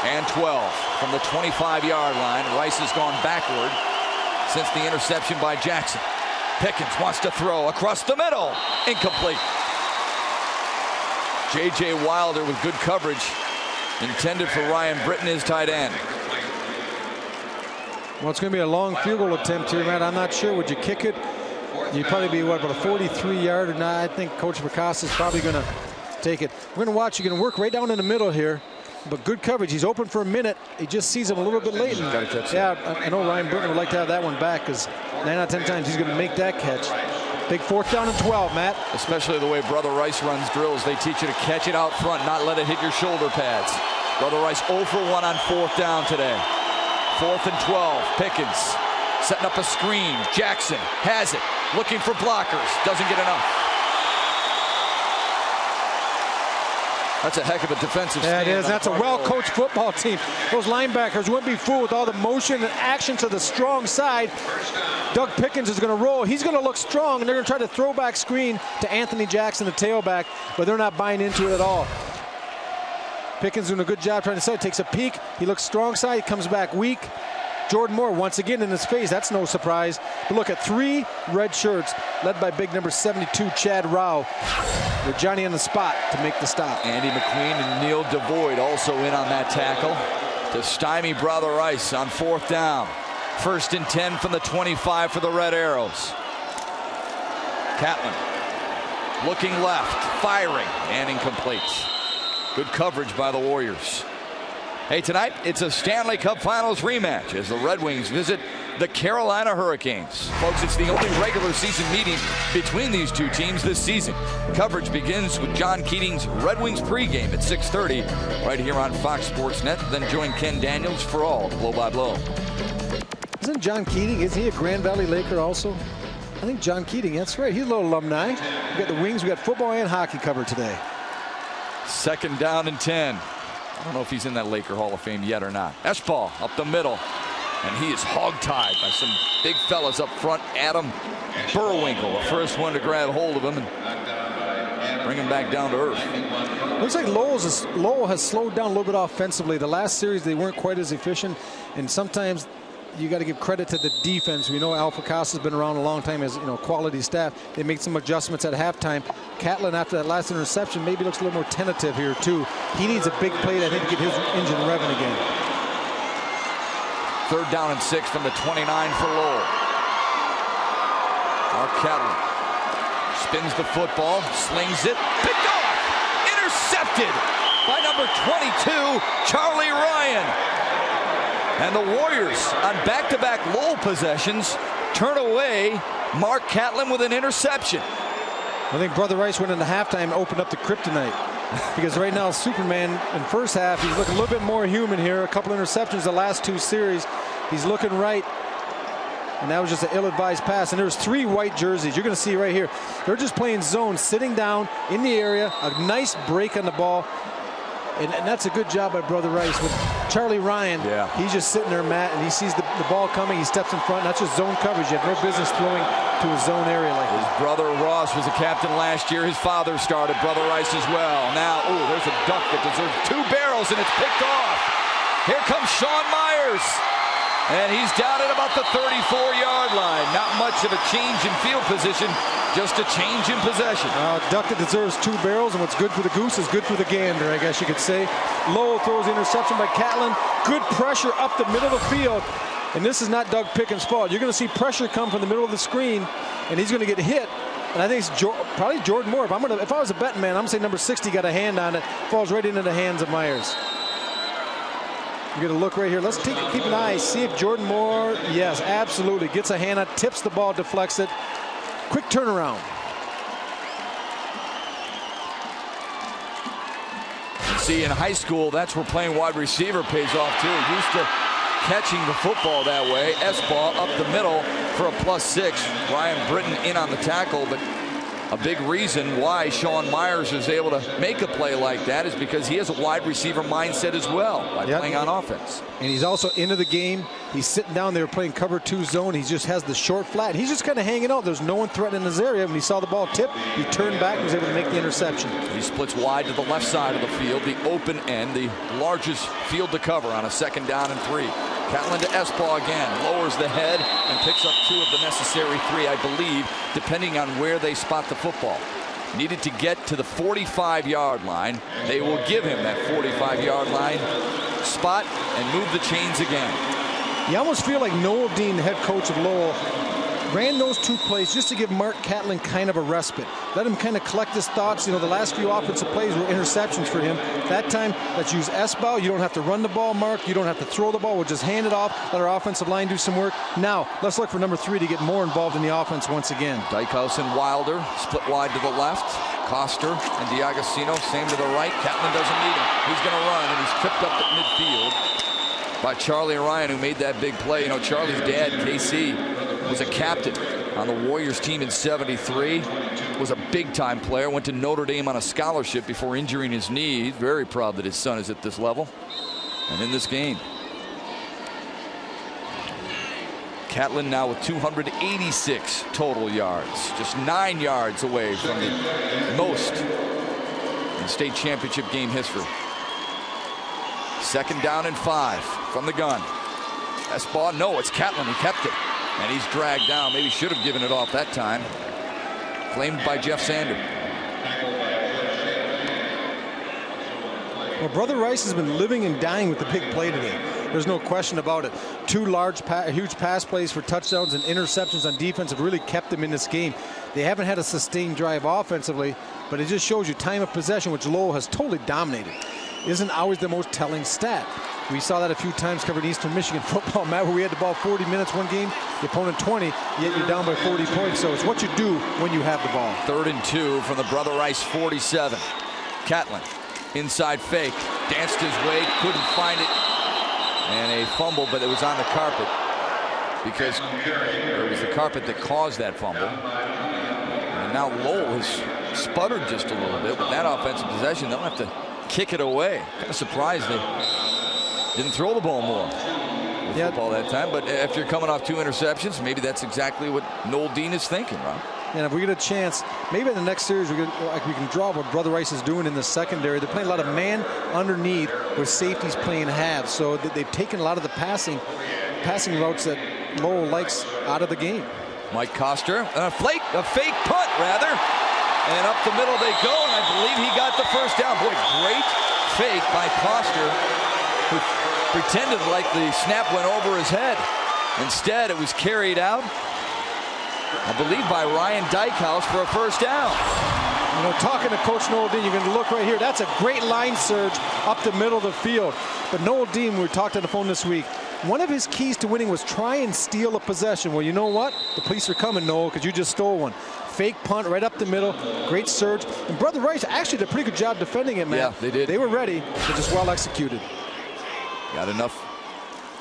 and 12 from the 25-yard line. Rice has gone backward since the interception by Jackson. Pickens wants to throw across the middle. Incomplete. J.J. Wilder with good coverage. Intended for Ryan Britton, his tight end. Well, it's going to be a long field goal attempt here, Matt. I'm not sure. Would you kick it? You'd probably be, what, about a 43-yard or not? I think Coach Picasso is probably going to take it. We're going to watch. You're going to work right down in the middle here. But good coverage. He's open for a minute. He just sees him a little bit late. Yeah, I know Ryan Britton would like to have that one back because 9 out of 10 times he's going to make that catch. Big 4th down and 12, Matt. Especially the way Brother Rice runs drills. They teach you to catch it out front, not let it hit your shoulder pads. Brother Rice 0 for 1 on 4th down today. 4th and 12. Pickens setting up a screen. Jackson has it. Looking for blockers. Doesn't get enough. That's a heck of a defensive stand. Yeah, it is. That's a well-coached football team. Those linebackers wouldn't be fooled with all the motion and action to the strong side. Doug Pickens is going to roll. He's going to look strong, and they're going to try to throw back screen to Anthony Jackson, the tailback, but they're not buying into it at all. Pickens doing a good job trying to set it. Takes a peek. He looks strong side. He comes back weak. Jordan Moore once again in his face. That's no surprise. But look at 3 red shirts led by big number 72, Chad Rao, with Johnny on the spot to make the stop. Andy McQueen and Neil DeVoyd also in on that tackle to stymie Brother Rice on 4th down. 1st and 10 from the 25 for the Red Arrows. Catlin looking left, firing, and incomplete. Good coverage by the Warriors. Hey, tonight it's a Stanley Cup Finals rematch as the Red Wings visit the Carolina Hurricanes. Folks, it's the only regular season meeting between these two teams this season. Coverage begins with John Keating's Red Wings pregame at 6:30 right here on Fox Sports Net. Then join Ken Daniels for all Blow by Blow. Isn't John Keating, is he a Grand Valley Laker also? I think John Keating, that's right. He's a little alumni. We got the Wings, we got football and hockey covered today. 2nd down and 10. I don't know if he's in that Laker Hall of Fame yet or not. Espall up the middle, and he is hog-tied by some big fellas up front. Adam Burwinkle, the first one to grab hold of him and bring him back down to earth. Looks like Lowell has slowed down a little bit offensively. The last series they weren't quite as efficient, and sometimes you got to give credit to the defense. We know Alpha Costa's been around a long time as quality staff. They made some adjustments at halftime. Catlin, after that last interception, maybe looks a little more tentative here too. He needs a big play, I think, to get his engine revving again. 3rd down and 6 from the 29 for Lowell. Mark Catlin spins the football, slings it, picked off, intercepted by number 22, Charlie Ryan. And the Warriors, on back-to-back Lowell possessions, turn away Mark Catlin with an interception. I think Brother Rice went into halftime and opened up the kryptonite. Because right now, Superman in first half, he's looking a little bit more human here. A couple interceptions the last 2 series. He's looking right. And that was just an ill-advised pass. And there's 3 white jerseys. You're going to see right here. They're just playing zone, sitting down in the area. A nice break on the ball. And that's a good job by Brother Rice. With Charlie Ryan, he's just sitting there, Matt, and he sees the ball coming. He steps in front. And that's just zone coverage. You have no business throwing to a zone area like his this. brother Ross was a captain last year. His father started. Brother Rice as well. Now, there's a duck that deserves 2 barrels, and it's picked off. Here comes Sean Myers. And he's down at about the 34-yard line. Not much of a change in field position, just a change in possession. Duck that deserves 2 barrels, and what's good for the goose is good for the gander, I guess you could say. Lowell throws the interception by Catlin. Good pressure up the middle of the field. And this is not Doug Pickens' fault. You're going to see pressure come from the middle of the screen, and he's going to get hit. And I think it's probably Jordan Moore. If I was a betting man, I'm going to say number 60 got a hand on it. Falls right into the hands of Myers. You're going to look right here. Let's keep an eye, see if Jordan Moore, yes, absolutely, gets a hand on, tips the ball, deflects it. Quick turnaround. See, in high school, that's where playing wide receiver pays off, too. Used to catching the football that way. Espall up the middle for a +6. Ryan Britton in on the tackle, but a big reason why Sean Myers is able to make a play like that is because he has a wide receiver mindset as well by playing on offense. And he's also into the game. He's sitting down there playing cover 2 zone. He just has the short flat. He's just kind of hanging out. There's no one threatening his area. When he saw the ball tip, he turned back and was able to make the interception. He splits wide to the left side of the field, the open end, the largest field to cover on a 2nd down and 3. Catlin to Espall again, lowers the head and picks up 2 of the necessary 3, I believe, depending on where they spot the football. Needed to get to the 45-yard line. They will give him that 45-yard line spot and move the chains again. You almost feel like Noel Dean, the head coach of Lowell, ran those 2 plays just to give Mark Catlin kind of a respite. Let him kind of collect his thoughts. You know, the last few offensive plays were interceptions for him. That time, let's use S-Bow. You don't have to run the ball, Mark. You don't have to throw the ball. We'll just hand it off, let our offensive line do some work. Now, let's look for number 3 to get more involved in the offense once again. Dykhouse and Wilder split wide to the left. Coster and D'Agostino, same to the right. Catlin doesn't need him. He's going to run, and he's tripped up at midfield by Charlie Ryan, who made that big play. You know, Charlie's dad, KC, was a captain on the Warriors team in '73. Was a big-time player. Went to Notre Dame on a scholarship before injuring his knee. He's very proud that his son is at this level and in this game. Catlin now with 286 total yards, just 9 yards away from the most in state championship game history. 2nd down and 5 from the gun. S-Ball, no, it's Catlin. He kept it, and he's dragged down. Maybe should have given it off that time. Claimed by Jeff Sander. Well, Brother Rice has been living and dying with the big play today. There's no question about it. 2 huge pass plays for touchdowns and interceptions on defense have really kept them in this game. They haven't had a sustained drive offensively, but it just shows you time of possession, which Lowell has totally dominated, isn't always the most telling stat. We saw that a few times covered Eastern Michigan football, Matt, where we had the ball 40 minutes one game, the opponent 20, yet you're down by 40 points. So it's what you do when you have the ball. 3rd and 2 from the Brother Rice 47. Catlin, inside fake, danced his way, couldn't find it, and a fumble, but it was on the carpet because it was the carpet that caused that fumble. And now Lowell has sputtered just a little bit with that offensive possession. They'll have to kick it away. Kind of surprised they didn't throw the ball more with football that time. But after you're coming off 2 interceptions, maybe that's exactly what Noel Dean is thinking, Rob. And if we get a chance, maybe in the next series we can draw what Brother Rice is doing in the secondary. They're playing a lot of man underneath with safeties playing halves. So they've taken a lot of the passing routes that Lowell likes out of the game. Mike Coster, a fake punt rather, and up the middle they go, and I believe he got the 1st down. Boy, great fake by Coster, who pretended like the snap went over his head. Instead, it was carried out, I believe, by Ryan Dykhouse for a 1st down. You know, talking to Coach Noel Dean, you're going to look right here. That's a great line surge up the middle of the field. But Noel Dean, we talked on the phone this week, one of his keys to winning was try and steal a possession. Well, you know what? The police are coming, Noel, because you just stole one. Fake punt right up the middle, great surge. And Brother Rice actually did a pretty good job defending it, man. Yeah, they did. They were ready, but just well executed. Got enough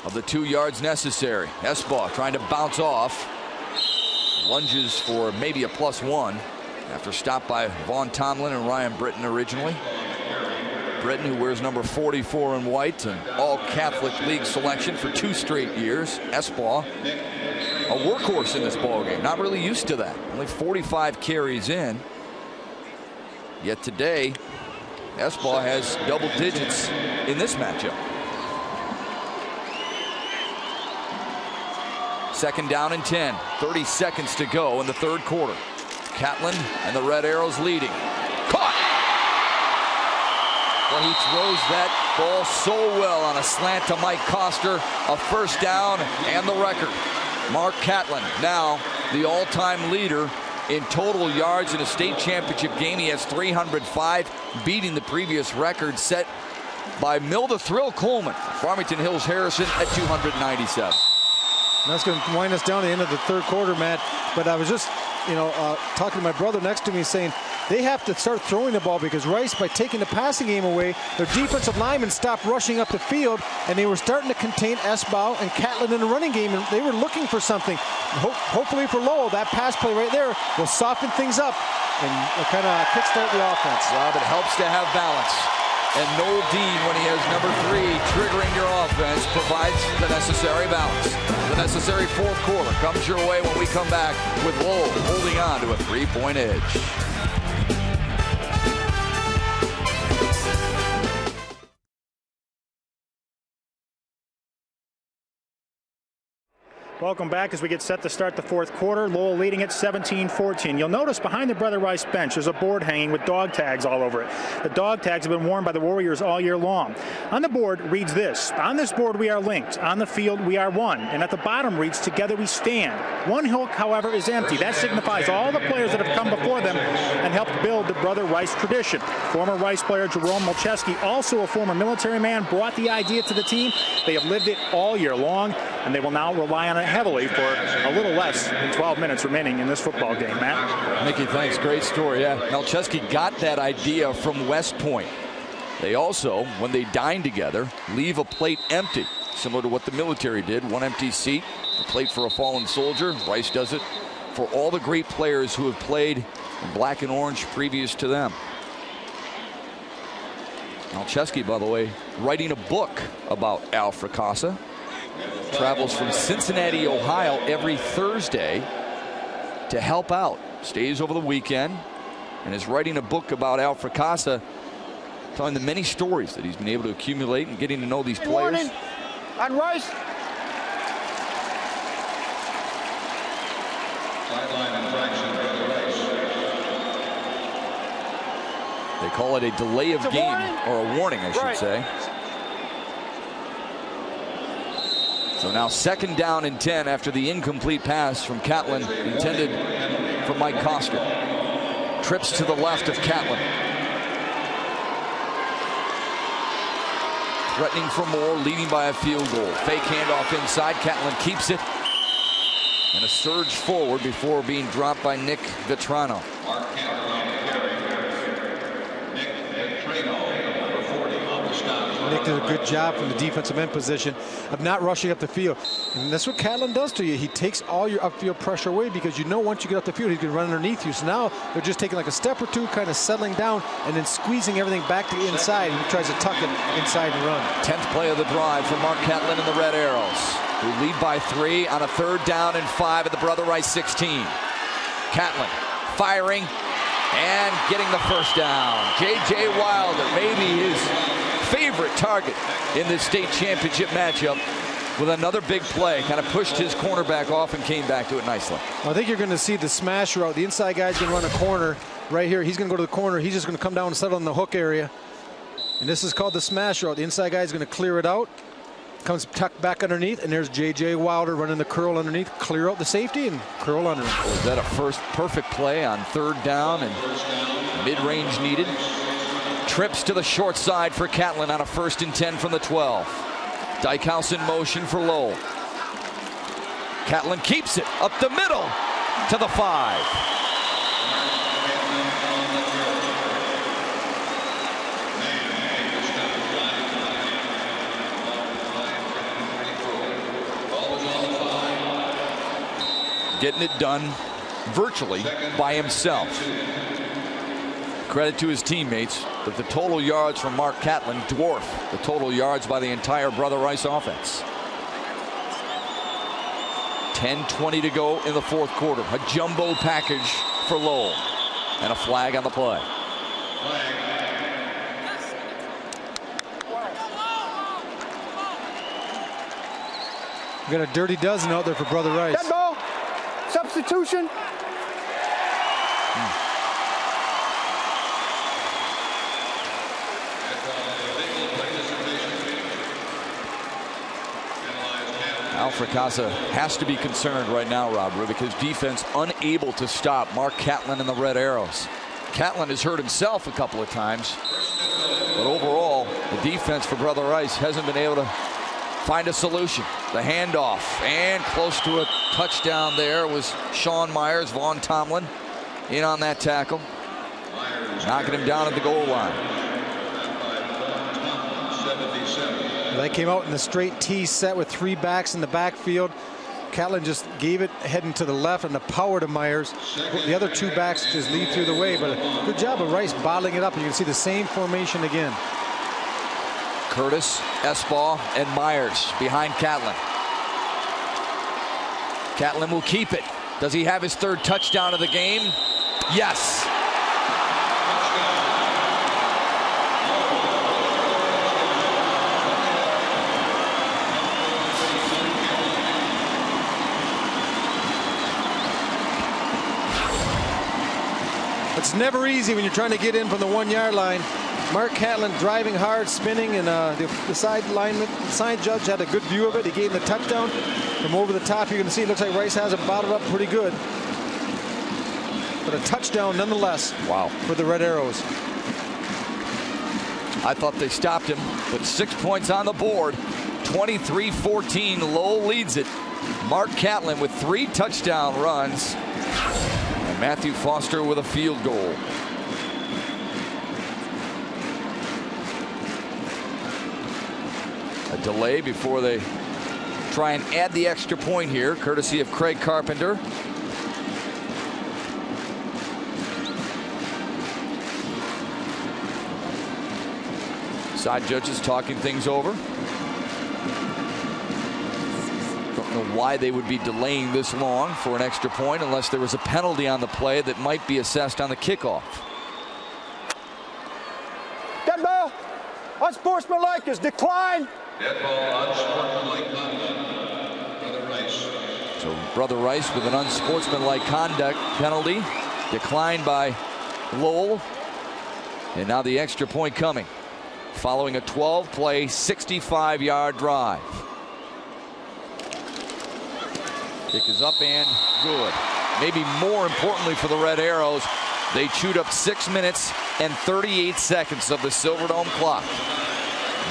of the 2 yards necessary. S-Ball trying to bounce off. Lunges for maybe a +1 after stopped by Vaughn Tomlin and Ryan Britton originally. Britton, who wears number 44 in white, an all-Catholic League selection for 2 straight years. S-Ball, a workhorse in this ballgame. Not really used to that. Only 45 carries in. Yet today, S-Ball has double digits in this matchup. 2nd down and 10. 30 seconds to go in the 3rd quarter. Catlin and the Red Arrows leading. Caught! Well, he throws that ball so well on a slant to Mike Coster. A 1st down and the record. Mark Catlin, now the all-time leader in total yards in a state championship game. He has 305, beating the previous record set by Mill the Thrill Coleman, Farmington Hills Harrison at 297. And that's going to wind us down to the end of the 3rd quarter, Matt. But I was just, talking to my brother next to me, saying they have to start throwing the ball because Rice, by taking the passing game away, their defensive linemen stopped rushing up the field, and they were starting to contain S-Bow and Catlin in the running game, and they were looking for something. Hopefully for Lowell, that pass play right there will soften things up and kind of kickstart the offense. Rob, it helps to have balance. And Noel Dean, when he has number 3 triggering your offense, provides the necessary balance. The necessary 4th quarter comes your way when we come back with Lowell holding on to a 3-point edge. Welcome back as we get set to start the fourth quarter. Lowell leading at 17-14. You'll notice behind the Brother Rice bench there's a board hanging with dog tags all over it. The dog tags have been worn by the Warriors all year long. On the board reads this: on this board we are linked, on the field we are one, and at the bottom reads together we stand. One hook, however, is empty. That signifies all the players that have come before them and helped build the Brother Rice tradition. Former Rice player Jerome Molcheski, also a former military man, brought the idea to the team. They have lived it all year long, and they will now rely on it heavily for a little less than 12 minutes remaining in this football game. Matt? Mickey, thanks. Great story. Yeah, Molcheski got that idea from West Point. They also, when they dine together, leave a plate empty, similar to what the military did. One empty seat, a plate for a fallen soldier. Rice does it for all the great players who have played in black and orange previous to them. Molcheski, by the way, writing a book about Al Fracassa. Travels from Cincinnati, Ohio every Thursday to help out. Stays over the weekend and is writing a book about Al Fracassa, telling the many stories that he's been able to accumulate and getting to know these players. Warning on Rice. Sideline infraction, Brother Rice. They call it a delay of game, or a warning, I should say. So now 2nd down and 10 after the incomplete pass from Catlin intended for Mike Koster. Trips to the left of Catlin. Threatening for more, leading by a field goal. Fake handoff inside, Catlin keeps it. And a surge forward before being dropped by Nick Vetrano. Nick did a good job from the defensive end position of not rushing up the field. And that's what Catlin does to you. He takes all your upfield pressure away because you know once you get up the field, he's going to run underneath you. So now they're just taking like a step or two, kind of settling down, and then squeezing everything back to the inside. He tries to tuck it inside and run. 10th play of the drive for Mark Catlin and the Red Arrows, who lead by 3 on a 3rd down and 5 at the Brother Rice 16. Catlin firing and getting the first down. J.J. Wilder, maybe his favorite target in this state championship matchup, with another big play. Kind of pushed his cornerback off and came back to it nicely. Well, I think you're going to see the smash route. The inside guy's going to run a corner right here. He's going to go to the corner. He's just going to come down and settle in the hook area. And this is called the smash route. The inside guy's going to clear it out. Comes tucked back underneath, and there's J.J. Wilder running the curl underneath. Clear out the safety and curl underneath. Was that a first perfect play on 3rd down and mid-range needed? Trips to the short side for Catlin on a 1st and 10 from the 12. Dykhouse in motion for Lowell. Catlin keeps it up the middle to the 5. Getting it done virtually by himself. Credit to his teammates, but the total yards from Mark Catlin dwarf the total yards by the entire Brother Rice offense. 10:20 to go in the 4th quarter. A jumbo package for Lowell and a flag on the play. We got a dirty dozen out there for Brother Rice. Dead ball. Substitution. Al Fracassa has to be concerned right now, Rob Rubick, his defense unable to stop Mark Catlin and the Red Arrows. Catlin has hurt himself a couple of times, but overall, the defense for Brother Rice hasn't been able to find a solution. The handoff, and close to a touchdown there was Sean Myers. Vaughn Tomlin in on that tackle, knocking him down at the goal line. They came out in the straight T set with 3 backs in the backfield. Catlin just gave it heading to the left and the power to Myers. The other 2 backs just lead through the way, but a good job of Rice bottling it up. And you can see the same formation again. Curtis, Esbaugh, and Myers behind Catlin. Catlin will keep it. Does he have his 3rd touchdown of the game? Yes. It's never easy when you're trying to get in from the 1-yard line. Mark Catlin driving hard, spinning, and the side judge had a good view of it. He gave him the touchdown. From over the top, you're going to see it looks like Rice has it bottled up pretty good. But a touchdown nonetheless. Wow. For the Red Arrows. I thought they stopped him, but 6 points on the board. 23-14, Lowell leads it. Mark Catlin with 3 touchdown runs. And Matthew Foster with a field goal. A delay before they try and add the extra point here, courtesy of Craig Carpenter. Side judges talking things over. Don't know why they would be delaying this long for an extra point unless there was a penalty on the play that might be assessed on the kickoff. Dead ball. Unsportsmanlike is declined. Dead ball, unsportsmanlike conduct. Brother Rice. So Brother Rice with an unsportsmanlike conduct penalty declined by Lowell. And now the extra point coming following a 12-play, 65-yard drive. Kick is up and good. Maybe more importantly for the Red Arrows, they chewed up 6 minutes and 38 seconds of the Silverdome clock.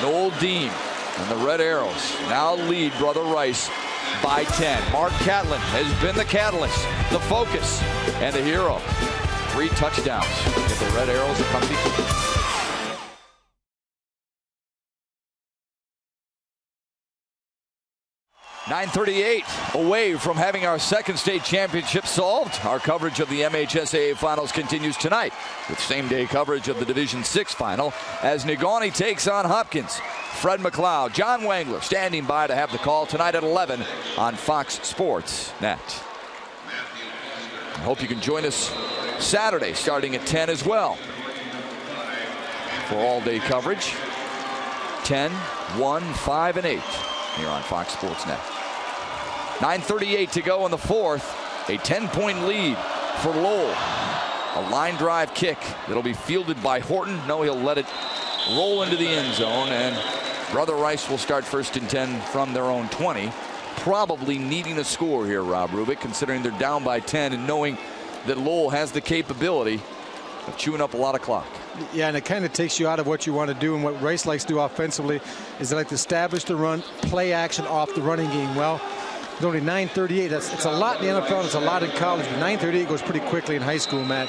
Noel Dean and the Red Arrows now lead Brother Rice by 10. Mark Catlin has been the catalyst, the focus, and the hero. 3 touchdowns give the Red Arrows a comfy. 9:38 away from having our second state championship solved. Our coverage of the MHSAA finals continues tonight with same-day coverage of the Division VI final as Negaunee takes on Hopkins. Fred McLeod, John Wangler standing by to have the call tonight at 11 on Fox Sports Net. I hope you can join us Saturday starting at 10 as well for all-day coverage. 10, 1, 5, and 8 here on Fox Sports Net. 9:38 to go in the fourth. A 10-point lead for Lowell. A line drive kick that'll be fielded by Horton. No, he'll let it roll into the end zone, and Brother Rice will start 1st and 10 from their own 20. Probably needing a score here, Rob Rubik, considering they're down by 10 and knowing that Lowell has the capability of chewing up a lot of clock. Yeah, and it kind of takes you out of what you want to do, and what Rice likes to do offensively is they like to establish the run, play action off the running game. Well, it's only 9:38. It's a lot in the NFL, it's a lot in college, but 9:38 goes pretty quickly in high school, Matt.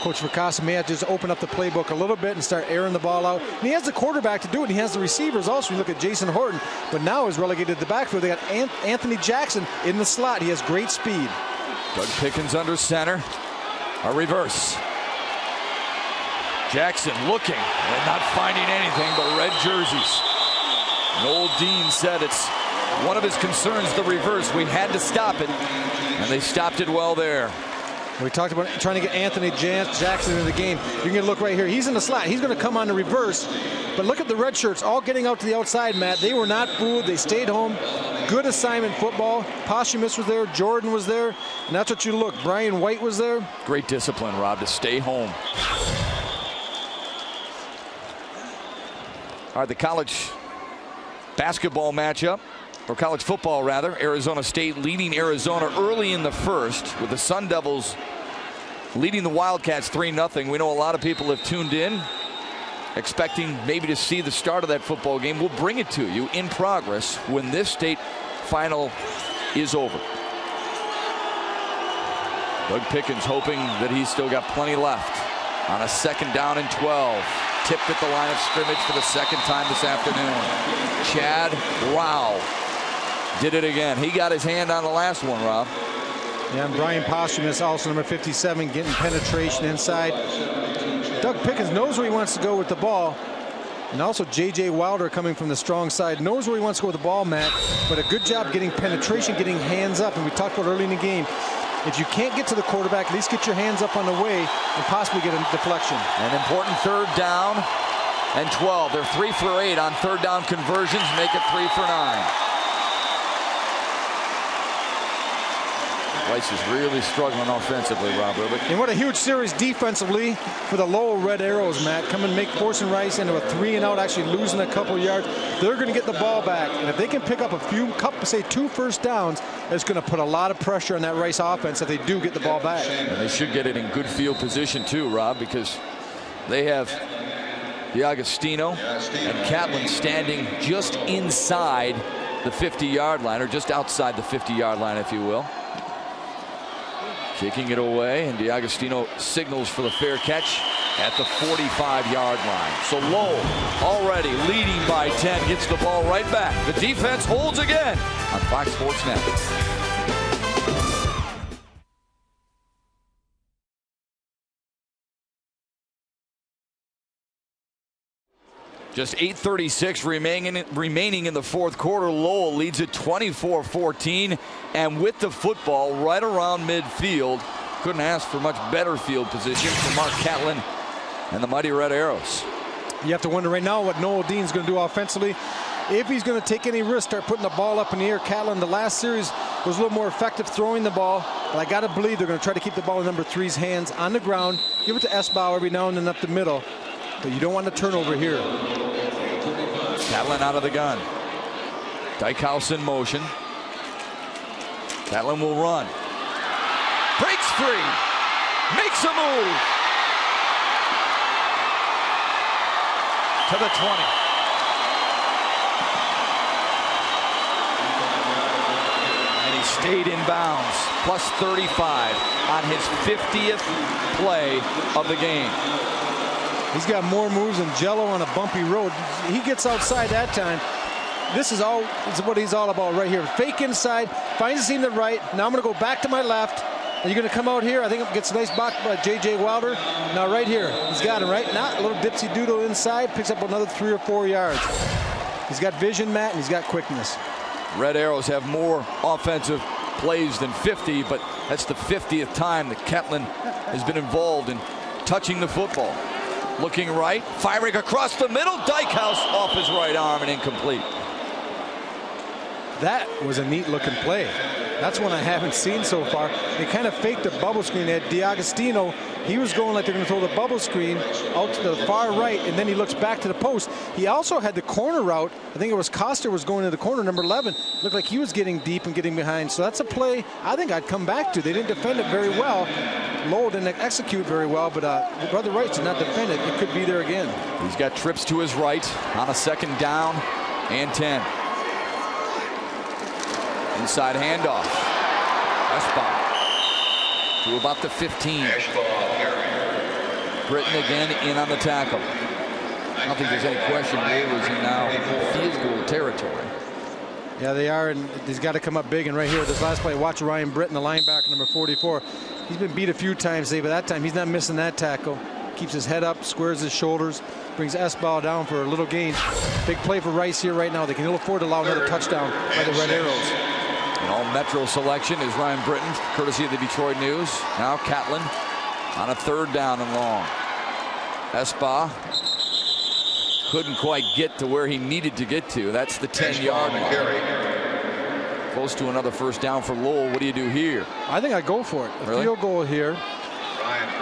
Coach Verkasa may have to just open up the playbook a little bit and start airing the ball out. And he has the quarterback to do it, and he has the receivers also. You look at Jason Horton, but now is relegated to the backfield. They got Anthony Jackson in the slot. He has great speed. Doug Pickens under center. A reverse. Jackson looking and not finding anything but red jerseys. Noel Dean said it's one of his concerns, the reverse. We had to stop it, and they stopped it well there. We talked about trying to get Anthony Jackson in the game. You're going to look right here. He's in the slot. He's going to come on the reverse. But look at the red shirts all getting out to the outside, Matt. They were not fooled. They stayed home. Good assignment football. Posthumous was there. Jordan was there. And that's what you look. Brian White was there. Great discipline, Rob, to stay home. All right, the college basketball matchup, or college football rather. Arizona State leading Arizona early in the first with the Sun Devils leading the Wildcats 3-0. We know a lot of people have tuned in expecting maybe to see the start of that football game. We'll bring it to you in progress when this state final is over. Doug Pickens hoping that he's still got plenty left on a 2nd down and 12. Tipped at the line of scrimmage for the 2nd time this afternoon. Chad Rao did it again. He got his hand on the last one, Rob. Yeah, and Brian Posthumous, also number 57, getting penetration inside. Doug Pickens knows where he wants to go with the ball. And also J.J. Wilder, coming from the strong side, knows where he wants to go with the ball, Matt. But a good job getting penetration, getting hands up. And we talked about early in the game, if you can't get to the quarterback, at least get your hands up on the way and possibly get a deflection. An important 3rd down and 12. They're 3 for 8 on 3rd down conversions, make it 3 for 9. Rice is really struggling offensively, Rob Rubik. And what a huge series defensively for the Lowell Red Arrows, Matt. Come and forcing Rice into a 3-and-out, actually losing a couple yards. They're going to get the ball back. And if they can pick up say 2 first downs, it's going to put a lot of pressure on that Rice offense if they do get the ball back. And they should get it in good field position too, Rob, because they have D'Agostino and Catlin standing just inside the 50-yard line, or just outside the 50-yard line, if you will. Kicking it away, and D'Agostino signals for the fair catch at the 45-yard line. So Lowell, already leading by 10, gets the ball right back. The defense holds again on Fox Sports Net. Just 8:36 remaining in the fourth quarter. Lowell leads it 24-14, and with the football right around midfield, couldn't ask for much better field position for Mark Catlin and the Mighty Red Arrows. You have to wonder right now what Noel Dean's going to do offensively. If he's going to take any risk, start putting the ball up in the air. Catlin, the last series, was a little more effective throwing the ball, but I got to believe they're going to try to keep the ball in number 3's hands on the ground. Give it to Esbau every now and then up the middle, but you don't want to turnover here. Catlin out of the gun. Dykhouse in motion. Catlin will run. Breaks free. Makes a move. To the 20. And he stayed in bounds. Plus 35 on his 50th play of the game. He's got more moves than Jello on a bumpy road. He gets outside that time. This is what he's all about right here. Fake inside, finds a seam to the right. Now I'm going to go back to my left. Are you going to come out here? I think it gets a nice block by J.J. Wilder. Now right here, he's got him right now. A little dipsy doodle inside, picks up another 3 or 4 yards. He's got vision, Matt, and he's got quickness. Red Arrows have more offensive plays than 50, but that's the 50th time that Catlin has been involved in touching the football. Looking right, firing across the middle. Dykhouse off his right arm and incomplete. That was a neat looking play. That's one I haven't seen so far. They kind of faked a bubble screen at D'Agostino. He was going like they're going to throw the bubble screen out to the far right, and then he looks back to the post. He also had the corner route. I think it was Coster was going to the corner, number 11. Looked like he was getting deep and getting behind. So that's a play I think I'd come back to. They didn't defend it very well. Lowell didn't execute very well, but Brother Rice did not defend it. It could be there again. He's got trips to his right on a 2nd down and 10. Inside handoff. Esbau to about the 15. Britton again in on the tackle. I don't think there's any question Lowell is in now field goal territory. Yeah, they are, and he's got to come up big. And right here, this last play, watch Ryan Britton, the linebacker, number 44. He's been beat a few times today, but that time he's not missing that tackle. Keeps his head up, squares his shoulders, brings Esbau down for a little gain. Big play for Rice here right now. They can afford to allow another touchdown by the Red Arrows. An all-metro selection is Ryan Britton, courtesy of the Detroit News. Now Catlin on a 3rd down and long. Esbau couldn't quite get to where he needed to get to. That's the 10-yard line. Close to another 1st down for Lowell. What do you do here? I think I'd go for it. A field goal here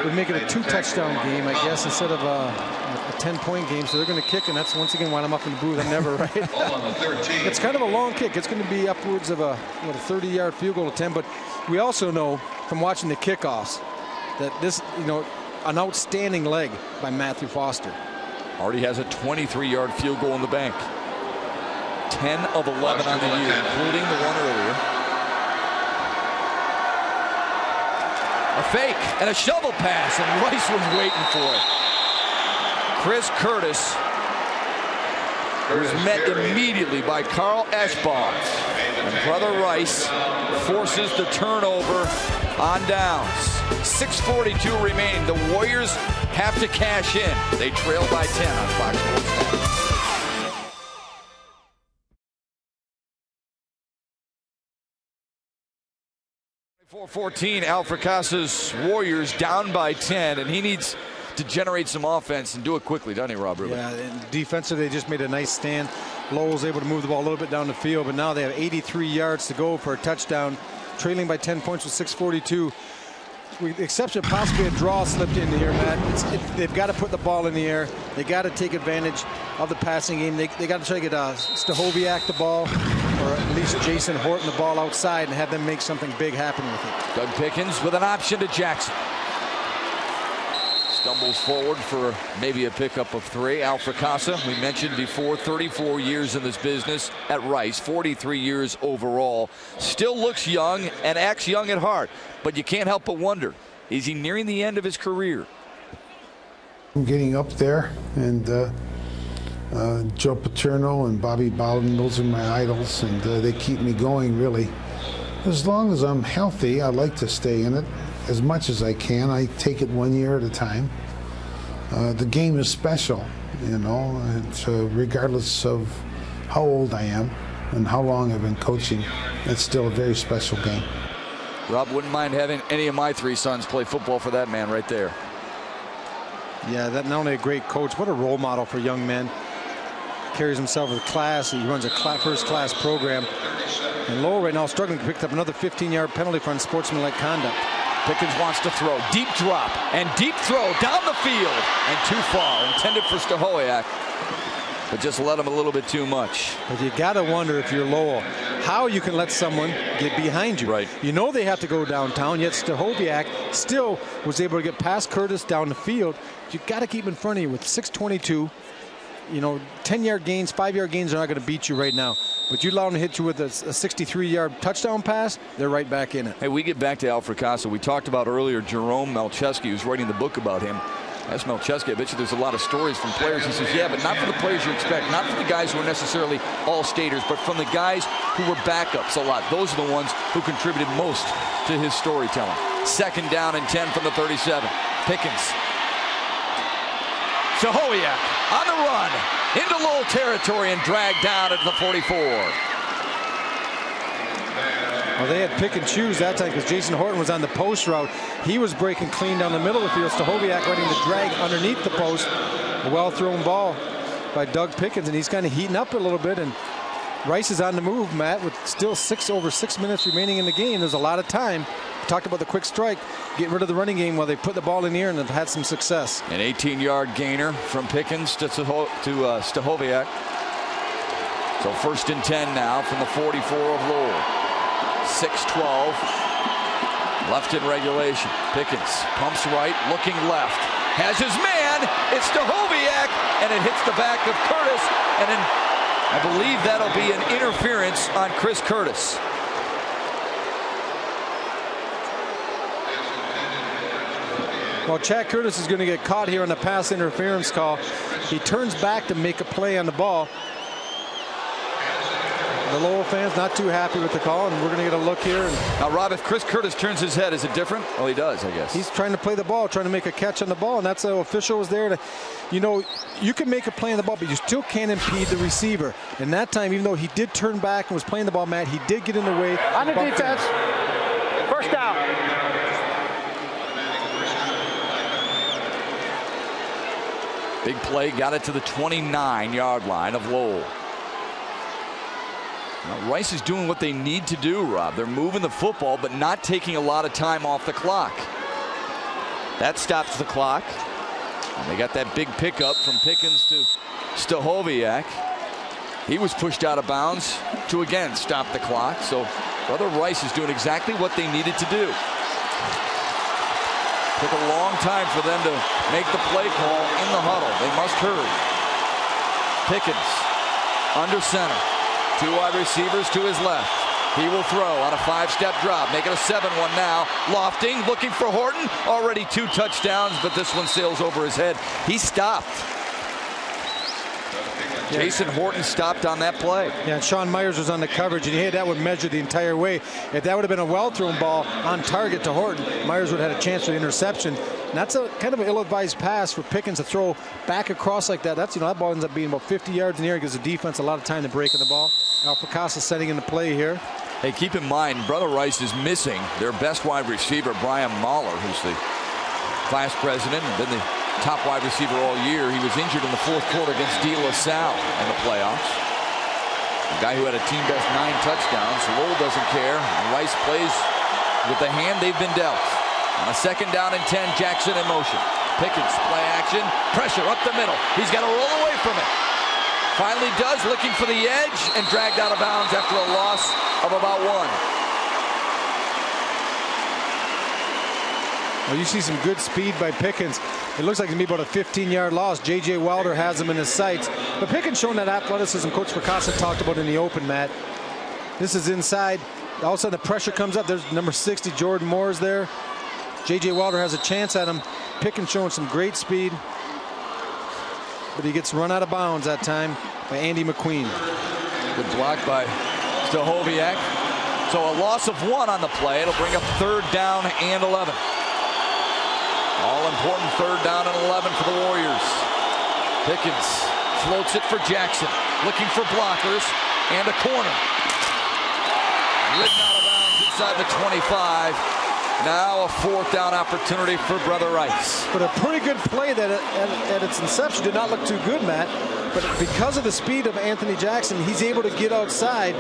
would make it a 2-touchdown game, I guess, instead of a 10-point game. So they're going to kick, and that's once again when I'm up in the booth. I'm never right. It's kind of a long kick. It's going to be upwards of a 30-yard field goal attempt. But we also know from watching the kickoffs that this, an outstanding leg by Matthew Foster. Already has a 23-yard field goal in the bank. 10 of 11 on the year, including the one earlier. A fake and a shovel pass, and Rice was waiting for it. Chris Curtis was met immediately by Carl Esbau, and Brother Rice forces the turnover on downs. 6:42 remaining. The Warriors have to cash in. They trail by 10 on Fox Sports Net. 4-14, Alfred Casa's Warriors down by 10, and he needs to generate some offense and do it quickly, doesn't he, Rob Rubin? Yeah, and defensively, they just made a nice stand. Lowell's able to move the ball a little bit down the field, but now they have 83 yards to go for a touchdown. trailing by 10 points with 6:42. With the exception of possibly a draw slipped into here, Matt. They've got to put the ball in the air. They got to take advantage of the passing game. They got to try to get Stachowiak the ball, or at least Jason Horton the ball outside, and have them make something big happen with it. Doug Pickens with an option to Jackson. Stumbles forward for maybe a pickup of 3. Al Fracassa, we mentioned before, 34 years in this business at Rice, 43 years overall. Still looks young and acts young at heart, but you can't help but wonder, is he nearing the end of his career? I'm getting up there, and Joe Paterno and Bobby Bowden, those are my idols, and they keep me going, really. As long as I'm healthy, I like to stay in it as much as I can. I take it 1 year at a time. The game is special, you know, regardless of how old I am and how long I've been coaching, it's still a very special game. Rob, wouldn't mind having any of my 3 sons play football for that man right there. Yeah, that not only a great coach, what a role model for young men. Carries himself with class. He runs a first-class program. And Lowell right now struggling, picked up another 15-yard penalty for unsportsmanlike conduct. Pickens wants to throw. Deep drop and deep throw down the field. And too far. Intended for Stachowiak. But just let him a little bit too much. But you got to wonder, if you're Lowell, how you can let someone get behind you. Right. You know they have to go downtown, yet Stachowiak still was able to get past Curtis down the field. You got to keep in front of you with 6:22. You know, 10-yard gains, 5-yard gains are not going to beat you right now. But you allow them to hit you with a 63-yard touchdown pass, they're right back in it. Hey, we get back to Al Fracassa. We talked about earlier Jerome Malcheski, who's writing the book about him. Ask Malcheski, I bet you there's a lot of stories from players. He says, yeah, but not for the players you expect, not for the guys who are necessarily all-staters, but from the guys who were backups a lot. Those are the ones who contributed most to his storytelling. 2nd down and 10 from the 37. Pickens. Stachowiak on the run into Lowell territory and dragged down at the 44. Well, they had pick and choose that time because Jason Horton was on the post route. He was breaking clean down the middle of the field. Stachowiak running the drag underneath the post. A well-thrown ball by Doug Pickens, and he's kind of heating up a little bit. And Rice is on the move, Matt, with still over 6 minutes remaining in the game. There's a lot of time. We talked about the quick strike, get rid of the running game while they put the ball in the air and have had some success. An 18-yard gainer from Pickens to Stachowiak. So 1st and 10 now from the 44 of Lowell. 6:12 left in regulation. Pickens pumps right, looking left. Has his man. It's Stachowiak, and it hits the back of Curtis. And I believe that'll be an interference on Chris Curtis. Well, Chad Curtis is going to get caught here on the pass interference call. He turns back to make a play on the ball. The Lowell fans not too happy with the call, and we're going to get a look here. Now, Rob, if Chris Curtis turns his head, is it different? Well, he does, I guess. He's trying to play the ball, trying to make a catch on the ball, and that's the official was there to, you know, you can make a play on the ball, but you still can't impede the receiver. And that time, even though he did turn back and was playing the ball, Matt, he did get in the way. On the defense. First down. Big play, got it to the 29-yard line of Lowell. Now, Rice is doing what they need to do, Rob. They're moving the football, but not taking a lot of time off the clock. That stops the clock. And they got that big pickup from Pickens to Stachowiak. He was pushed out of bounds to again stop the clock. So Brother Rice is doing exactly what they needed to do. Took a long time for them to make the play call in the huddle. They must hurry. Pickens under center. 2 wide receivers to his left. He will throw on a 5-step drop. Make it a 7-1 now. Lofting, looking for Horton. Already 2 touchdowns, but this one sails over his head. He stopped. Yeah. Jason Horton stopped on that play. Yeah, and Sean Myers was on the coverage, and he had that would measure the entire way. If that would have been a well-thrown ball on target to Horton, Myers would have had a chance for the interception. And that's a kind of an ill-advised pass for Pickens to throw back across like that. That's, you know, that ball ends up being about 50 yards in the air, gives the defense a lot of time to break in the ball. Al Fracassa setting into play here. Hey, keep in mind, Brother Rice is missing their best wide receiver, Brian Mahler, who's the class president and been the top wide receiver all year. He was injured in the 4th quarter against De La Salle in the playoffs. The guy who had a team best 9 touchdowns. Lowell doesn't care. And Rice plays with the hand they've been dealt. On a 2nd down and 10, Jackson in motion. Pickens, play action, pressure up the middle. He's got to roll away from it. Finally does, looking for the edge, and dragged out of bounds after a loss of about 1. Well, you see some good speed by Pickens. It looks like it's going to be about a 15-yard loss. J.J. Wilder has him in his sights. But Pickens showing that athleticism Coach Fracassa talked about in the open, Matt. This is inside. All of a sudden the pressure comes up. There's number 60, Jordan Moore's there. J.J. Wilder has a chance at him. Pickens showing some great speed. But he gets run out of bounds that time by Andy McQueen. Good block by Stahoviak. So a loss of 1 on the play. It'll bring up 3rd down and 11. All important 3rd down and 11 for the Warriors. Pickens floats it for Jackson. Looking for blockers and a corner. Ridden out of bounds inside the 25. Now a 4th down opportunity for Brother Rice. But a pretty good play that at its inception did not look too good, Matt. But because of the speed of Anthony Jackson, he's able to get outside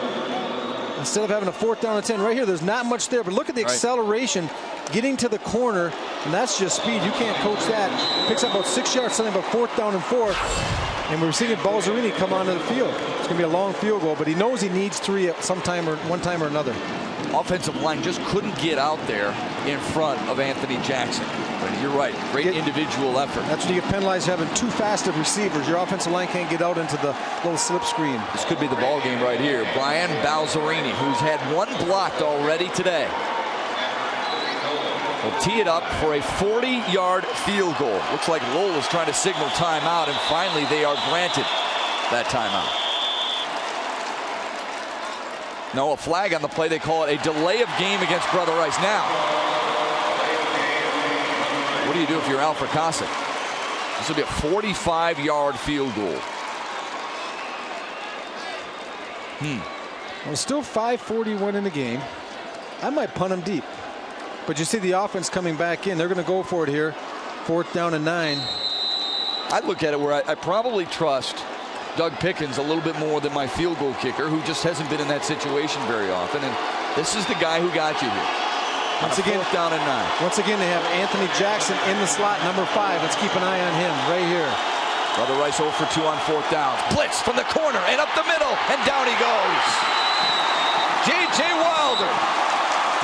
instead of having a 4th down and 10. Right here, there's not much there, but look at the acceleration getting to the corner, and that's just speed. You can't coach that. Picks up about 6 yards, something about 4th down and 4th. And we're seeing Balzerini come onto the field. It's going to be a long field goal, but he knows he needs 3 at some time or one time or another. Offensive line just couldn't get out there in front of Anthony Jackson. But you're right, great individual effort. That's when you get penalized for having 2 fast of receivers. Your offensive line can't get out into the little slip screen. This could be the ball game right here. Brian Balzerini, who's had 1 blocked already today, will tee it up for a 40-yard field goal. Looks like Lowell is trying to signal timeout, and finally they are granted that timeout. No, a flag on the play. They call it a delay of game against Brother Rice. Now, what do you do if you're Al Fracassa? This will be a 45-yard field goal. Well, still 5:41 in the game. I might punt him deep. But you see the offense coming back in. They're going to go for it here. 4th down and 9. I look at it where I probably trust Doug Pickens a little bit more than my field goal kicker, who just hasn't been in that situation very often. And this is the guy who got you here. Once again, 4th down and 9. Once again, they have Anthony Jackson in the slot, number 5. Let's keep an eye on him right here. Brother Rice 0 for 2 on 4th down. Blitz from the corner and up the middle, and down he goes. J.J. Wilder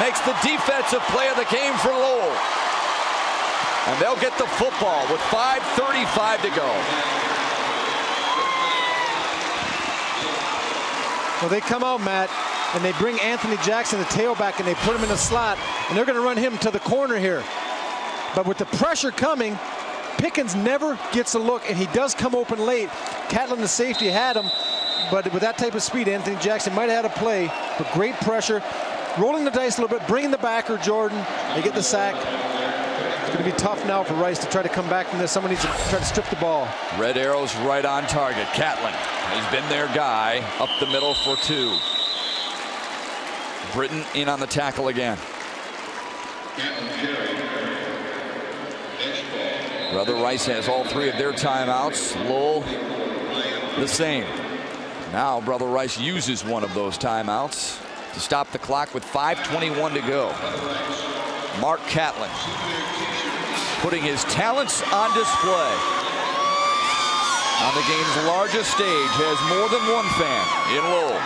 makes the defensive play of the game for Lowell. And they'll get the football with 5:35 to go. Well, they come out, Matt, and they bring Anthony Jackson, the tailback, and they put him in the slot, and they're going to run him to the corner here. But with the pressure coming, Pickens never gets a look, and he does come open late. Catlin, the safety, had him, but with that type of speed, Anthony Jackson might have had a play, but great pressure. Rolling the dice a little bit, bringing the backer, Jordan. They get the sack. It's going to be tough now for Rice to try to come back from this. Someone needs to try to strip the ball. Red arrows right on target. Catlin has been their guy up the middle for 2. Britton in on the tackle again. Brother Rice has all 3 of their timeouts. Lowell the same. Now Brother Rice uses one of those timeouts to stop the clock with 5:21 to go. Mark Catlin putting his talents on display on the game's largest stage, has more than 1 fan in Lowell.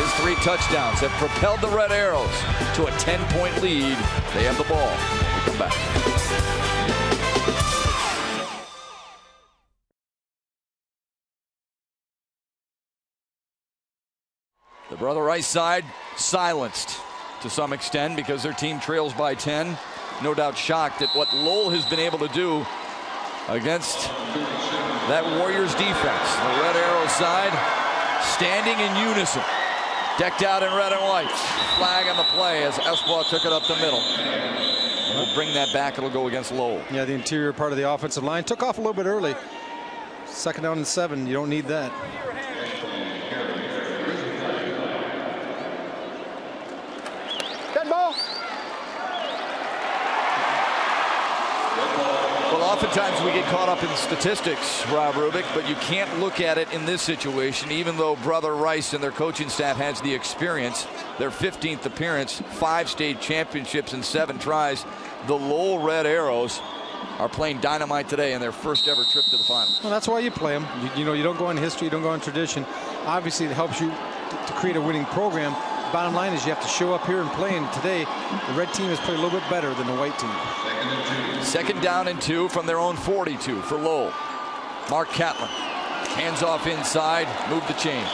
His 3 touchdowns have propelled the Red Arrows to a 10-point lead. They have the ball. We'll come back. The Brother Rice side silenced to some extent because their team trails by 10. No doubt shocked at what Lowell has been able to do against that Warriors defense. The Red Arrow side standing in unison, decked out in red and white. Flag on the play as Espoir took it up the middle. We'll bring that back. It'll go against Lowell. Yeah, the interior part of the offensive line took off a little bit early. 2nd down and 7. You don't need that. Oftentimes we get caught up in statistics, Rob Rubik, but you can't look at it in this situation, even though Brother Rice and their coaching staff has the experience. Their 15th appearance, 5 state championships in 7 tries. The Lowell Red Arrows are playing dynamite today in their first ever trip to the final. Well, that's why you play them. You know, you don't go on history, you don't go on tradition. Obviously, it helps you to create a winning program. Bottom line is you have to show up here and play, and today the red team has played a little bit better than the white team. 2nd down and 2 from their own 42 for Lowell. Mark Catlin, hands off inside, move the chains.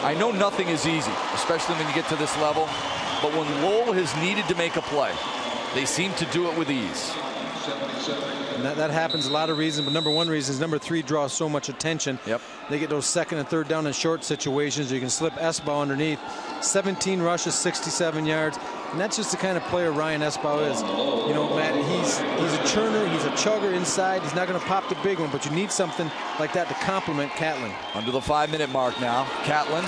I know nothing is easy, especially when you get to this level, but when Lowell has needed to make a play, they seem to do it with ease. And that happens a lot of reasons, but number one reason is number 3 draws so much attention. Yep. They get those 2nd and 3rd down and short situations. You can slip Esbaugh underneath. 17 rushes, 67 yards, and that's just the kind of player Ryan Esbaugh is. You know, Matt, he's a churner, he's a chugger inside. He's not going to pop the big one, but you need something like that to complement Catlin. Under the 5-minute mark now. Catlin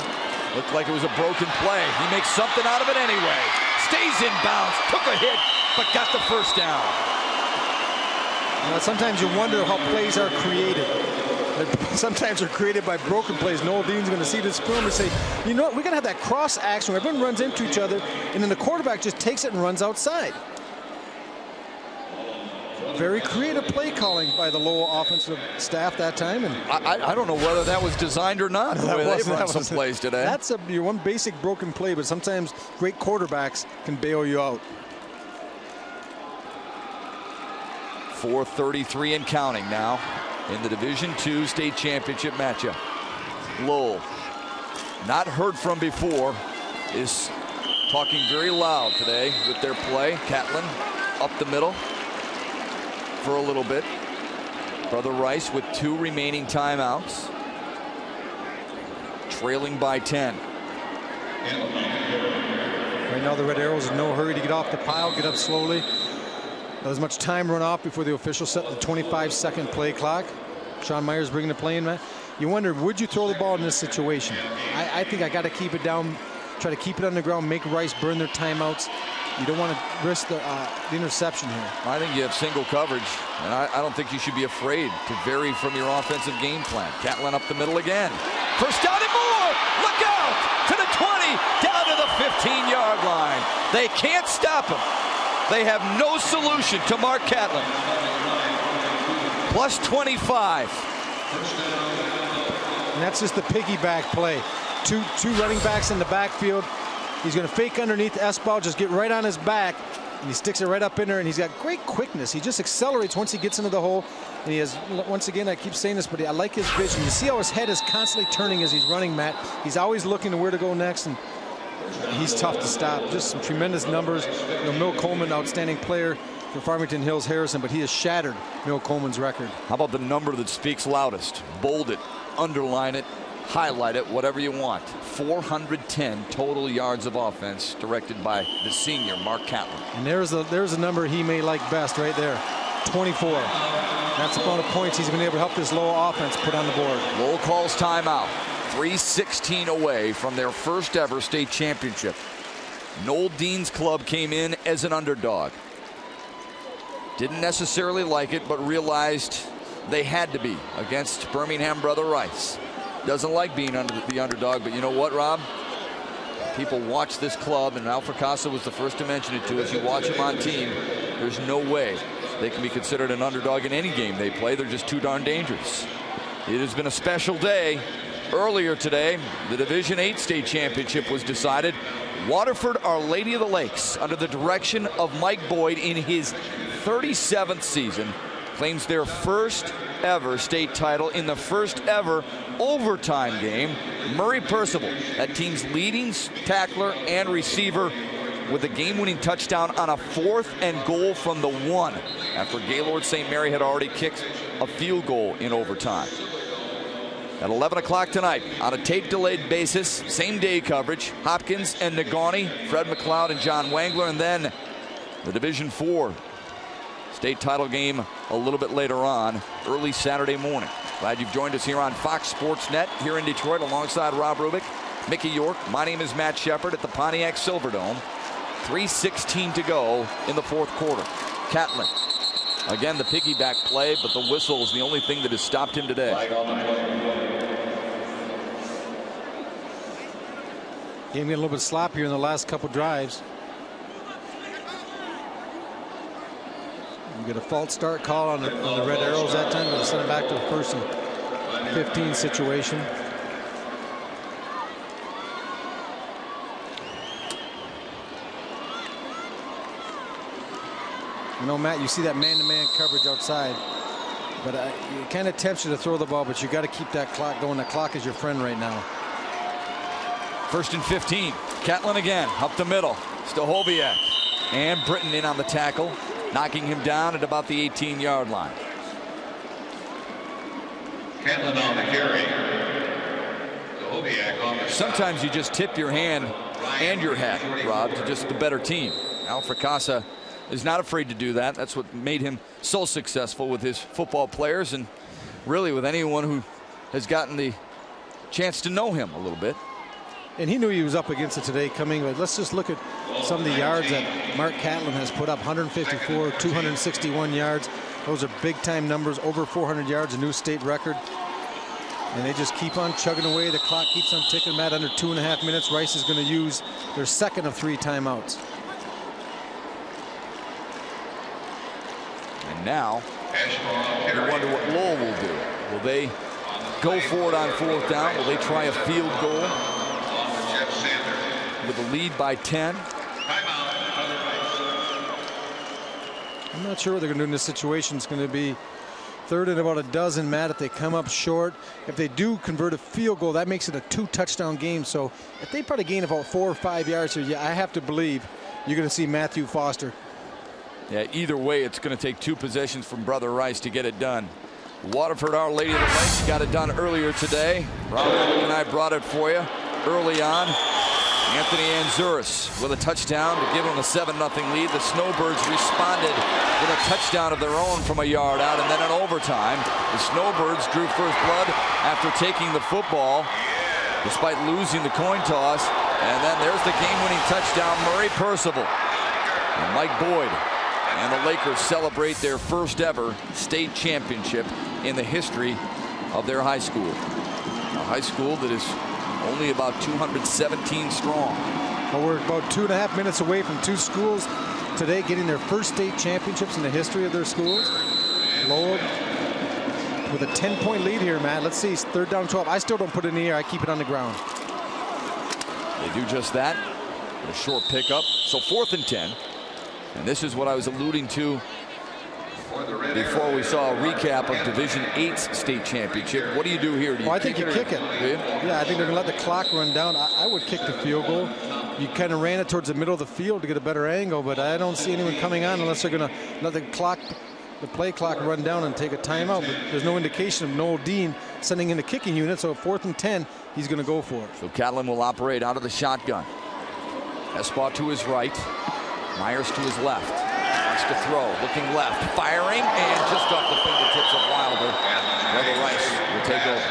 looked like it was a broken play. He makes something out of it anyway. Stays in bounds, took a hit, but got the first down. You know, sometimes you wonder how plays are created. Sometimes they're created by broken plays. Noel Dean's going to see this film and say, you know what, we're going to have that cross action where everyone runs into each other, and then the quarterback just takes it and runs outside. Very creative play calling by the Lowell offensive staff that time. And I don't know whether that was designed or not. The way they've run some plays today. That's your one basic broken play, but sometimes great quarterbacks can bail you out. 4:33 and counting now in the Division II state championship matchup. Lowell, not heard from before, is talking very loud today with their play. Catlin up the middle for a little bit. Brother Rice with 2 remaining timeouts, trailing by 10. Right now the Red Arrows in no hurry to get off the pile, get up slowly. Not as much time run off before the official set the 25-second play clock. Sean Myers bringing the play in, man. You wonder, would you throw the ball in this situation? I think I got to keep it down, try to keep it on the ground, make Rice burn their timeouts. You don't want to risk the interception here. I think you have single coverage, and I don't think you should be afraid to vary from your offensive game plan. Catlin up the middle again. First down and more! Look out! To the 20, down to the 15-yard line. They can't stop him. They have no solution to Mark Catlin. Plus 25. And that's just the piggyback play. Two running backs in the backfield. He's going to fake underneath Esbaugh, just get right on his back, and he sticks it right up in there, and he's got great quickness. He just accelerates once he gets into the hole, and he has, once again, I keep saying this, but I like his vision. You see how his head is constantly turning as he's running, Matt. He's always looking to where to go next, and he's tough to stop. Just some tremendous numbers. You know, Mill Coleman, outstanding player for Farmington Hills Harrison, but he has shattered Mill Coleman's record. How about the number that speaks loudest? Bold it, underline it, highlight it, whatever you want. 410 total yards of offense directed by the senior Mark Catlin. And there's a number he may like best right there. 24. That's the amount of points he's been able to help this Lowell offense put on the board. Lowell calls timeout. 3:16 away from their first ever state championship. Noel Dean's club came in as an underdog. Didn't necessarily like it, but realized they had to be against Birmingham Brother Rice. Doesn't like being the underdog, but you know what, Rob? People watch this club, and Alfred Casa was the first to mention it to us. You watch them on team, there's no way they can be considered an underdog in any game they play. They're just too darn dangerous. It has been a special day. Earlier today, the Division VIII state championship was decided. Waterford Our Lady of the Lakes, under the direction of Mike Boyd in his 37th season, claims their first ever state title in the first ever overtime game. Murray Percival, that team's leading tackler and receiver, with a game-winning touchdown on a 4th and goal from the 1 after Gaylord St. Mary had already kicked a field goal in overtime. At 11 o'clock tonight, on a tape-delayed basis, same-day coverage, Hopkins and Negaunee, Fred McLeod and John Wangler, and then the Division IV state title game a little bit later on, early Saturday morning. Glad you've joined us here on Fox Sports Net here in Detroit alongside Rob Rubik Mickey York. My name is Matt Shepard at the Pontiac Silverdome. 3:16 to go in the fourth quarter. Catlin. Again, the piggyback play, but the whistle is the only thing that has stopped him today. Game getting a little bit sloppier in the last couple drives. You get a false start call on the Red Arrows that time. We'll send it back to a 1st and 15 situation. You know, Matt, you see that man-to-man coverage outside, but it kind of tempts you to throw the ball, but you got to keep that clock going. The clock is your friend right now. 1st and 15. Catlin again, up the middle. Stahoviak and Britton in on the tackle, knocking him down at about the 18-yard line. Catlin on the carry. Stahoviak on the Sometimes you just tip your hand and your hat, Rob, to just the better team. Alfred Casa is not afraid to do that. That's what made him so successful with his football players, and really with anyone who has gotten the chance to know him a little bit. And he knew he was up against it today coming, but let's just look at some of the yards that Mark Catlin has put up. 154, 261 yards. Those are big-time numbers, over 400 yards, a new state record. And they just keep on chugging away. The clock keeps on ticking. Matt, under 2.5 minutes, Rice is going to use their second of 3 timeouts. And now, you wonder what Lowell will do. Will they go for it on 4th down? Will they try a field goal with a lead by 10? I'm not sure what they're going to do in this situation. It's going to be 3rd and about a dozen, Matt, if they come up short. If they do convert a field goal, that makes it a 2-touchdown game. So if they probably gain about 4 or 5 yards here, yeah, I have to believe you're going to see Matthew Foster. Yeah, either way, it's going to take 2 possessions from Brother Rice to get it done. Waterford, Our Lady of the Lakes, got it done earlier today. Robert and I brought it for you early on. Anthony Anzuris with a touchdown to give them a 7-0 lead. The Snowbirds responded with a touchdown of their own from a yard out, and then in overtime, the Snowbirds drew first blood after taking the football, despite losing the coin toss. And then there's the game-winning touchdown, Murray Percival and Mike Boyd. And the Lakers celebrate their first ever state championship in the history of their high school. A high school that is only about 217 strong. Well, we're about 2.5 minutes away from 2 schools today getting their first state championships in the history of their schools. Lowell with a 10-point lead here, Matt. Let's see, 3rd down 12. I still don't put it in the air. I keep it on the ground. They do just that. A short pickup. So 4th and 10. And this is what I was alluding to before we saw a recap of Division 8's state championship. What do you do here? Do you I think you kick it. Yeah, I think they're going to let the clock run down. I would kick the field goal. You kind of ran it towards the middle of the field to get a better angle, but I don't see anyone coming on unless they're going to let the play clock run down and take a timeout. But there's no indication of Noel Dean sending in the kicking unit, so 4th and 10, he's going to go for it. So Catlin will operate out of the shotgun. Espa to his right. Myers to his left. Wants to throw. Looking left. Firing. And just off the fingertips of Wilder. Brother Rice will take over.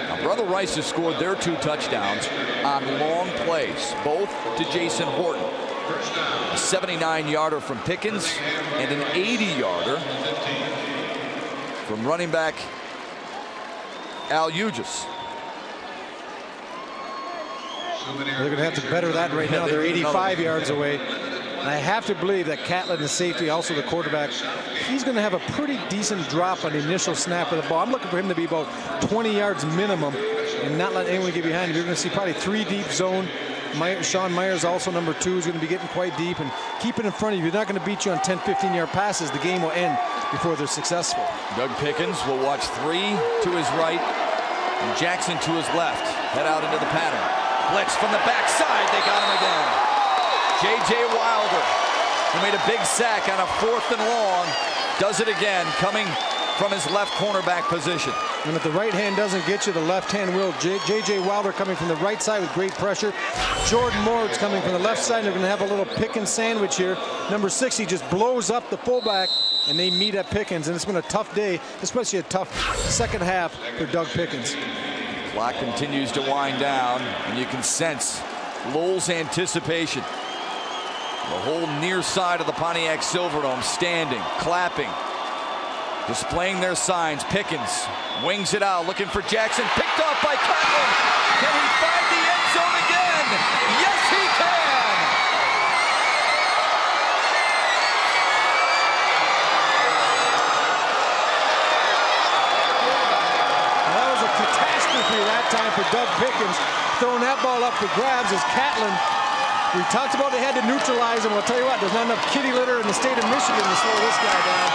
Now, Brother Rice has scored their 2 touchdowns on long plays. Both to Jason Horton. A 79-yarder from Pickens and an 80-yarder from running back Al Ugis. They're going to have to better that right now. They're 85 yards away. And I have to believe that Catlin, the safety, also the quarterback, he's going to have a pretty decent drop on the initial snap of the ball. I'm looking for him to be about 20 yards minimum and not let anyone get behind him. You're going to see probably 3 deep zone. Sean Myers, also number 2, is going to be getting quite deep, and keep it in front of you. They're not going to beat you on 10, 15-yard passes. The game will end before they're successful. Doug Pickens will watch 3 to his right and Jackson to his left. Head out into the pattern. Blitz from the backside. They got him again. J.J. Wilder, who made a big sack on a 4th and long, does it again, coming from his left cornerback position. And if the right hand doesn't get you, the left hand will. J.J. Wilder coming from the right side with great pressure. Jordan Moore's coming from the left side. They're going to have a little Pickens sandwich here. Number 6, he just blows up the fullback, and they meet at Pickens. And it's been a tough day, especially a tough second half for Doug Pickens. Clock continues to wind down, and you can sense Lowell's anticipation. The whole near side of the Pontiac Silverdome standing, clapping, displaying their signs. Pickens wings it out, looking for Jackson. Picked off by Catlin. Can he find the end zone again? Yes, he can! That was a catastrophe that time for Doug Pickens, throwing that ball up for grabs as Catlin. We talked about they had to neutralize him. I'll tell you what, there's not enough kitty litter in the state of Michigan to slow this guy down.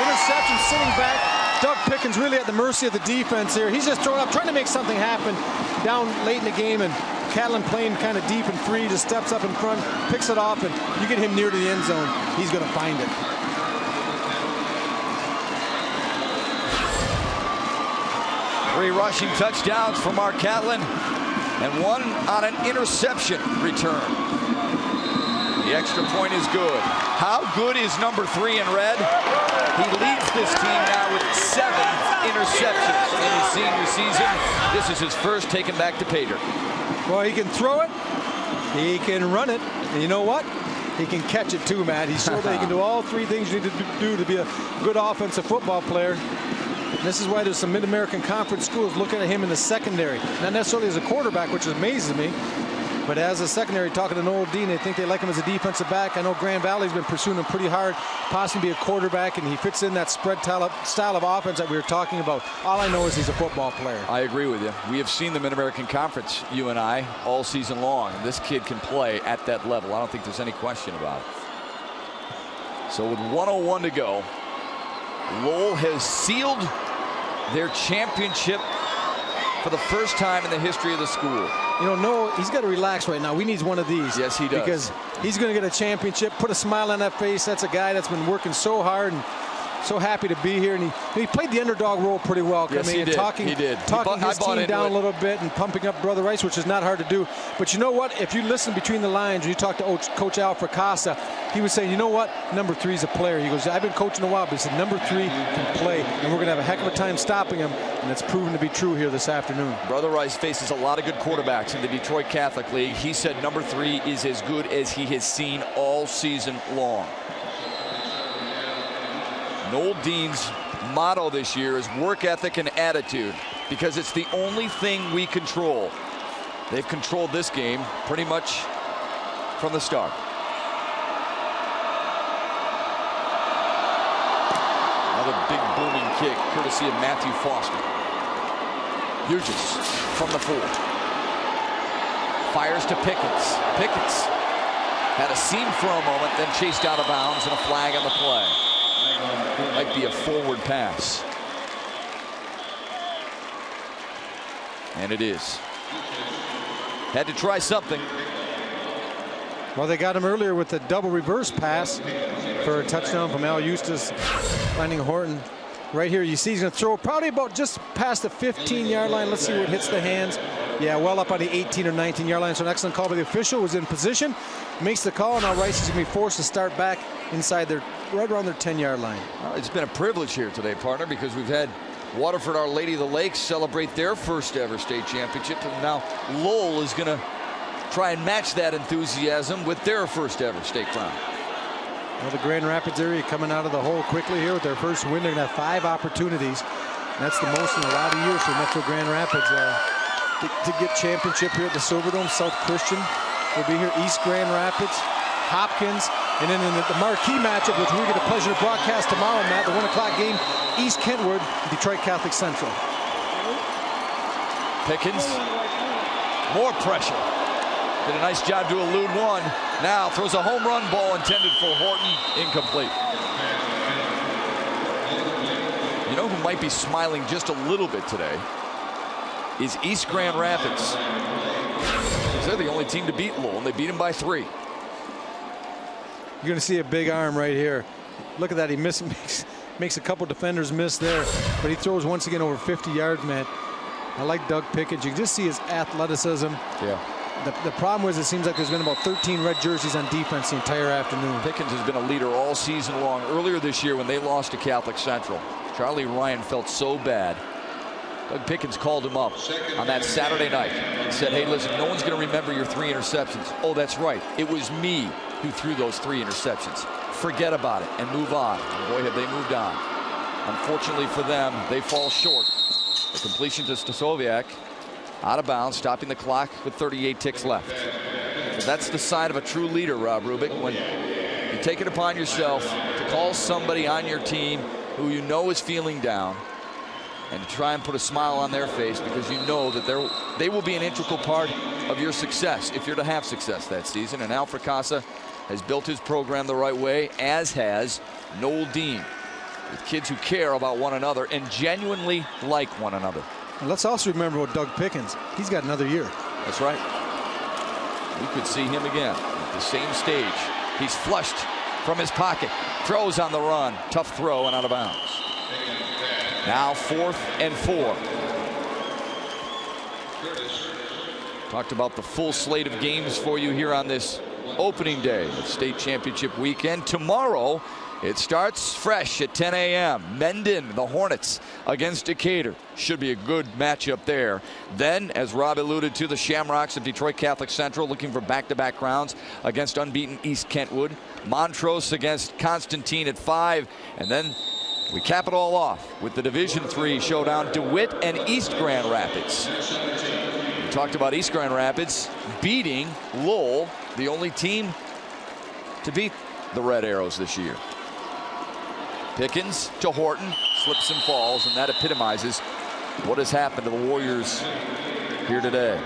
Interception, sitting back. Doug Pickens really at the mercy of the defense here. He's just throwing up, trying to make something happen down late in the game, and Catlin playing kind of deep and free, just steps up in front, picks it off, and you get him near to the end zone, he's going to find it. Three rushing touchdowns for Mark Catlin, and one on an interception return. The extra point is good. How good is number 3 in red? He leads this team now with 7 interceptions in his senior season. This is his first taken back to pay dirt. Well, he can throw it, he can run it, and you know what? He can catch it too, Matt. He showed that he can do all 3 things you need to do to be a good offensive football player. This is why there's some Mid-American Conference schools looking at him in the secondary. Not necessarily as a quarterback, which amazes me, but as a secondary, talking to Noel Dean, they think they like him as a defensive back. I know Grand Valley's been pursuing him pretty hard, possibly be a quarterback, and he fits in that spread style of offense that we were talking about. All I know is he's a football player. I agree with you. We have seen the Mid-American Conference, you and I, all season long. This kid can play at that level. I don't think there's any question about it. So with 1:01 to go, Lowell has sealed their championship for the first time in the history of the school. You know, Noel, he's got to relax right now. We need one of these. Yes, he does. Because he's going to get a championship, put a smile on that face. That's a guy that's been working so hard and so happy to be here. And he played the underdog role pretty well. Yes, he did. Talking his team down a little bit and pumping up Brother Rice, which is not hard to do. But you know what? If you listen between the lines, when you talk to Coach Al Fracassa, he was saying, you know what? Number 3 is a player. He goes, I've been coaching a while, but he said, number 3 can play, and we're going to have a heck of a time stopping him, and it's proven to be true here this afternoon. Brother Rice faces a lot of good quarterbacks in the Detroit Catholic League. He said number 3 is as good as he has seen all season long. Noel Dean's motto this year is work ethic and attitude, because it's the only thing we control. They've controlled this game pretty much from the start. Another big booming kick courtesy of Matthew Foster. Hughes from the 4. Fires to Pickens. Pickens had a seam for a moment, then chased out of bounds, and a flag on the play. Might be a forward pass. And it is. Had to try something. Well, they got him earlier with the double reverse pass for a touchdown from Al Eustace, finding Horton. Right here, you see he's going to throw probably about just past the 15-yard line. Let's see what hits the hands. Yeah, well up on the 18 or 19-yard line. So an excellent call by the official. Was in position, makes the call. Now Rice is going to be forced to start back inside their, right around their 10-yard line. It's been a privilege here today, partner, because we've had Waterford Our Lady of the Lakes celebrate their first ever state championship, and now Lowell is going to try and match that enthusiasm with their first ever state crown. Well, the Grand Rapids area coming out of the hole quickly here with their first win. They're going to have 5 opportunities. That's the most in a lot of years for Metro Grand Rapids to get championship here at the Silverdome. South Christian will be here. East Grand Rapids, Hopkins, and then in the marquee matchup, which we get a pleasure to broadcast tomorrow, Matt, the 1 o'clock game, East Kentwood, Detroit Catholic Central. Pickens, more pressure. Did a nice job to elude one. Now throws a home run ball intended for Horton, incomplete. You know who might be smiling just a little bit today is East Grand Rapids. They're the only team to beat Lowell, and they beat him by 3. You're going to see a big arm right here. Look at that. He makes a couple defenders miss there, but he throws once again over 50 yards, man. I like Doug Pickens. You can just see his athleticism. Yeah. The problem was it seems like there's been about 13 red jerseys on defense the entire afternoon. Pickens has been a leader all season long. Earlier this year when they lost to Catholic Central, Charlie Ryan felt so bad Doug Pickens called him up on that Saturday night and said, hey, listen, no one's going to remember your 3 interceptions. Oh, that's right. It was me who threw those 3 interceptions. Forget about it and move on. And boy, have they moved on. Unfortunately for them, they fall short. The completion to Stasoviak, out of bounds, stopping the clock with 38 ticks left. So that's the sign of a true leader, Rob Rubik, when you take it upon yourself to call somebody on your team who you know is feeling down and to try and put a smile on their face, because you know that they will be an integral part of your success if you're to have success that season. And Al Fracassa has built his program the right way, as has Noel Dean, with kids who care about one another and genuinely like one another. And let's also remember what Doug Pickens, he's got another year. That's right. We could see him again at the same stage. He's flushed from his pocket, throws on the run, tough throw and out of bounds. Now 4th and 4. Talked about the full slate of games for you here on this opening day of state championship weekend. Tomorrow, it starts fresh at 10 a.m. Mendon, the Hornets, against Decatur. Should be a good matchup there. Then, as Rob alluded to, the Shamrocks of Detroit Catholic Central looking for back-to-back crowns against unbeaten East Kentwood. Montrose against Constantine at 5. And then we cap it all off with the Division III showdown, DeWitt and East Grand Rapids. We talked about East Grand Rapids beating Lowell, the only team to beat the Red Arrows this year. Pickens to Horton, slips and falls, and that epitomizes what has happened to the Warriors here today.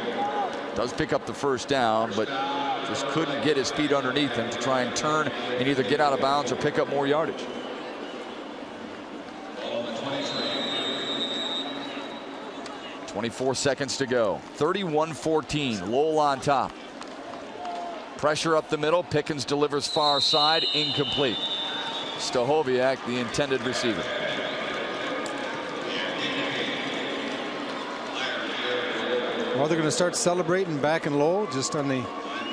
Does pick up the first down, but just couldn't get his feet underneath him to try and turn and either get out of bounds or pick up more yardage. .24 seconds to go. 31-14. Lowell on top. Pressure up the middle. Pickens delivers far side. Incomplete. Stahoviak, the intended receiver. Well, they're going to start celebrating back in Lowell, just on the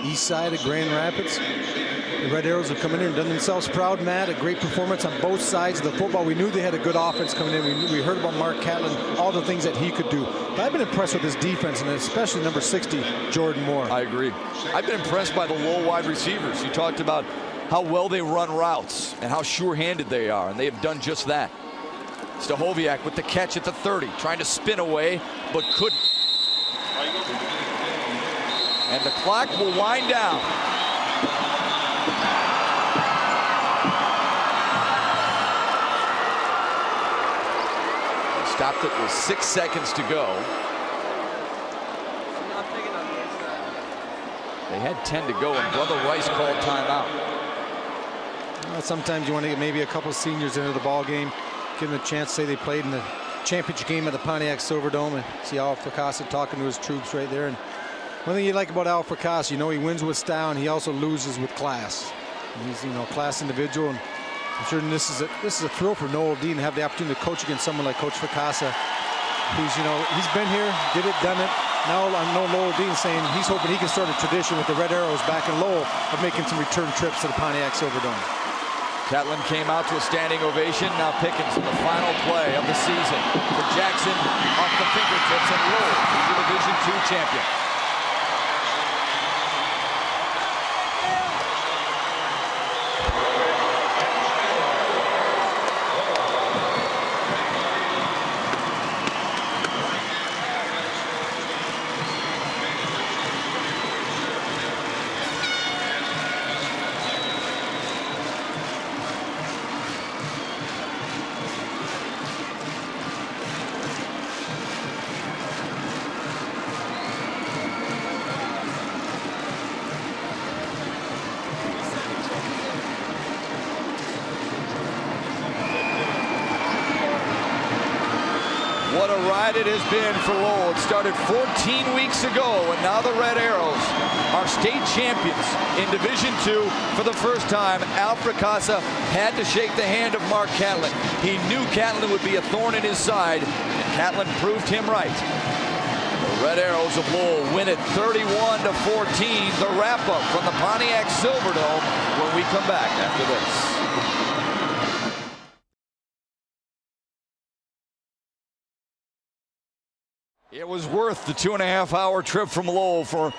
east side of Grand Rapids. The Red Arrows have come in here and done themselves proud, Matt. A great performance on both sides of the football. We knew they had a good offense coming in. We heard about Mark Catlin, all the things that he could do. But I've been impressed with his defense, and especially number 60, Jordan Moore. I agree. I've been impressed by the Lowell wide receivers. You talked about how well they run routes and how sure-handed they are, and they have done just that. Stahoviak with the catch at the 30, trying to spin away, but couldn't. And the clock will wind down. Stopped it with 6 seconds to go. They had 10 to go, and Brother Rice called timeout. Well, sometimes you want to get maybe a couple of seniors into the ball game, give them a chance. Say they played in the championship game at the Pontiac Silverdome, and see Al Fracassa talking to his troops right there. And one thing you like about Al Fracassa, you know, he wins with style, and he also loses with class. And he's, you know, a class individual, and I'm sure this is a thrill for Noel Dean to have the opportunity to coach against someone like Coach Fracassa, who's, you know, he's been here, did it, done it. Now I know Noel Dean saying he's hoping he can start a tradition with the Red Arrows back in Lowell of making some return trips to the Pontiac Silverdome. Catlin came out to a standing ovation. Now Pickens in the final play of the season for Jackson off the fingertips, and Lowell is the Division II champion. What a ride it has been for Lowell. It started 14 weeks ago, and now the Red Arrows are state champions in Division II for the first time. Al Fracassa had to shake the hand of Mark Catlin. He knew Catlin would be a thorn in his side, and Catlin proved him right. The Red Arrows of Lowell win it 31-14. The wrap-up from the Pontiac Silverdome when we come back after this. It was worth the 2.5-hour trip from Lowell for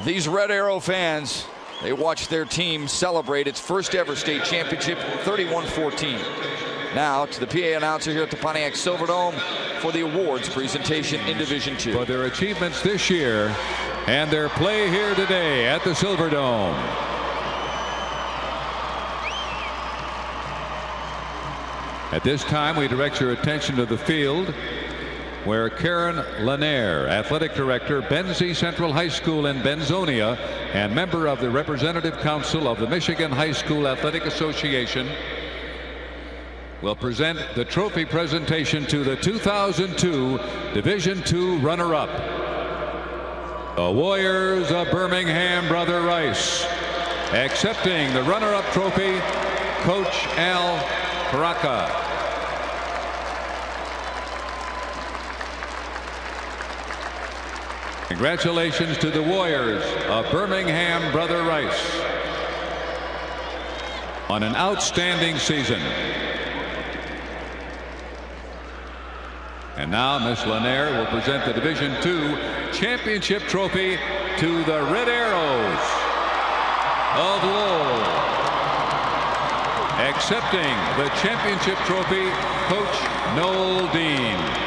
these Red Arrow fans. They watched their team celebrate its first ever state championship, 31-14. Now to the PA announcer here at the Pontiac Silverdome for the awards presentation in Division II. For their achievements this year and their play here today at the Silverdome. At this time, we direct your attention to the field where Karen Lanier, Athletic Director, Benzie Central High School in Benzonia, and member of the Representative Council of the Michigan High School Athletic Association, will present the trophy presentation to the 2002 Division II runner-up, the Warriors of Birmingham Brother Rice. Accepting the runner-up trophy, Coach Al Caraca. Congratulations to the Warriors of Birmingham Brother Rice on an outstanding season. And now Miss Lanier will present the Division II championship trophy to the Red Arrows of Lowell. Accepting the championship trophy, Coach Noel Dean.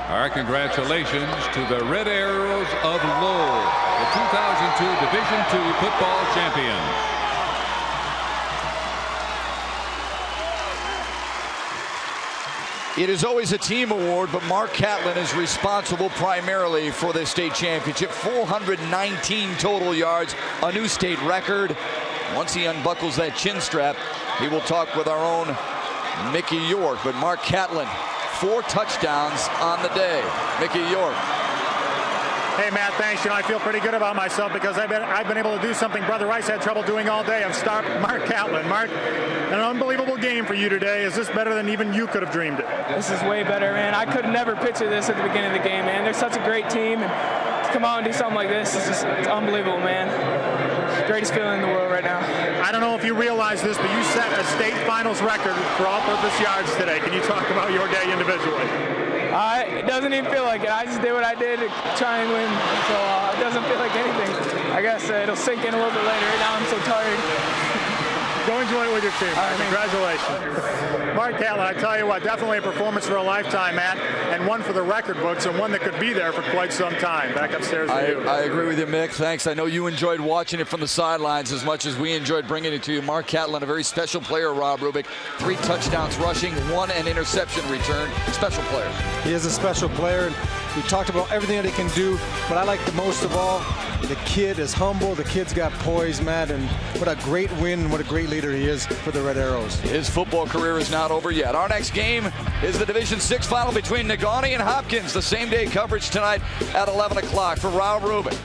Our congratulations to the Red Arrows of Lowell, the 2002 Division II football champions. It is always a team award, but Mark Catlin is responsible primarily for the state championship. 419 total yards, a new state record. Once he unbuckles that chin strap, he will talk with our own Mickey York. But Mark Catlin, 4 touchdowns on the day. Mickey York. Hey, Matt, thanks. You know, I feel pretty good about myself because I've been able to do something Brother Rice had trouble doing all day. I've stopped Mark Catlin. Mark, an unbelievable game for you today. Is this better than even you could have dreamed it? This is way better, man. I could never picture this at the beginning of the game, man. They're such a great team, and to come out and do something like this is just unbelievable, man. Greatest feeling in the world right now. I don't know if you realize this, but you set a state finals record for all-purpose yards today. Can you talk about your day individually? It doesn't even feel like it. I just did what I did to try and win, so it doesn't feel like anything. I guess it'll sink in a little bit later. Right now I'm so tired. Go enjoy it with your team. All right, congratulations. Mark Catlin, I tell you what, definitely a performance for a lifetime, Matt, and one for the record books, and one that could be there for quite some time. Back upstairs with you. I agree with you, Mick. Thanks. I know you enjoyed watching it from the sidelines as much as we enjoyed bringing it to you. Mark Catlin, a very special player, Rob Rubick. 3 touchdowns rushing, 1 an interception return. Special player. He is a special player, and we talked about everything that he can do, but I like the most of all, the kid is humble, the kid's got poise, Matt, and what a great win and what a great leader he is for the Red Arrows. His football career is not over yet. Our next game is the Division VI final between Negaunee and Hopkins. The same day coverage tonight at 11 o'clock for Rob Rubick.